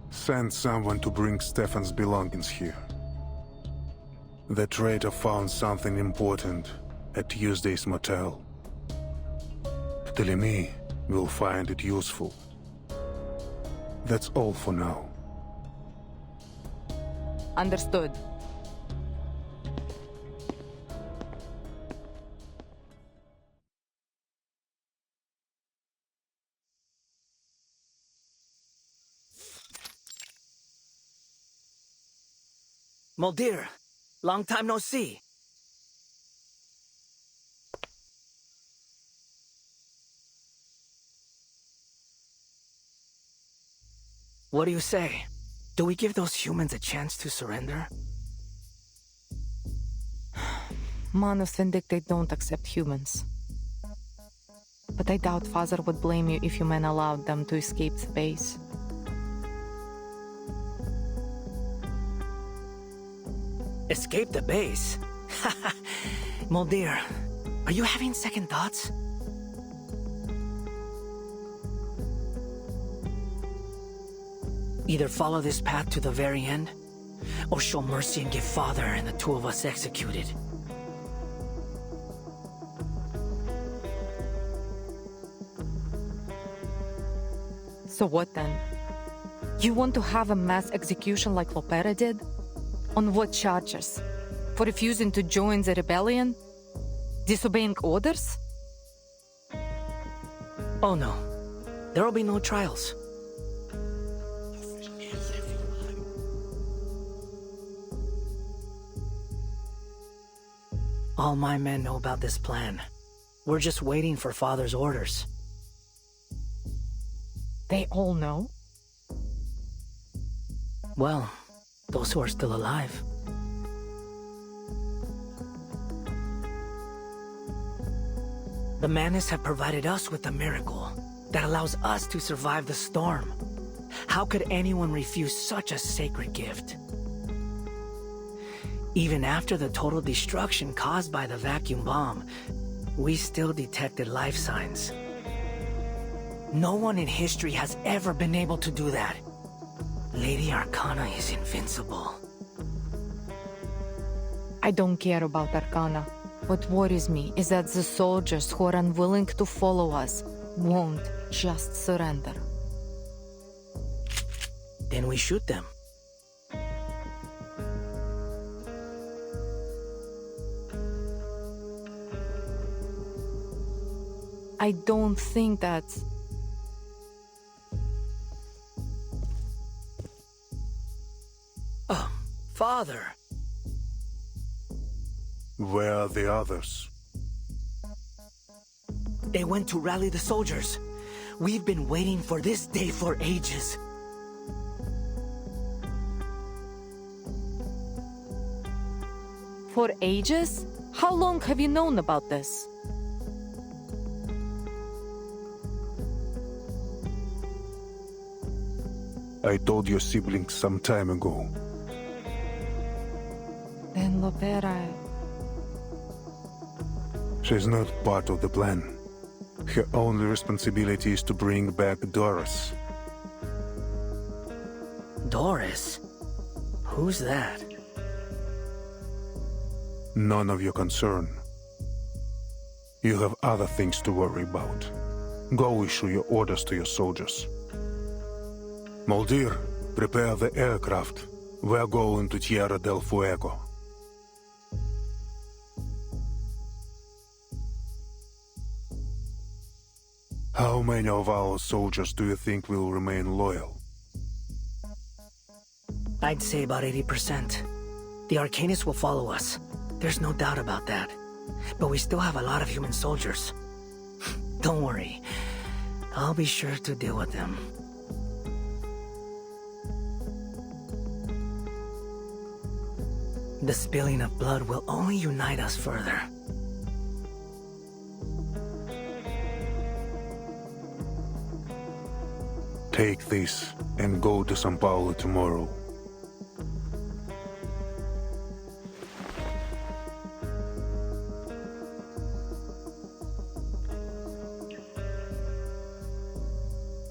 Send someone to bring Stefan's belongings here. The traitor found something important at Tuesday's motel. Ptolemy will find it useful. That's all for now. Understood. Moldir, long time no see. What do you say? Do we give those humans a chance to surrender? Manus Vindicate don't accept humans. But I doubt Father would blame you if you men allowed them to escape the base. Escape the base? Moldir, are you having second thoughts? Either follow this path to the very end, or show mercy and get Father and the two of us executed. So what then? You want to have a mass execution like Lopera did? On what charges? For refusing to join the rebellion? Disobeying orders? Oh no. There will be no trials. All my men know about this plan. We're just waiting for Father's orders. They all know? Well, those who are still alive. The Manus have provided us with a miracle that allows us to survive the storm. How could anyone refuse such a sacred gift? Even after the total destruction caused by the vacuum bomb, we still detected life signs. No one in history has ever been able to do that. Lady Arcana is invincible. I don't care about Arcana. What worries me is that the soldiers who are unwilling to follow us won't just surrender. Then we shoot them. I don't think that's... Oh, Father. Where are the others? They went to rally the soldiers. We've been waiting for this day for ages. For ages? How long have you known about this? I told your siblings some time ago. Then Lopera... She's not part of the plan. Her only responsibility is to bring back Doris. Doris? Who's that? None of your concern. You have other things to worry about. Go issue your orders to your soldiers. Moldir, prepare the aircraft. We're going to Tierra del Fuego. How many of our soldiers do you think will remain loyal? I'd say about 80%. The Arcanists will follow us. There's no doubt about that. But we still have a lot of human soldiers. Don't worry. I'll be sure to deal with them. The spilling of blood will only unite us further. Take this and go to São Paulo tomorrow.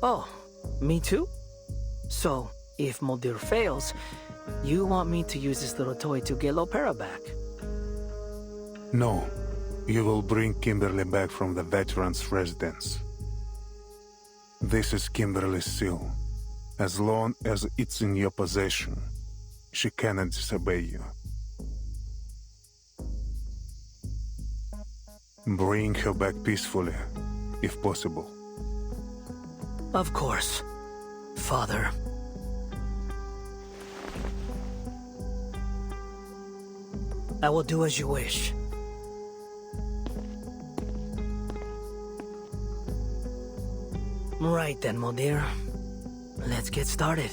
Oh, me too? So, if Moldir fails, you want me to use this little toy to get Lopera back? No, you will bring Kimberly back from the veterans' residence. This is Kimberly's seal. As long as it's in your possession, she cannot disobey you. Bring her back peacefully, if possible. Of course, Father. I will do as you wish. Right then, Moldir. Let's get started.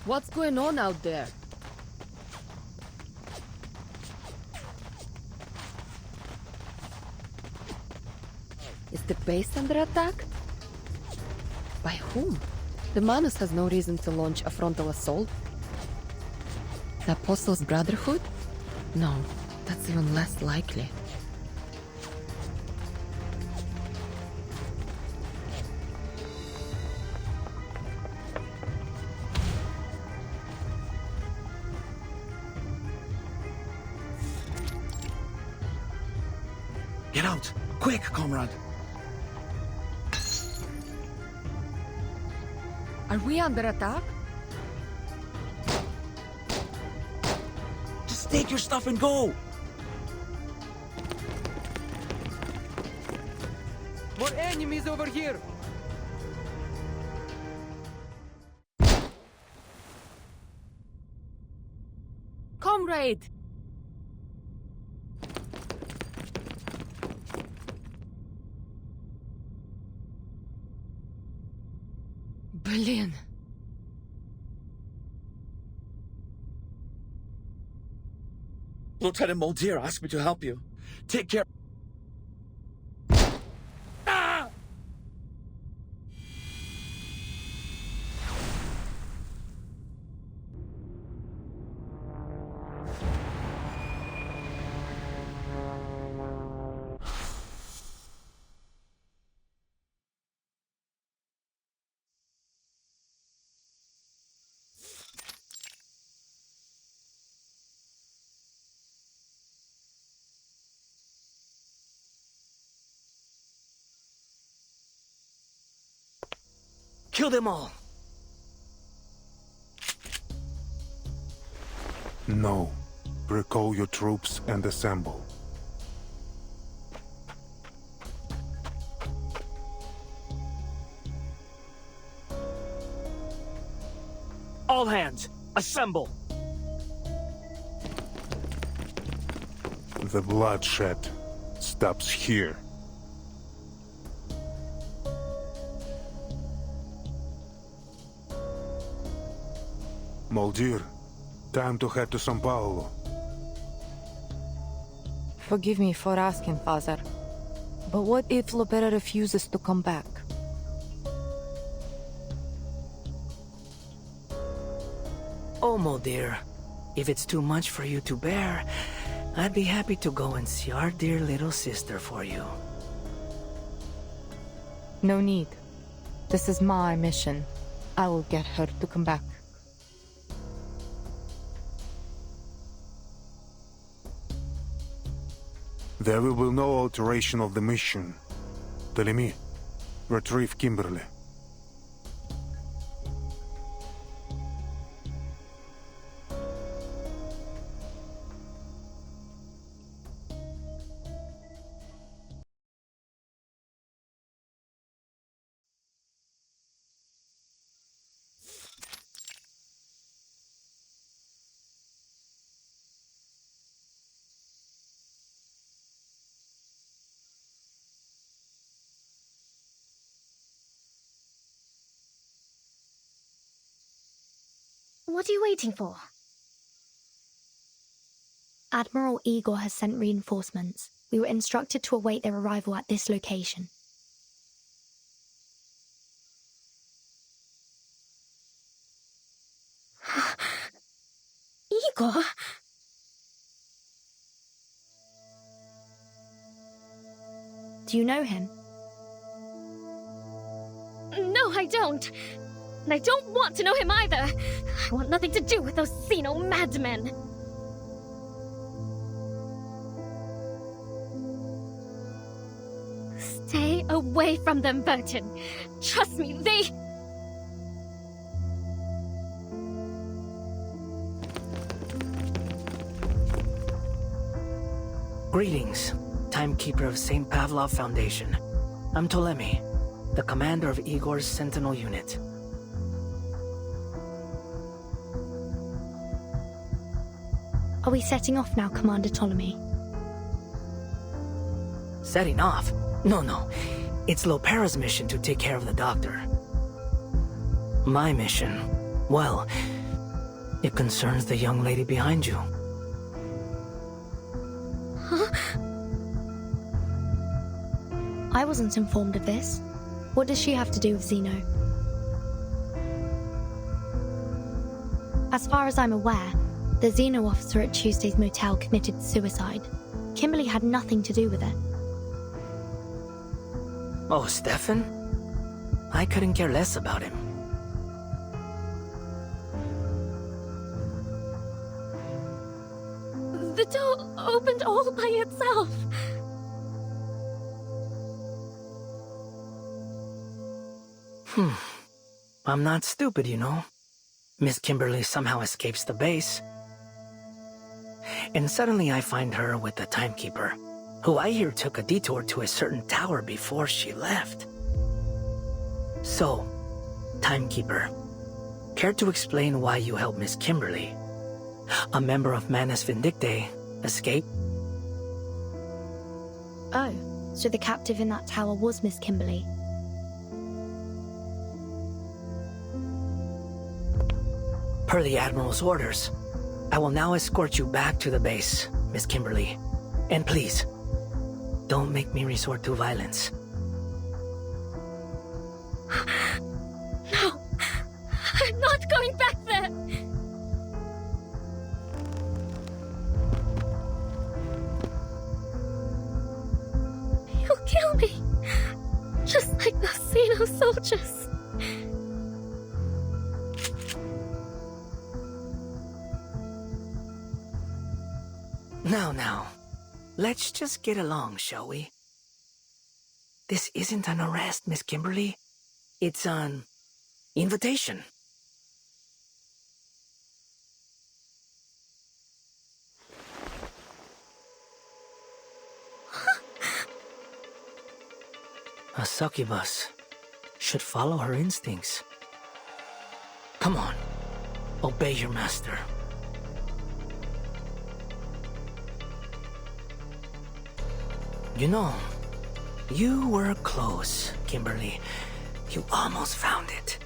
What's going on out there? Is the base under attack? By whom? The Manus has no reason to launch a frontal assault. The Apostles' Brotherhood? No, that's even less likely. Get out! Quick, comrade! Are we under attack? Just take your stuff and go! More enemies over here! Comrade! Berlin. Lieutenant Moldir asked me to help you. Take care. Ah! Kill them all! No. Recall your troops and assemble. All hands, assemble! The bloodshed stops here. Moldir, time to head to São Paulo. Forgive me for asking, Father, but what if Lopera refuses to come back? Oh, Moldir, If it's too much for you to bear, I'd be happy to go and see our dear little sister for you. No need. This is my mission. I will get her to come back. There will be no alteration of the mission. Telemi, retrieve Kimberly. What are you waiting for? Admiral Igor has sent reinforcements. We were instructed to await their arrival at this location. Igor? Do you know him? No, I don't. And I don't want to know him either. I want nothing to do with those Xeno madmen. Stay away from them, Burton. Trust me, they... Greetings, Timekeeper of St. Pavlov Foundation. I'm Ptolemy, the commander of Igor's Sentinel unit. Are we setting off now, Commander Ptolemy? Setting off? No. It's Lopera's mission to take care of the doctor. My mission, well, it concerns the young lady behind you. Huh? I wasn't informed of this. What does she have to do with Xeno? As far as I'm aware, the Xeno officer at Tuesday's motel committed suicide. Kimberly had nothing to do with it. Oh, Stefan? I couldn't care less about him. The door opened all by itself. I'm not stupid, you know. Miss Kimberly somehow escapes the base. And suddenly I find her with the Timekeeper, who I hear took a detour to a certain tower before she left. So, Timekeeper, care to explain why you helped Miss Kimberly, a member of Manus Vindictae, escape? Oh, so the captive in that tower was Miss Kimberly. Per the Admiral's orders, I will now escort you back to the base, Miss Kimberly. And please, don't make me resort to violence. No, I'm not going back there. You'll kill me, just like those Xeno soldiers. Now, let's just get along, shall we? This isn't an arrest, Miss Kimberly. It's an invitation. A succubus should follow her instincts. Come on, obey your master. You know, you were close, Kimberly. You almost found it.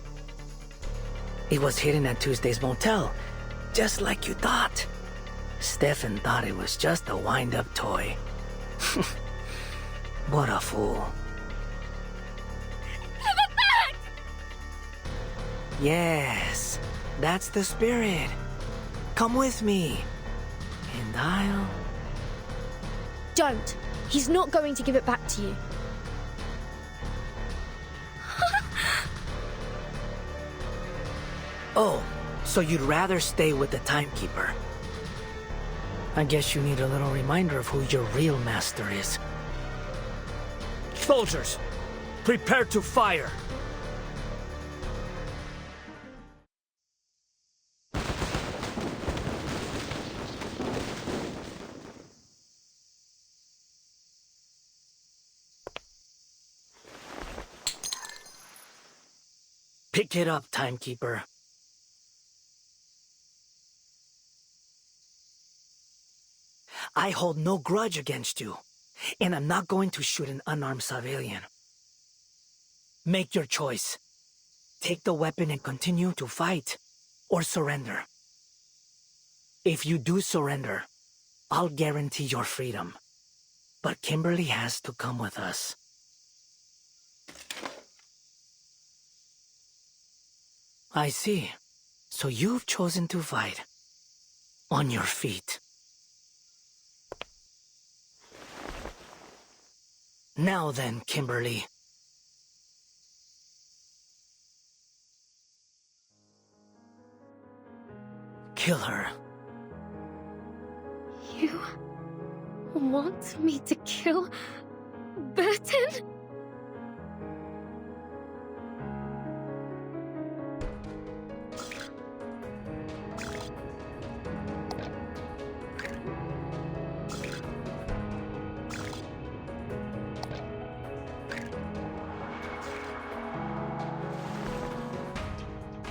It was hidden at Tuesday's motel, just like you thought. Stefan thought it was just a wind-up toy. What a fool. Give it back! Yes, that's the spirit. Come with me. And I'll... Don't. He's not going to give it back to you. Oh, so you'd rather stay with the Timekeeper. I guess you need a little reminder of who your real master is. Soldiers, prepare to fire! Pick it up, Timekeeper. I hold no grudge against you, and I'm not going to shoot an unarmed civilian. Make your choice. Take the weapon and continue to fight, or surrender. If you do surrender, I'll guarantee your freedom. But Kimberly has to come with us. I see. So you've chosen to fight. On your feet. Now then, Kimberly. Kill her. You want me to kill Burton?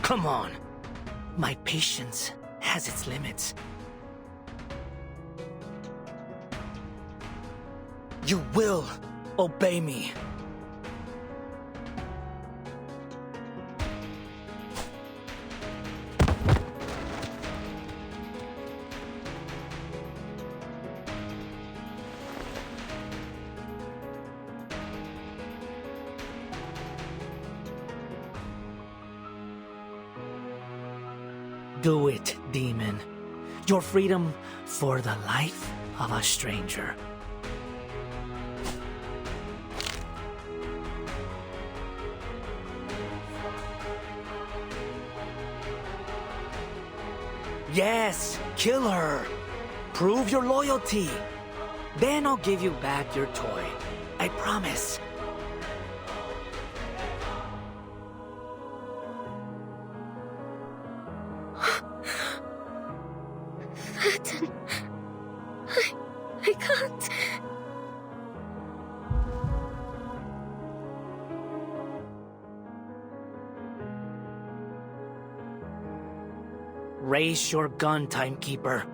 Come on. My patience has its limits. You will obey me. Do it, demon. Your freedom for the life of a stranger. Yes, kill her. Prove your loyalty. Then I'll give you back your toy. I promise. Burton. I can't. Raise your gun, Timekeeper.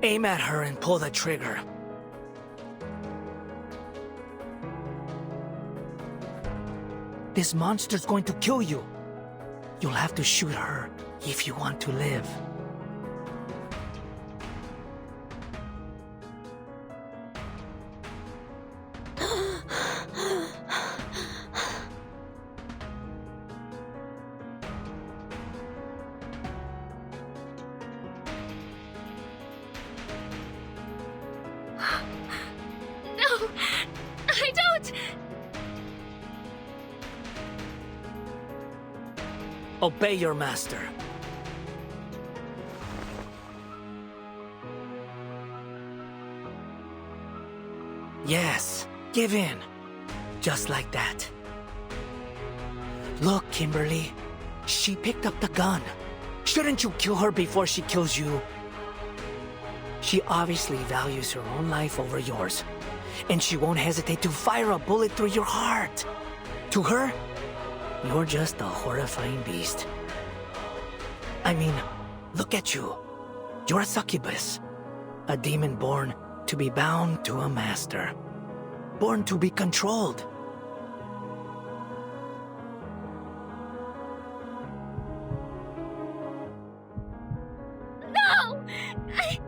Aim at her and pull the trigger. This monster's going to kill you. You'll have to shoot her if you want to live. No, I don't. Obey your master. Yes, give in. Just like that. Look, Kimberly. She picked up the gun. Shouldn't you kill her before she kills you? She obviously values her own life over yours. And she won't hesitate to fire a bullet through your heart. To her, you're just a horrifying beast. I mean, look at you. You're a succubus. A demon born to be bound to a master. Born to be controlled. No! I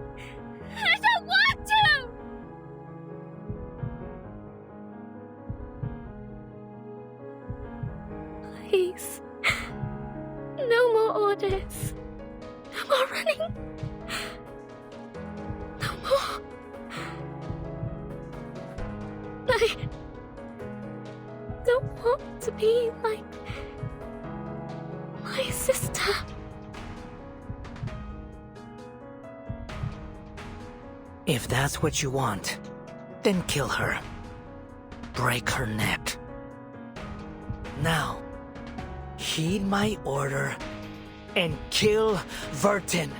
don't want to! Please. No more orders. No more running. No more. I don't want to be like my sister. If that's what you want, then kill her. Break her neck. Now, heed my order and kill Vertin.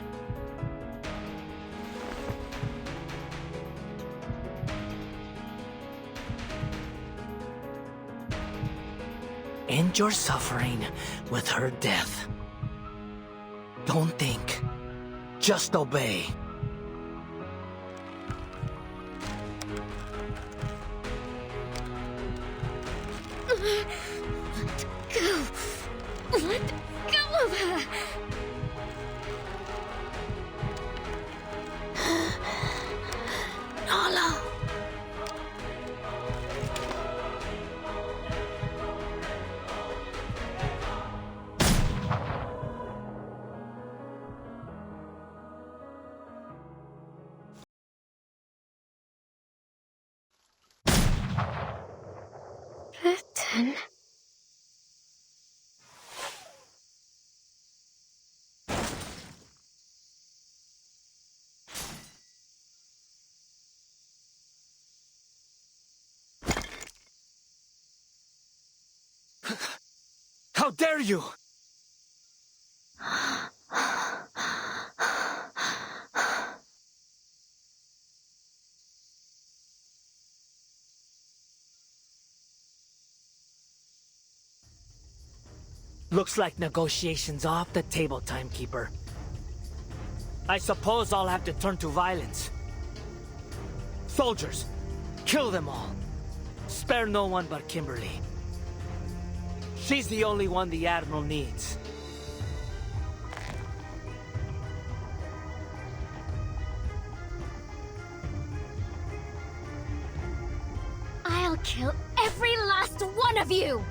End your suffering with her death. Don't think. Just obey. Go. Let go of her. Nala. Vertin. How dare you! Looks like negotiations off the table, Timekeeper. I suppose I'll have to turn to violence. Soldiers, kill them all. Spare no one but Kimberly. She's the only one the Admiral needs. I'll kill every last one of you!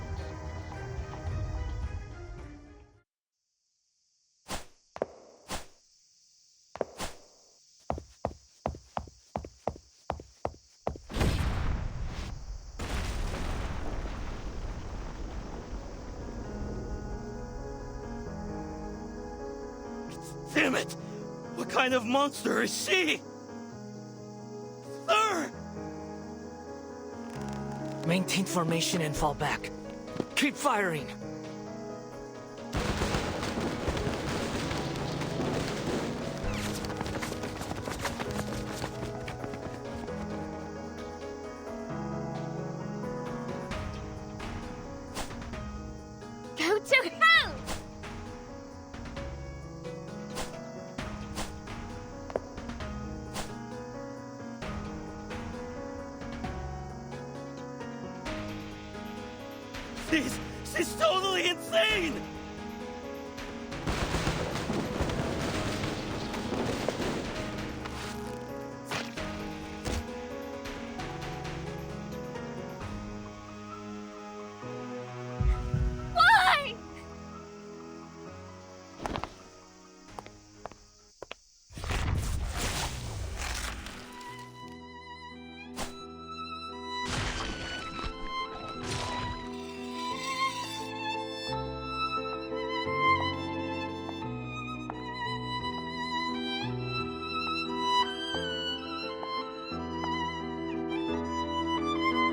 Damn it! What kind of monster is she? Sir! Maintain formation and fall back. Keep firing! Go to hell! She's totally insane! Why?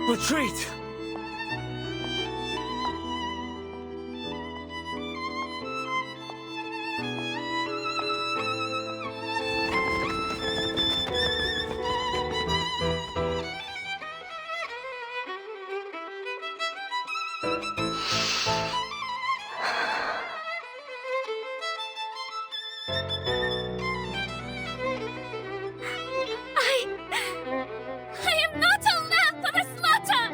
Retreat! I am not a lamb for the slaughter!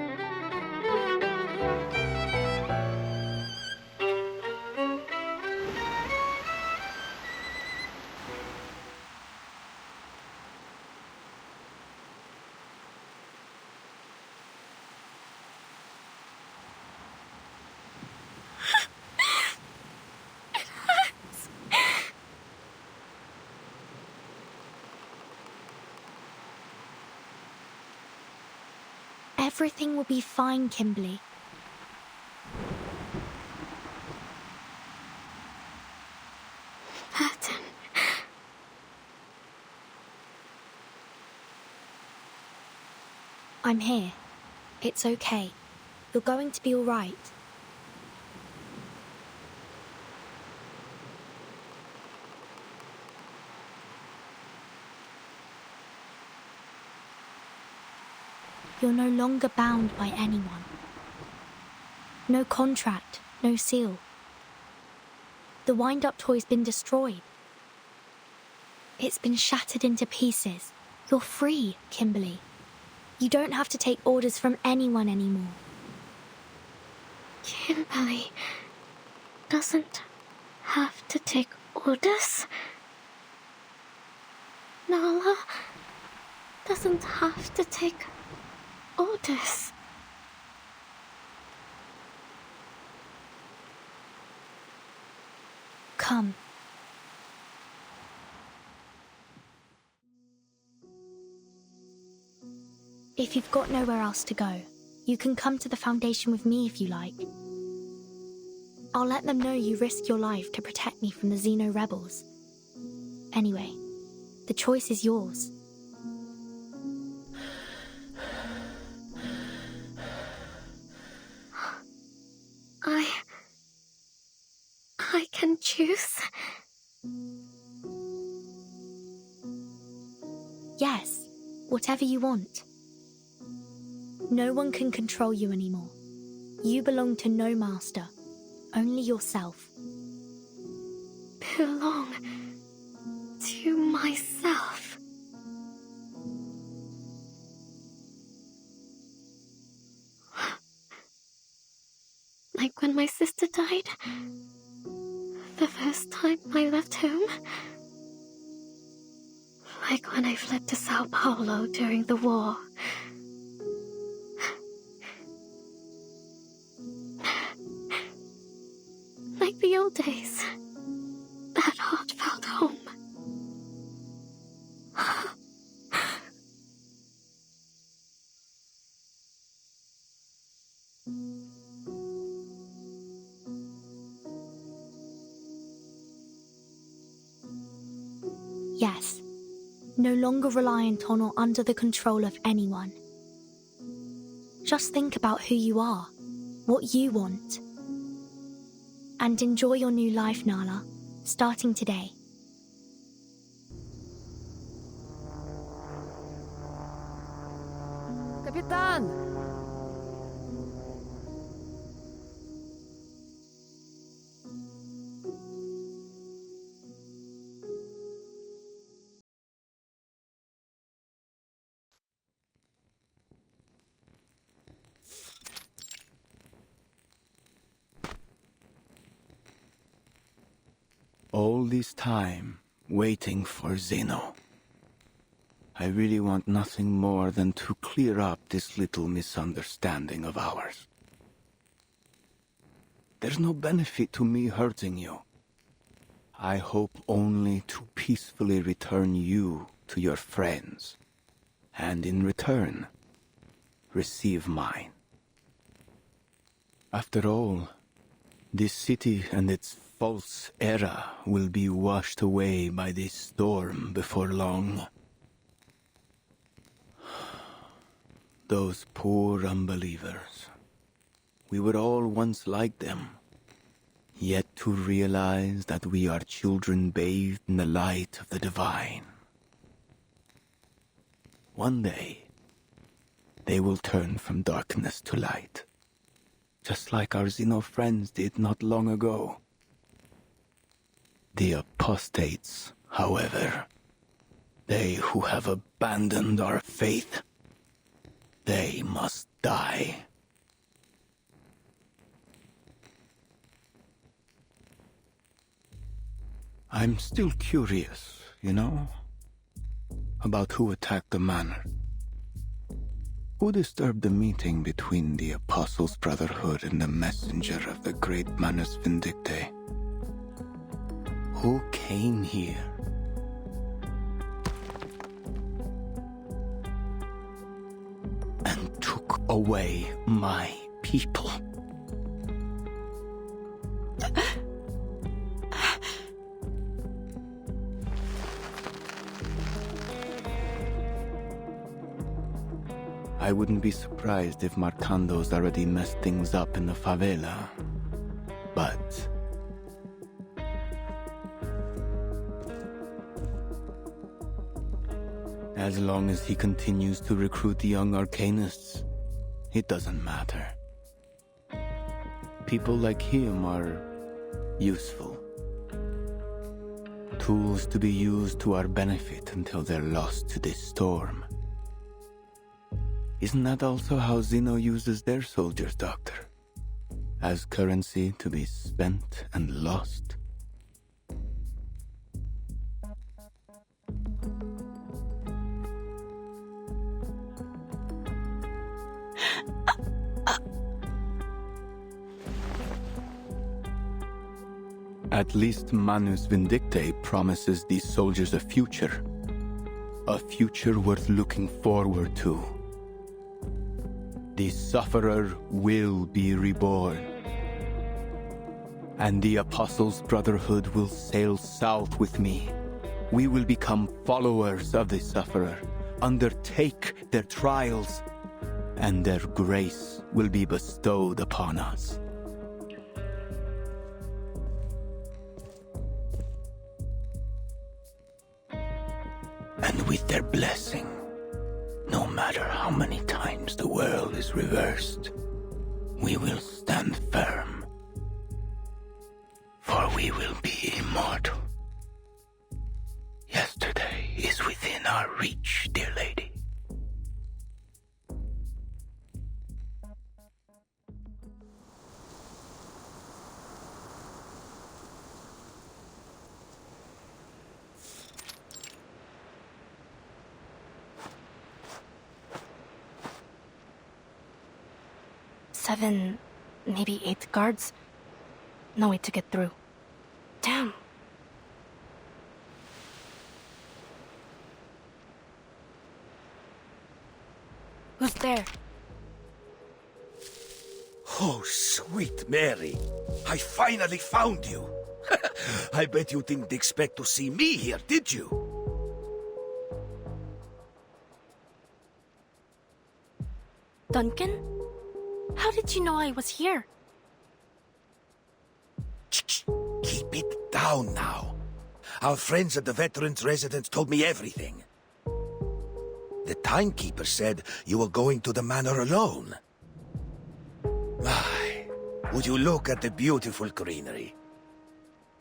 Everything will be fine, Kimberly. Burton. I'm here. It's okay. You're going to be all right. You're no longer bound by anyone. No contract, no seal. The wind-up toy's been destroyed. It's been shattered into pieces. You're free, Kimberly. You don't have to take orders from anyone anymore. Kimberly doesn't have to take orders. Nala doesn't have to take orders. Come. If you've got nowhere else to go, you can come to the Foundation with me if you like. I'll let them know you risk your life to protect me from the Xeno rebels. Anyway, the choice is yours. I can choose? Yes, whatever you want. No one can control you anymore. You belong to no master, only yourself. Belong to myself. Like when my sister died, the first time I left home. Like when I fled to Sao Paulo during the war. Like the old days. That heartfelt home. Yes, no longer reliant on or under the control of anyone. Just think about who you are, what you want. And enjoy your new life, Nala, starting today. Kapitan! All this time, waiting for Zeno. I really want nothing more than to clear up this little misunderstanding of ours. There's no benefit to me hurting you. I hope only to peacefully return you to your friends, and in return, receive mine. After all, this city and its false era will be washed away by this storm before long. Those poor unbelievers. We were all once like them. Yet to realize that we are children bathed in the light of the divine. One day, they will turn from darkness to light, just like our Xeno friends did not long ago. The apostates, however, they who have abandoned our faith, they must die. I'm still curious, you know, about who attacked the manor. Who disturbed the meeting between the Apostles' Brotherhood and the messenger of the great Manus Vindicte? Who came here? and took away my people. I wouldn't be surprised if Marcando's already messed things up in the favela. But as long as he continues to recruit the young arcanists, it doesn't matter. People like him are useful. Tools to be used to our benefit until they're lost to this storm. Isn't that also how Zeno uses their soldiers, Doctor? As currency to be spent and lost? At least Manus Vindicte promises these soldiers a future. A future worth looking forward to. The Sufferer will be reborn. And the Apostles' Brotherhood will sail south with me. We will become followers of the Sufferer, undertake their trials, and their grace will be bestowed upon us. And with their blessing, no matter how many times the world is reversed, we will stand firm. For we will be immortal. Yesterday is within our reach, dear lady. Seven, maybe 8 guards. No way to get through. Damn. Who's there? Oh, sweet Mary. I finally found you. I bet you didn't expect to see me here, did you? Duncan? How did you know I was here? Keep it down now. Our friends at the Veterans Residence told me everything. The timekeeper said you were going to the manor alone. My, would you look at the beautiful greenery?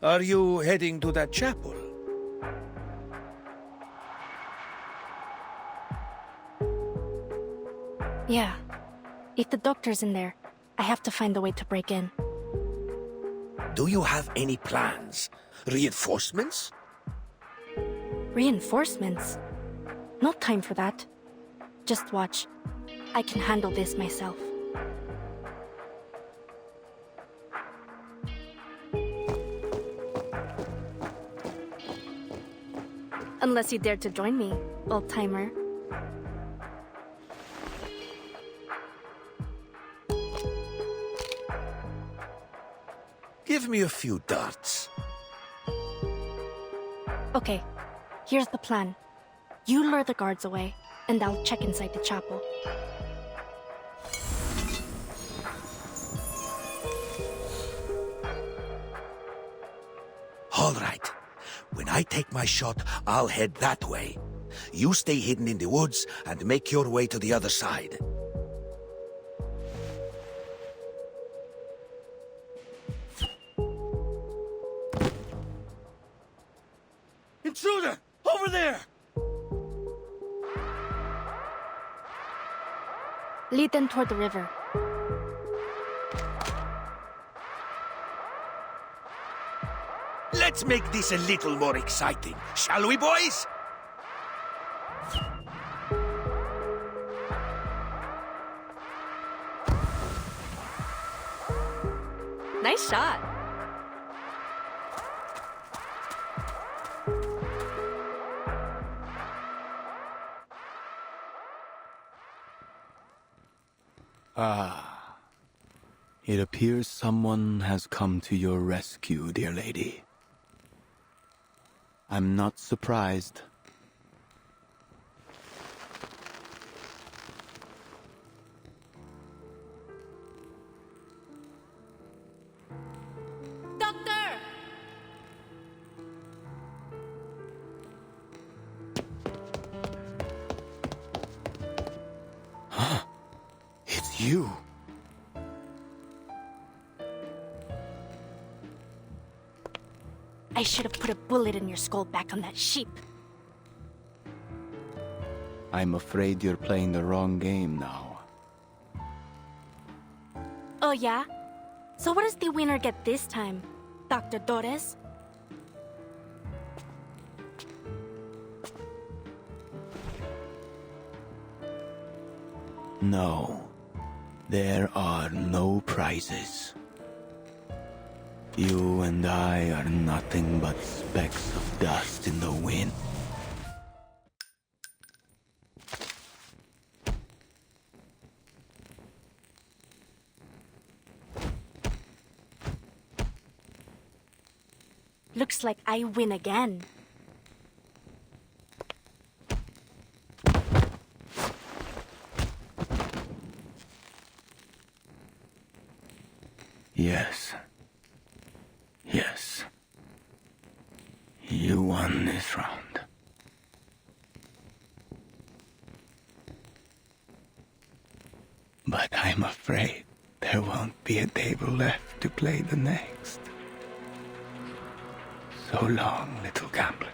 Are you heading to that chapel? Yeah. If the doctor's in there, I have to find a way to break in. Do you have any plans? Reinforcements? Reinforcements? No time for that. Just watch. I can handle this myself. Unless you dare to join me, old-timer. Give me a few darts. Okay, here's the plan. You lure the guards away, and I'll check inside the chapel. All right. When I take my shot, I'll head that way. You stay hidden in the woods and make your way to the other side. Intruder! Over there! Lead them toward the river. Let's make this a little more exciting, shall we, boys? Nice shot. Ah. It appears someone has come to your rescue, dear lady. I'm not surprised. Doctor! It's you. I should have put a bullet in your skull back on that sheep. I'm afraid you're playing the wrong game now. Oh yeah? So what does the winner get this time, Dr. Torres? No. There are no prizes. You and I are nothing but specks of dust in the wind. Looks like I win again. Yes. Yes. You won this round. But I'm afraid there won't be a table left to play the next. So long, little gambler.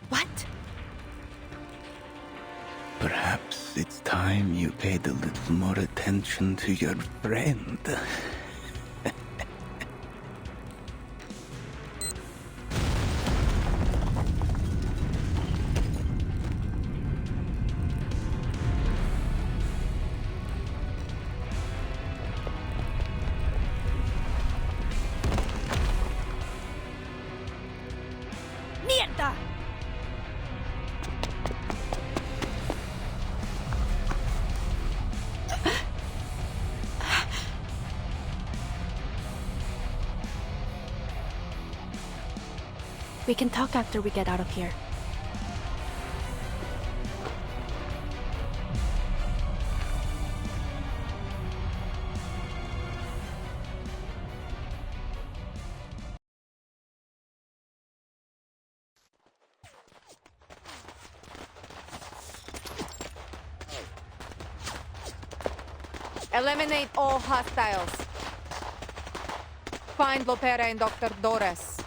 What? Perhaps it's time you paid a little more attention to your friend. Mierda! We can talk after we get out of here. Eliminate all hostiles. Find Lopera and Dr. Torres.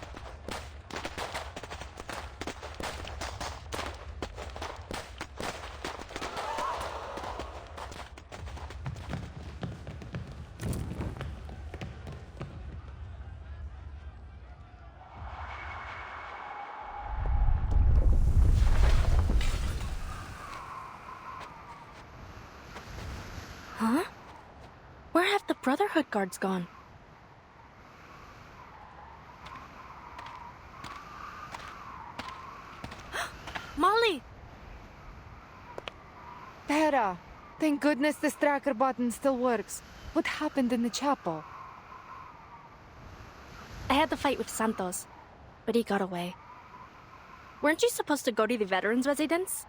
Huh? Where have the Brotherhood guards gone? Molly! Tara, thank goodness this tracker button still works. What happened in the chapel? I had to fight with Santos, but he got away. Weren't you supposed to go to the veterans' residence?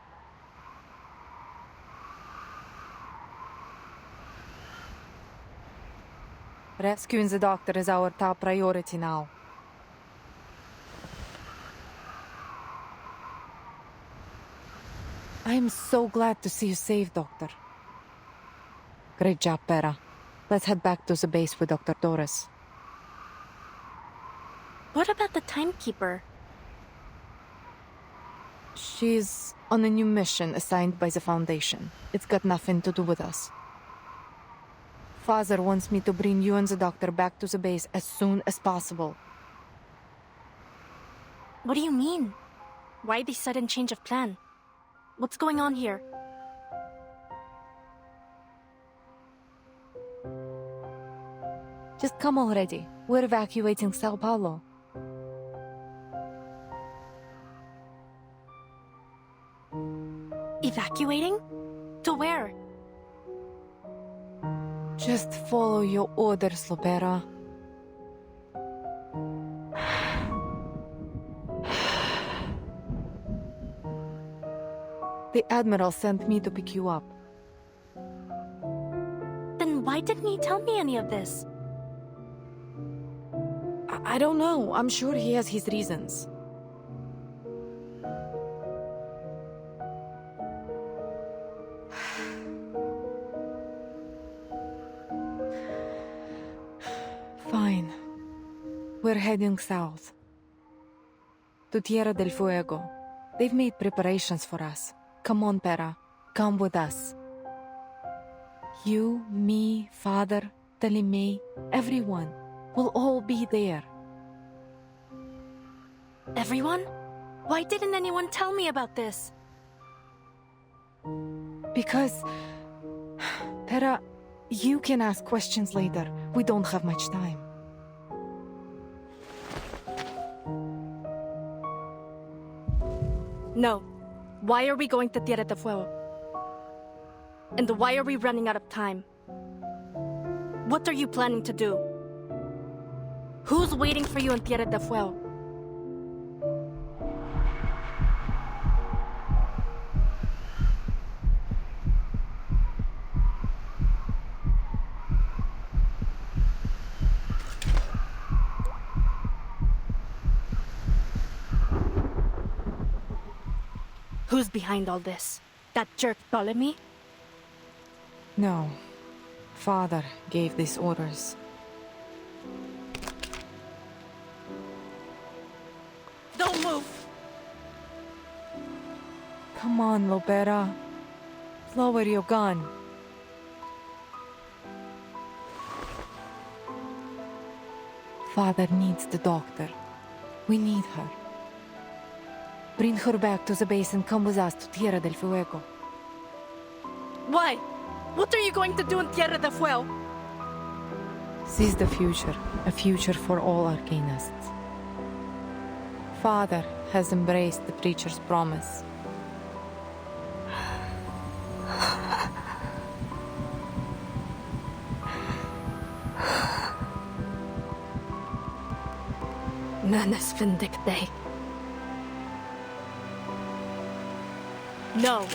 Rescuing the doctor is our top priority now. I am so glad to see you safe, Doctor. Great job, Pera. Let's head back to the base with Dr. Torres. What about the timekeeper? She's on a new mission assigned by the Foundation. It's got nothing to do with us. Father wants me to bring you and the doctor back to the base as soon as possible. What do you mean? Why the sudden change of plan? What's going on here? Just come already. We're evacuating Sao Paulo. Evacuating? To where? Just follow your orders, Lopera. The Admiral sent me to pick you up. Then why didn't he tell me any of this? I don't know. I'm sure he has his reasons. Fine. We're heading south. To Tierra del Fuego. They've made preparations for us. Come on, Pera. Come with us. You, me, Father, Telimei, everyone. We'll all be there. Everyone? Why didn't anyone tell me about this? Because... Pera, you can ask questions later. We don't have much time. No. Why are we going to Tierra del Fuego? And why are we running out of time? What are you planning to do? Who's waiting for you in Tierra del Fuego? Who's behind all this? That jerk Ptolemy? No. Father gave these orders. Don't move! Come on, Lopera. Lower your gun. Father needs the doctor. We need her. Bring her back to the base and come with us to Tierra del Fuego. Why? What are you going to do in Tierra del Fuego? Seize the future, a future for all Arcanists. Father has embraced the preacher's promise. Manus Vindicte. No.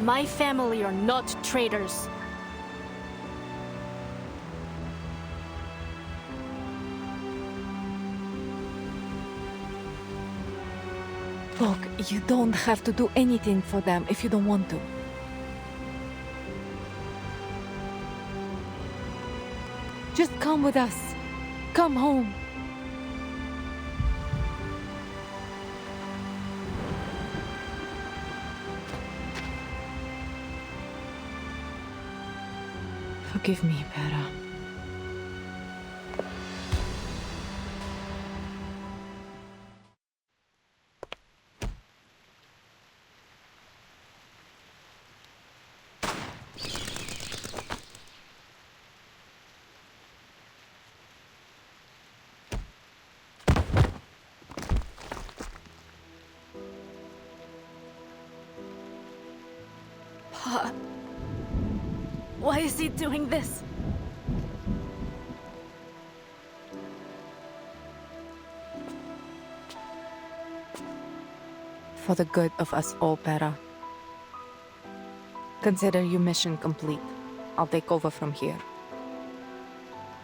My family are not traitors. Look, you don't have to do anything for them if you don't want to. Just come with us. Come home. Forgive me, Pera. Pa. Why is he doing this? For the good of us all, Pera. Consider your mission complete. I'll take over from here.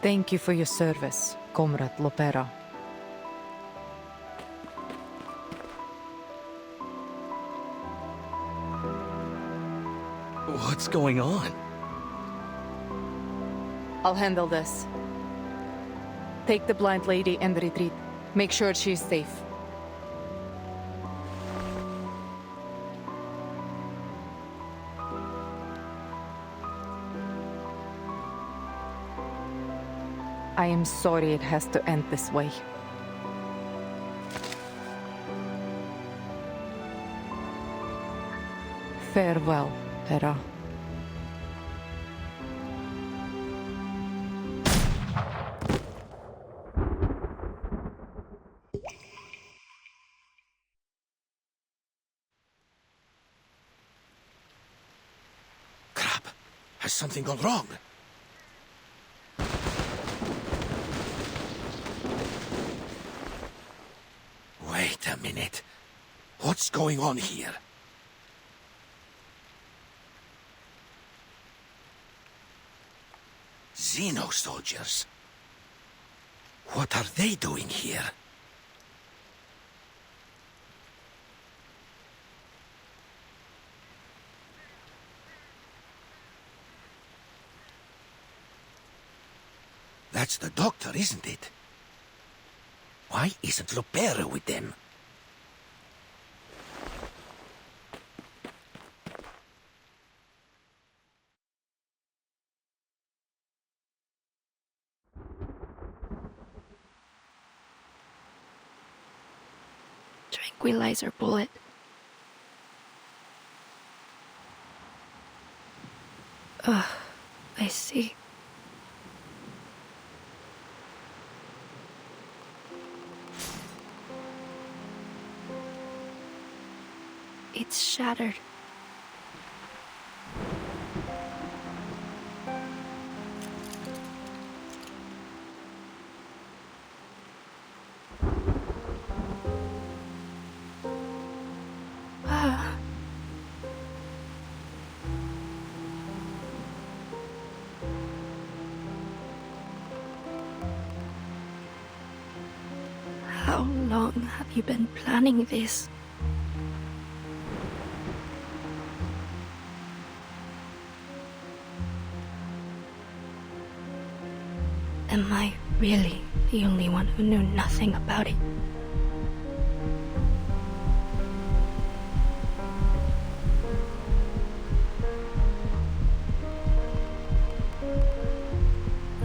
Thank you for your service, Comrade Lopera. What's going on? I'll handle this. Take the blind lady and retreat. Make sure she's safe. I am sorry it has to end this way. Farewell, Pera. Has something gone wrong? going on here? Xeno soldiers. What are they doing here? That's the doctor, isn't it? Why isn't Lopera with them? Tranquilizer bullet. I see. It's shattered. How long have you been planning this? Am I really the only one who knew nothing about it?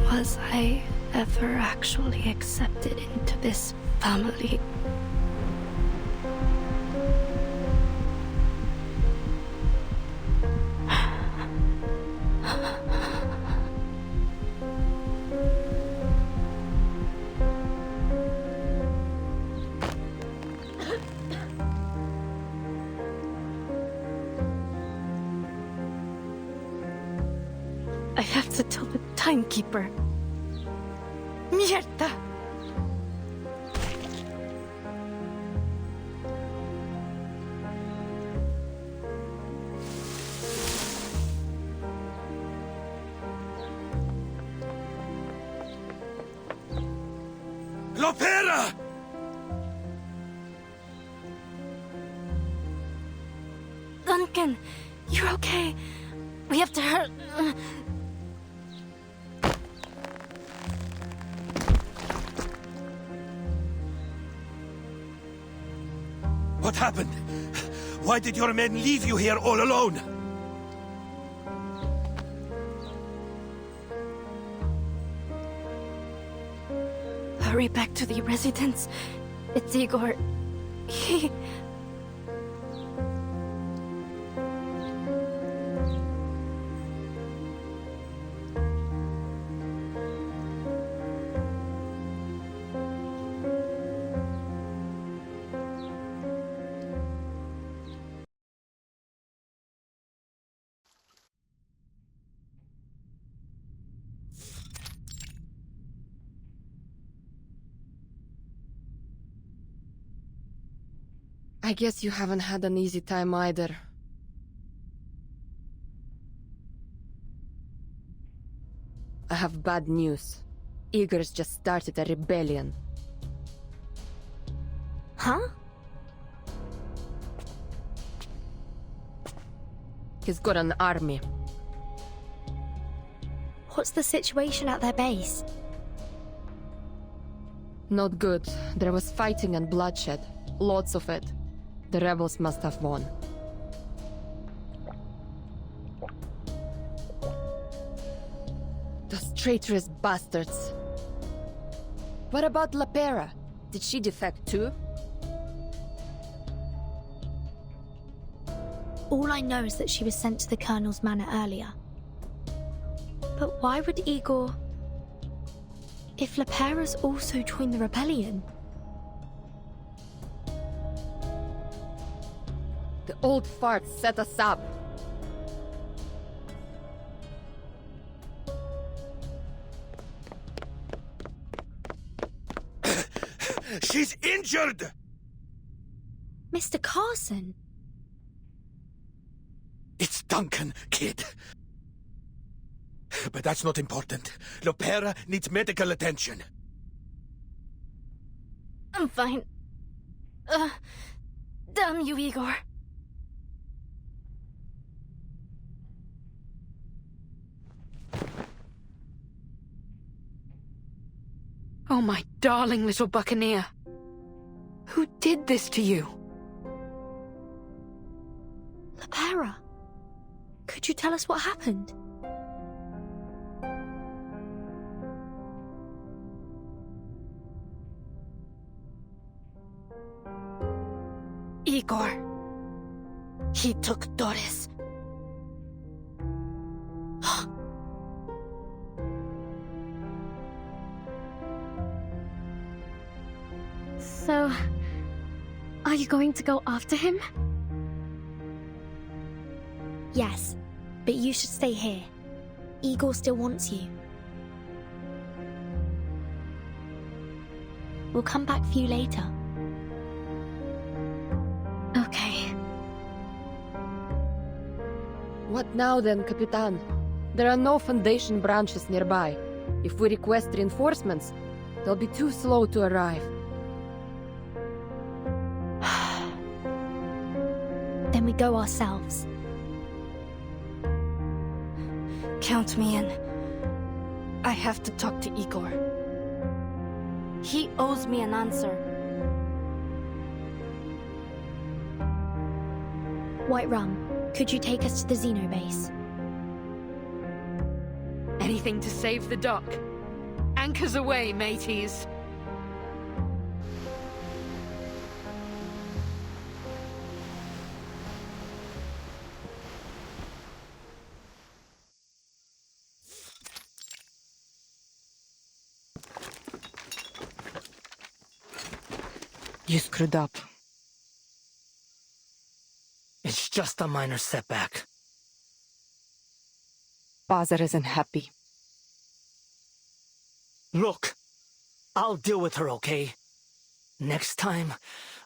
Was I ever actually accepted into this family? I have to tell the timekeeper. Mierda! Lopera! Duncan, you're okay. We have to hurt. What happened? Why did your men leave you here all alone? Hurry back to the residence. It's Igor. He... I guess you haven't had an easy time either. I have bad news. Igor's just started a rebellion. Huh? He's got an army. What's the situation at their base? Not good. There was fighting and bloodshed. Lots of it. The rebels must have won. Those traitorous bastards. What about Lopera? Did she defect too? All I know is that she was sent to the Colonel's manor earlier. But why would Igor... If Lopera's also joined the rebellion? The old fart set us up. She's injured! Mr. Carson? It's Duncan, kid. But that's not important. Lopera needs medical attention. I'm fine. Damn you, Igor. Oh, my darling little buccaneer. Who did this to you? Lopera, could you tell us what happened? Igor. He took Doris. So, are you going to go after him? Yes, but you should stay here. Igor still wants you. We'll come back for you later. Okay. What now then, Capitan? There are no Foundation branches nearby. If we request reinforcements, they'll be too slow to arrive. Then we go ourselves. Count me in. I have to talk to Igor. He owes me an answer. White Rum, could you take us to the Xeno base? Anything to save the dock. Anchors away, mateys. You screwed up. It's just a minor setback. Father isn't happy. Look, I'll deal with her, okay? Next time,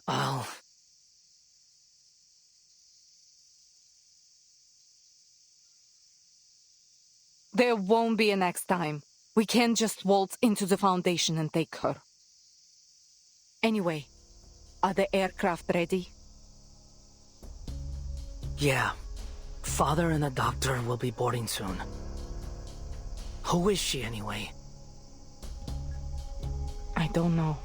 I'll... There won't be a next time. We can't just waltz into the Foundation and take her. Anyway, are the aircraft ready? Yeah. Father and the doctor will be boarding soon. Who is she, anyway? I don't know.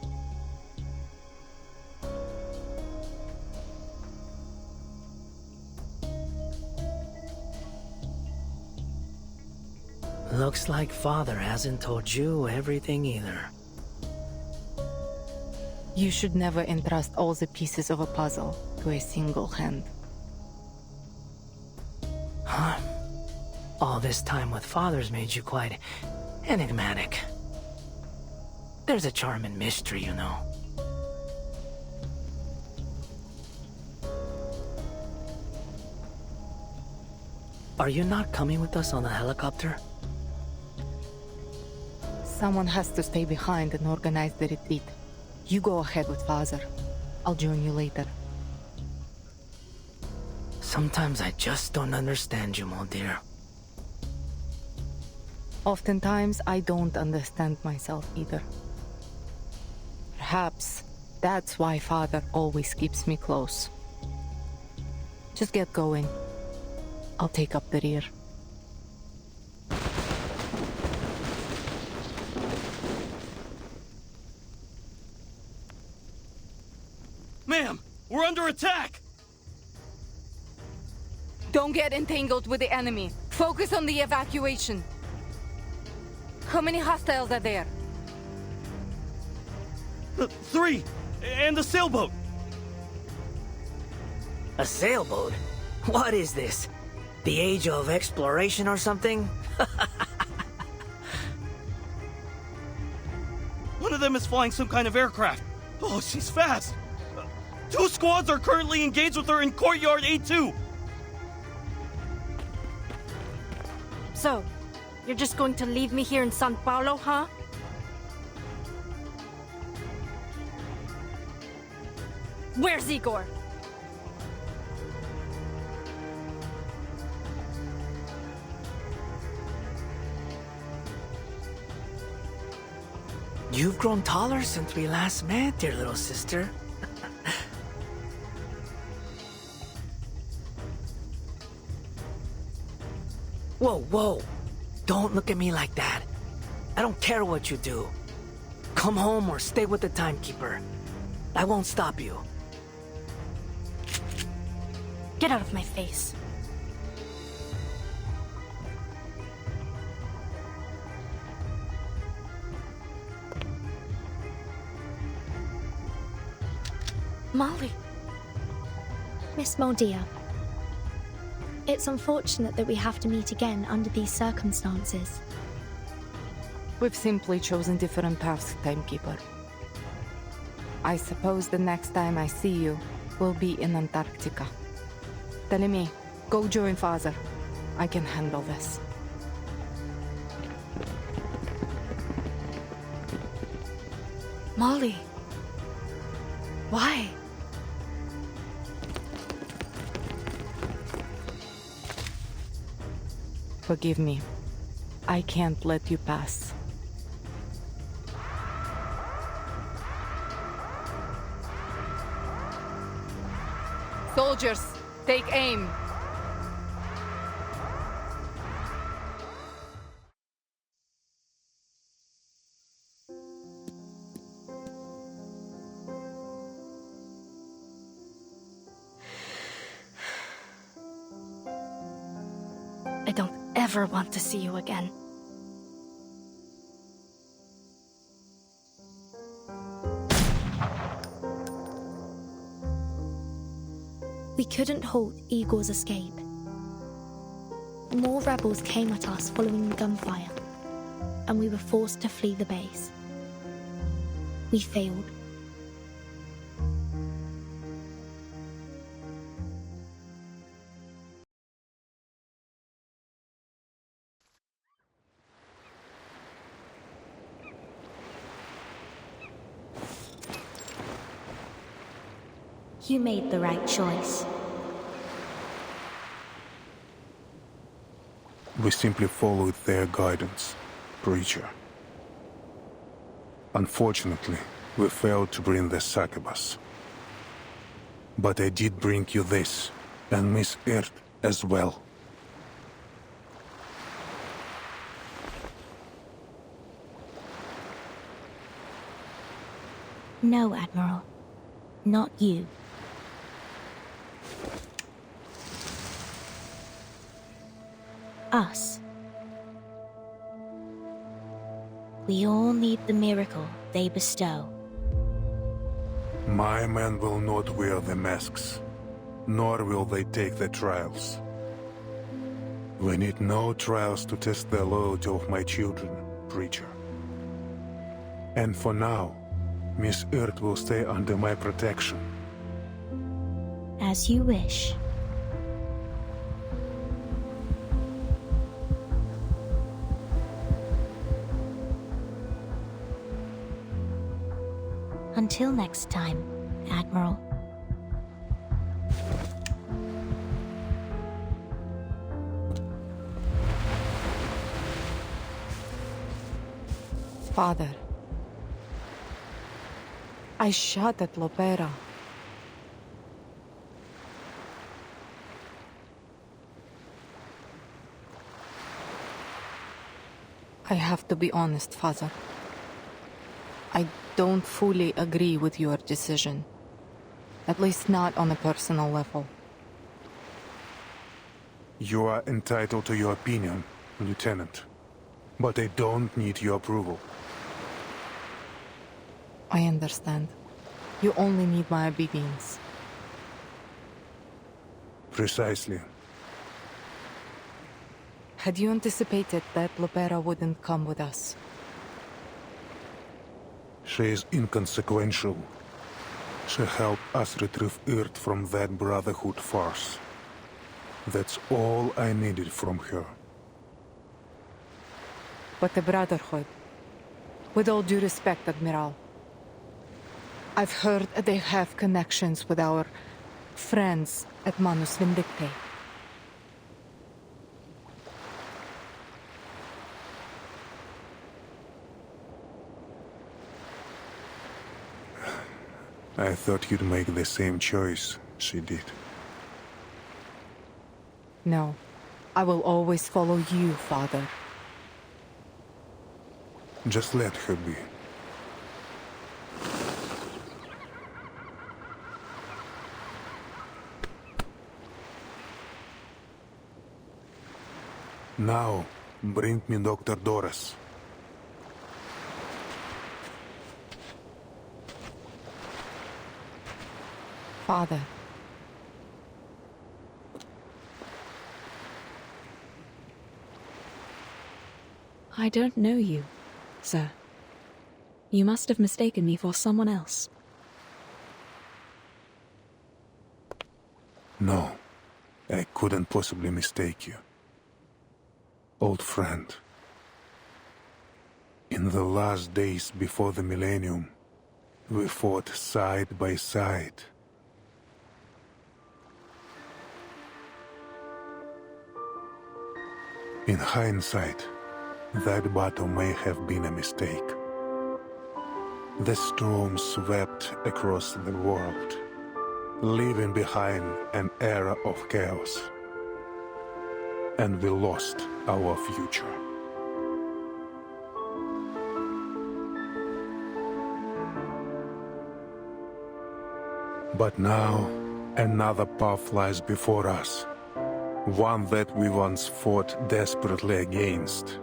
Looks like Father hasn't told you everything either. You should never entrust all the pieces of a puzzle to a single hand. Huh? All this time with Father's made you quite enigmatic. There's a charm in mystery, you know. Are you not coming with us on the helicopter? Someone has to stay behind and organize the retreat. You go ahead with Father. I'll join you later. Sometimes I just don't understand you, my dear. Oftentimes, I don't understand myself either. Perhaps that's why Father always keeps me close. Just get going. I'll take up the rear. Ma'am, we're under attack! Don't get entangled with the enemy. Focus on the evacuation. How many hostiles are there? 3! And the sailboat! A sailboat? What is this? The age of exploration or something? One of them is flying some kind of aircraft. Oh, she's fast! 2 squads are currently engaged with her in Courtyard A2! So, you're just going to leave me here in San Paulo, huh? Where's Igor? You've grown taller since we last met, dear little sister. Whoa, whoa. Don't look at me like that. I don't care what you do. Come home or stay with the timekeeper. I won't stop you. Get out of my face. Molly. Miss Moldia, it's unfortunate that we have to meet again under these circumstances. We've simply chosen different paths, Timekeeper. I suppose the next time I see you will be in Antarctica. Telemi, go join Father. I can handle this. Molly. Why? Forgive me. I can't let you pass. Soldiers, take aim! I don't ever want to see you again. We couldn't halt Igor's escape. More rebels came at us following the gunfire, and we were forced to flee the base. We failed. You made the right choice. We simply followed their guidance, Preacher. Unfortunately, we failed to bring the succubus. But I did bring you this, and Miss Earth as well. No, Admiral. Not you. Us. We all need the miracle they bestow. My men will not wear the masks, nor will they take the trials. We need no trials to test the loyalty of my children, Preacher. And for now, Miss Earth will stay under my protection. As you wish. Until next time, Admiral. Father, I shot at Lopera. I have to be honest, Father. I don't fully agree with your decision. At least not on a personal level. You are entitled to your opinion, Lieutenant. But I don't need your approval. I understand. You only need my obedience. Precisely. Had you anticipated that Lopera wouldn't come with us? She is inconsequential. She helped us retrieve Earth from that Brotherhood farce. That's all I needed from her. But the Brotherhood... With all due respect, Admiral, I've heard they have connections with our friends at Manus Vindicte. I thought you'd make the same choice she did. No, I will always follow you, Father. Just let her be. Now, bring me Dr. Doris. Father. I don't know you, sir. You must have mistaken me for someone else. No, I couldn't possibly mistake you. Old friend. In the last days before the millennium, we fought side by side. In hindsight, that battle may have been a mistake. The storm swept across the world, leaving behind an era of chaos. And we lost our future. But now, another path lies before us. One that we once fought desperately against.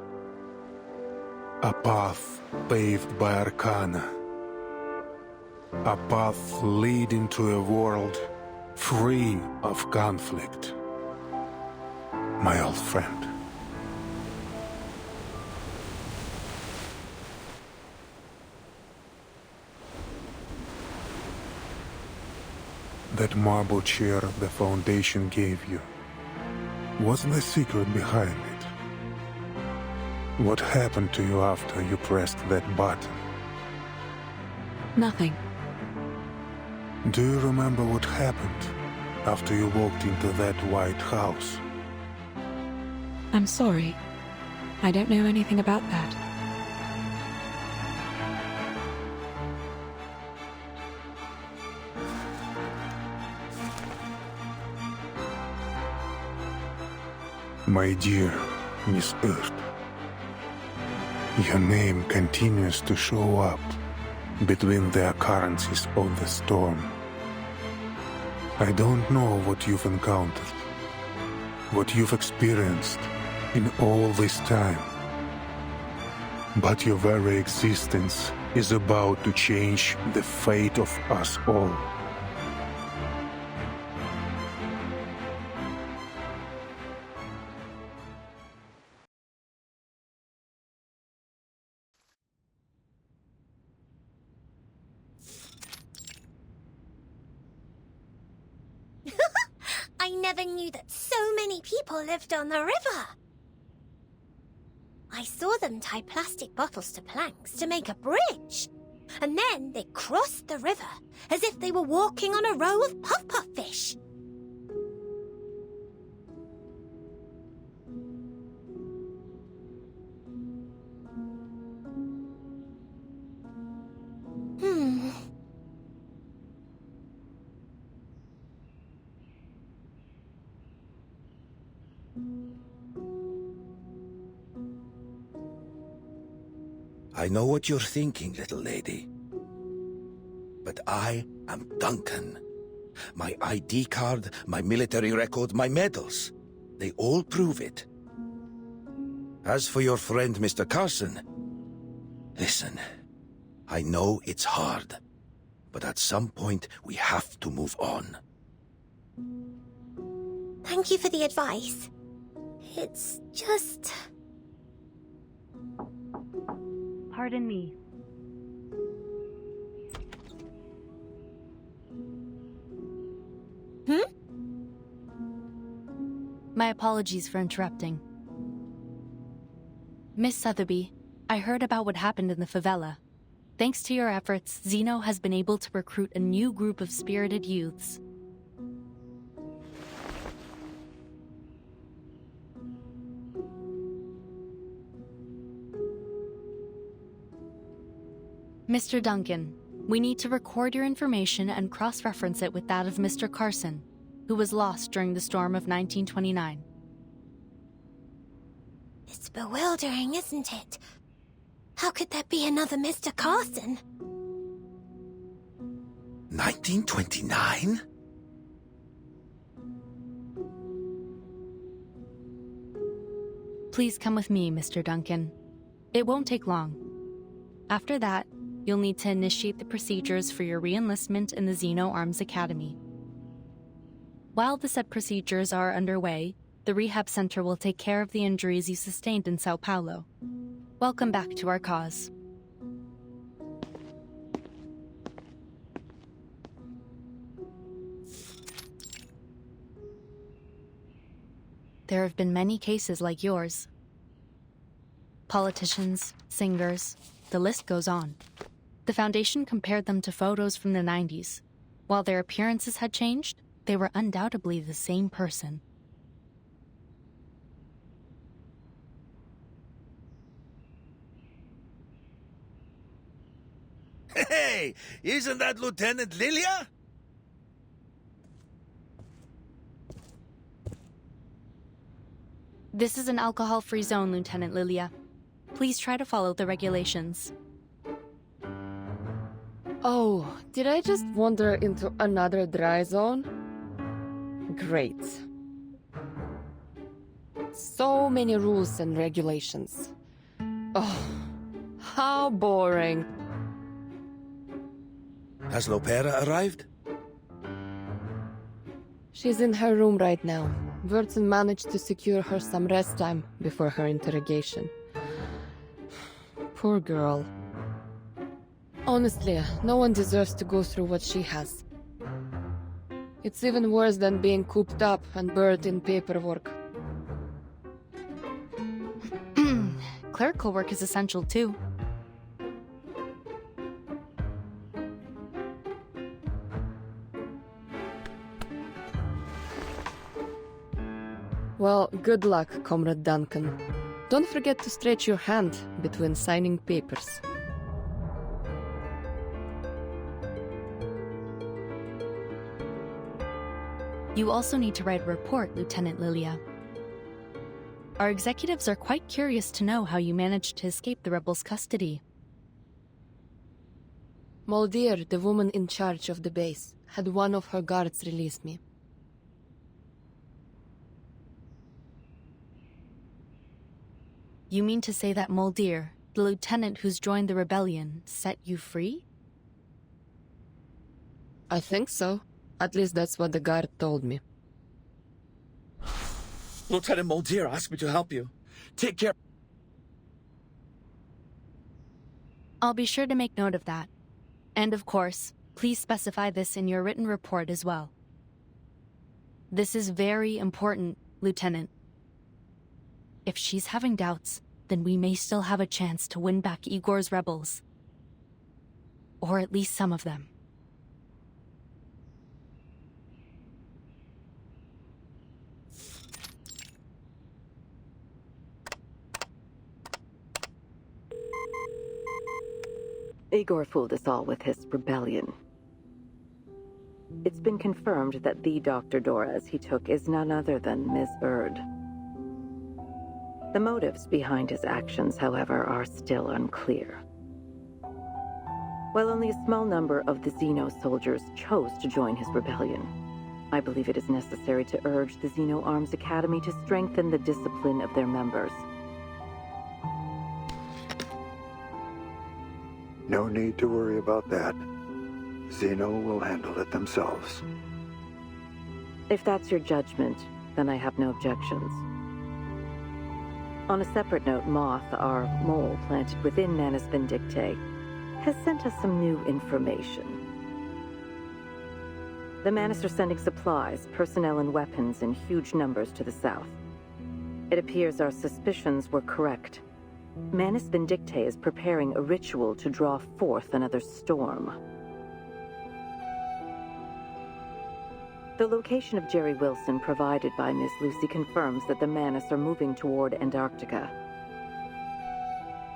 A path paved by arcana. A path leading to a world free of conflict. My old friend. That marble chair the Foundation gave you. What's the secret behind it? What happened to you after you pressed that button? Nothing. Do you remember what happened after you walked into that white house? I'm sorry. I don't know anything about that. My dear Miss Earth, your name continues to show up between the occurrences of the storm. I don't know what you've encountered, what you've experienced in all this time, but your very existence is about to change the fate of us all. I never knew that so many people lived on the river. I saw them tie plastic bottles to planks to make a bridge. And then they crossed the river as if they were walking on a row of puff-puff fish. I know what you're thinking, little lady. But I am Duncan. My ID card, my military record, my medals. They all prove it. As for your friend, Mr. Carson, listen, I know it's hard, but at some point we have to move on. Thank you for the advice. It's just... Pardon me. My apologies for interrupting. Miss Sotheby, I heard about what happened in the favela. Thanks to your efforts, Zeno has been able to recruit a new group of spirited youths. Mr. Duncan, We need to record your information and cross-reference it with that of Mr. Carson, who was lost during the storm of 1929. It's bewildering, isn't it? How could there be another Mr. Carson? 1929? Please come with me, Mr. Duncan. It won't take long. After that, you'll need to initiate the procedures for your re-enlistment in the Xeno Arms Academy. While the said procedures are underway, the rehab center will take care of the injuries you sustained in Sao Paulo. Welcome back to our cause. There have been many cases like yours. Politicians, singers, the list goes on. The Foundation compared them to photos from the 90s. While their appearances had changed, they were undoubtedly the same person. Hey, isn't that Lieutenant Lilia? This is an alcohol-free zone, Lieutenant Lilia. Please try to follow the regulations. Oh, did I just wander into another dry zone? Great. So many rules and regulations. Oh, how boring. Has Lopera arrived? She's in her room right now. Wurtzen managed to secure her some rest time before her interrogation. Poor girl. Honestly, no one deserves to go through what she has. It's even worse than being cooped up and buried in paperwork. Clerical work is essential too. Well, good luck, Comrade Duncan. Don't forget to stretch your hand between signing papers. You also need to write a report, Lieutenant Lilia. Our executives are quite curious to know how you managed to escape the rebels' custody. Moldier, the woman in charge of the base, had one of her guards release me. You mean to say that Moldier, the lieutenant who's joined the rebellion, set you free? I think so. At least that's what the guard told me. Lieutenant Moldier asked me to help you. Take care. I'll be sure to make note of that. And of course, please specify this in your written report as well. This is very important, Lieutenant. If she's having doubts, then we may still have a chance to win back Igor's rebels. Or at least some of them. Igor fooled us all with his rebellion. It's been confirmed that the Dr. Doras he took is none other than Ms. Erd. The motives behind his actions, however, are still unclear. While only a small number of the Xeno soldiers chose to join his rebellion, I believe it is necessary to urge the Xeno Arms Academy to strengthen the discipline of their members. No need to worry about that. Xeno will handle it themselves. If that's your judgment, then I have no objections. On a separate note, Moth, our mole planted within Manus Vindictae, has sent us some new information. The Manus are sending supplies, personnel, and weapons in huge numbers to the south. It appears our suspicions were correct. Manus Vindictae is preparing a ritual to draw forth another storm. The location of Jerry Wilson provided by Miss Lucy confirms that the Manus are moving toward Antarctica.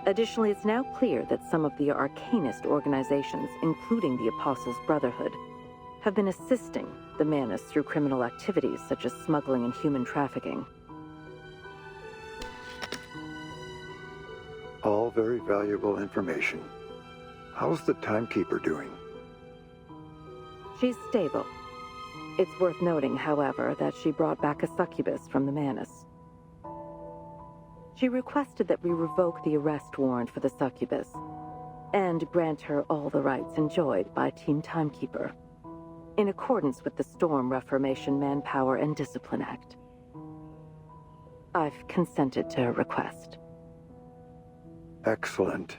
Additionally, it's now clear that some of the arcanist organizations, including the Apostles' Brotherhood, have been assisting the Manus through criminal activities such as smuggling and human trafficking. All very valuable information. How's the timekeeper doing? She's stable. It's worth noting, however, that she brought back a succubus from the Manus. She requested that we revoke the arrest warrant for the succubus and grant her all the rights enjoyed by Team Timekeeper, in accordance with the Storm Reformation Manpower and Discipline Act. I've consented to her request. Excellent.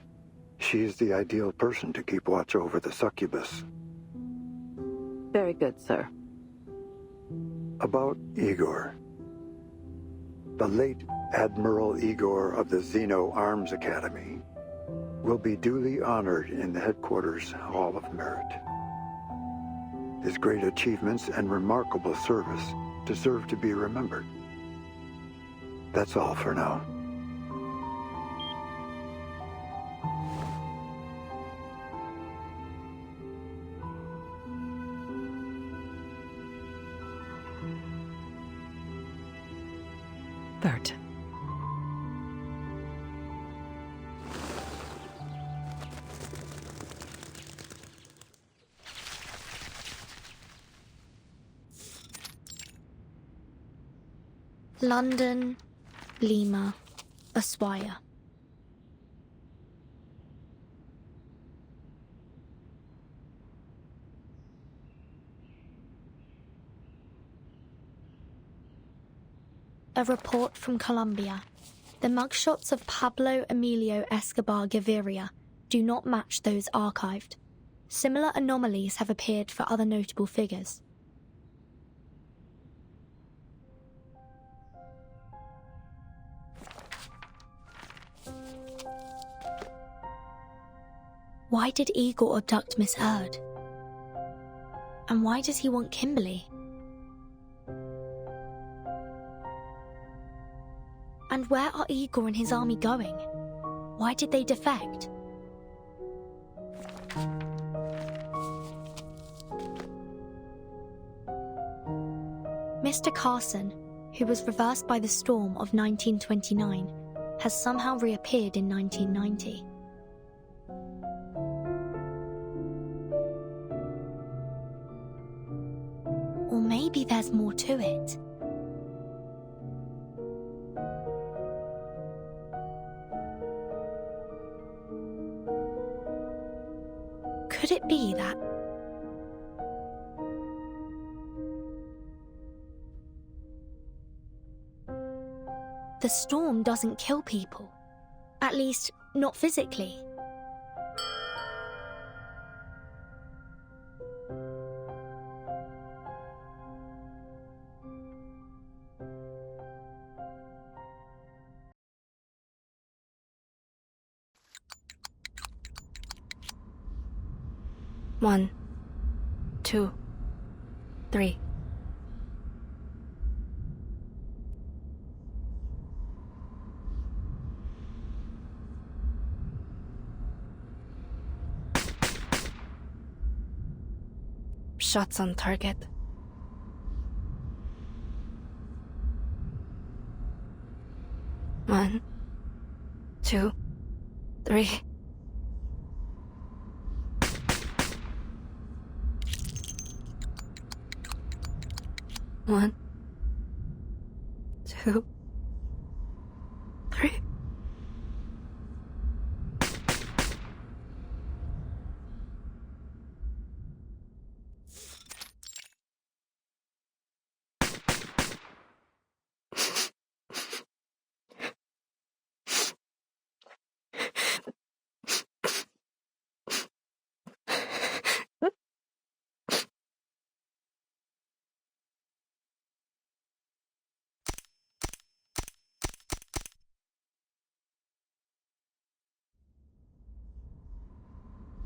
She's the ideal person to keep watch over the succubus. Very good, sir. About Igor. The late Admiral Igor of the Xeno Arms Academy will be duly honored in the Headquarters Hall of Merit. His great achievements and remarkable service deserve to be remembered. That's all for now. Bert. London, Lima, Ushuaia. A report from Colombia. The mugshots of Pablo Emilio Escobar Gaviria do not match those archived. Similar anomalies have appeared for other notable figures. Why did Igor abduct Miss Erd? And why does he want Kimberly? And where are Igor and his army going? Why did they defect? Mr. Carson, who was reversed by the storm of 1929, has somehow reappeared in 1990. Or maybe there's more to it. Could it be that the storm doesn't kill people? At least, not physically. One, 2, 3. Shots on target. One, 2, 3. One, 2, 3.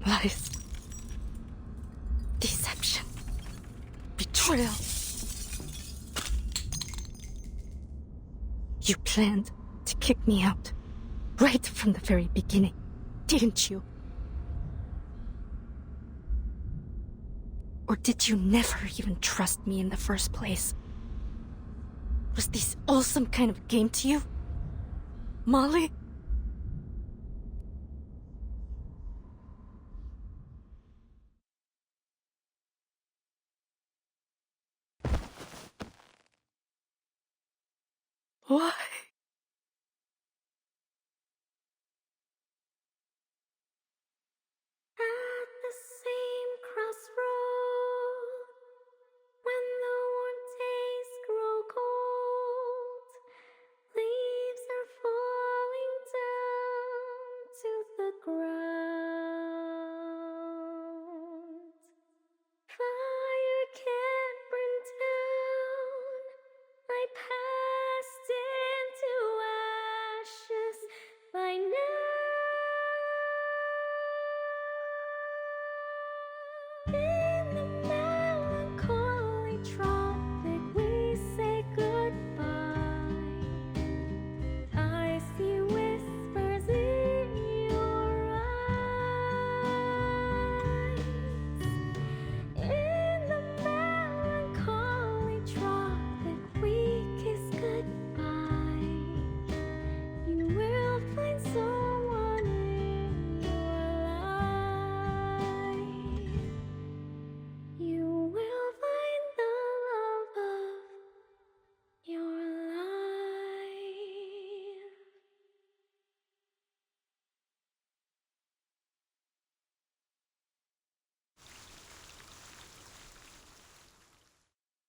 Lies. Deception. Betrayal. You planned to kick me out. Right from the very beginning, didn't you? Or did you never even trust me in the first place? Was this all some kind of game to you? Molly? Why?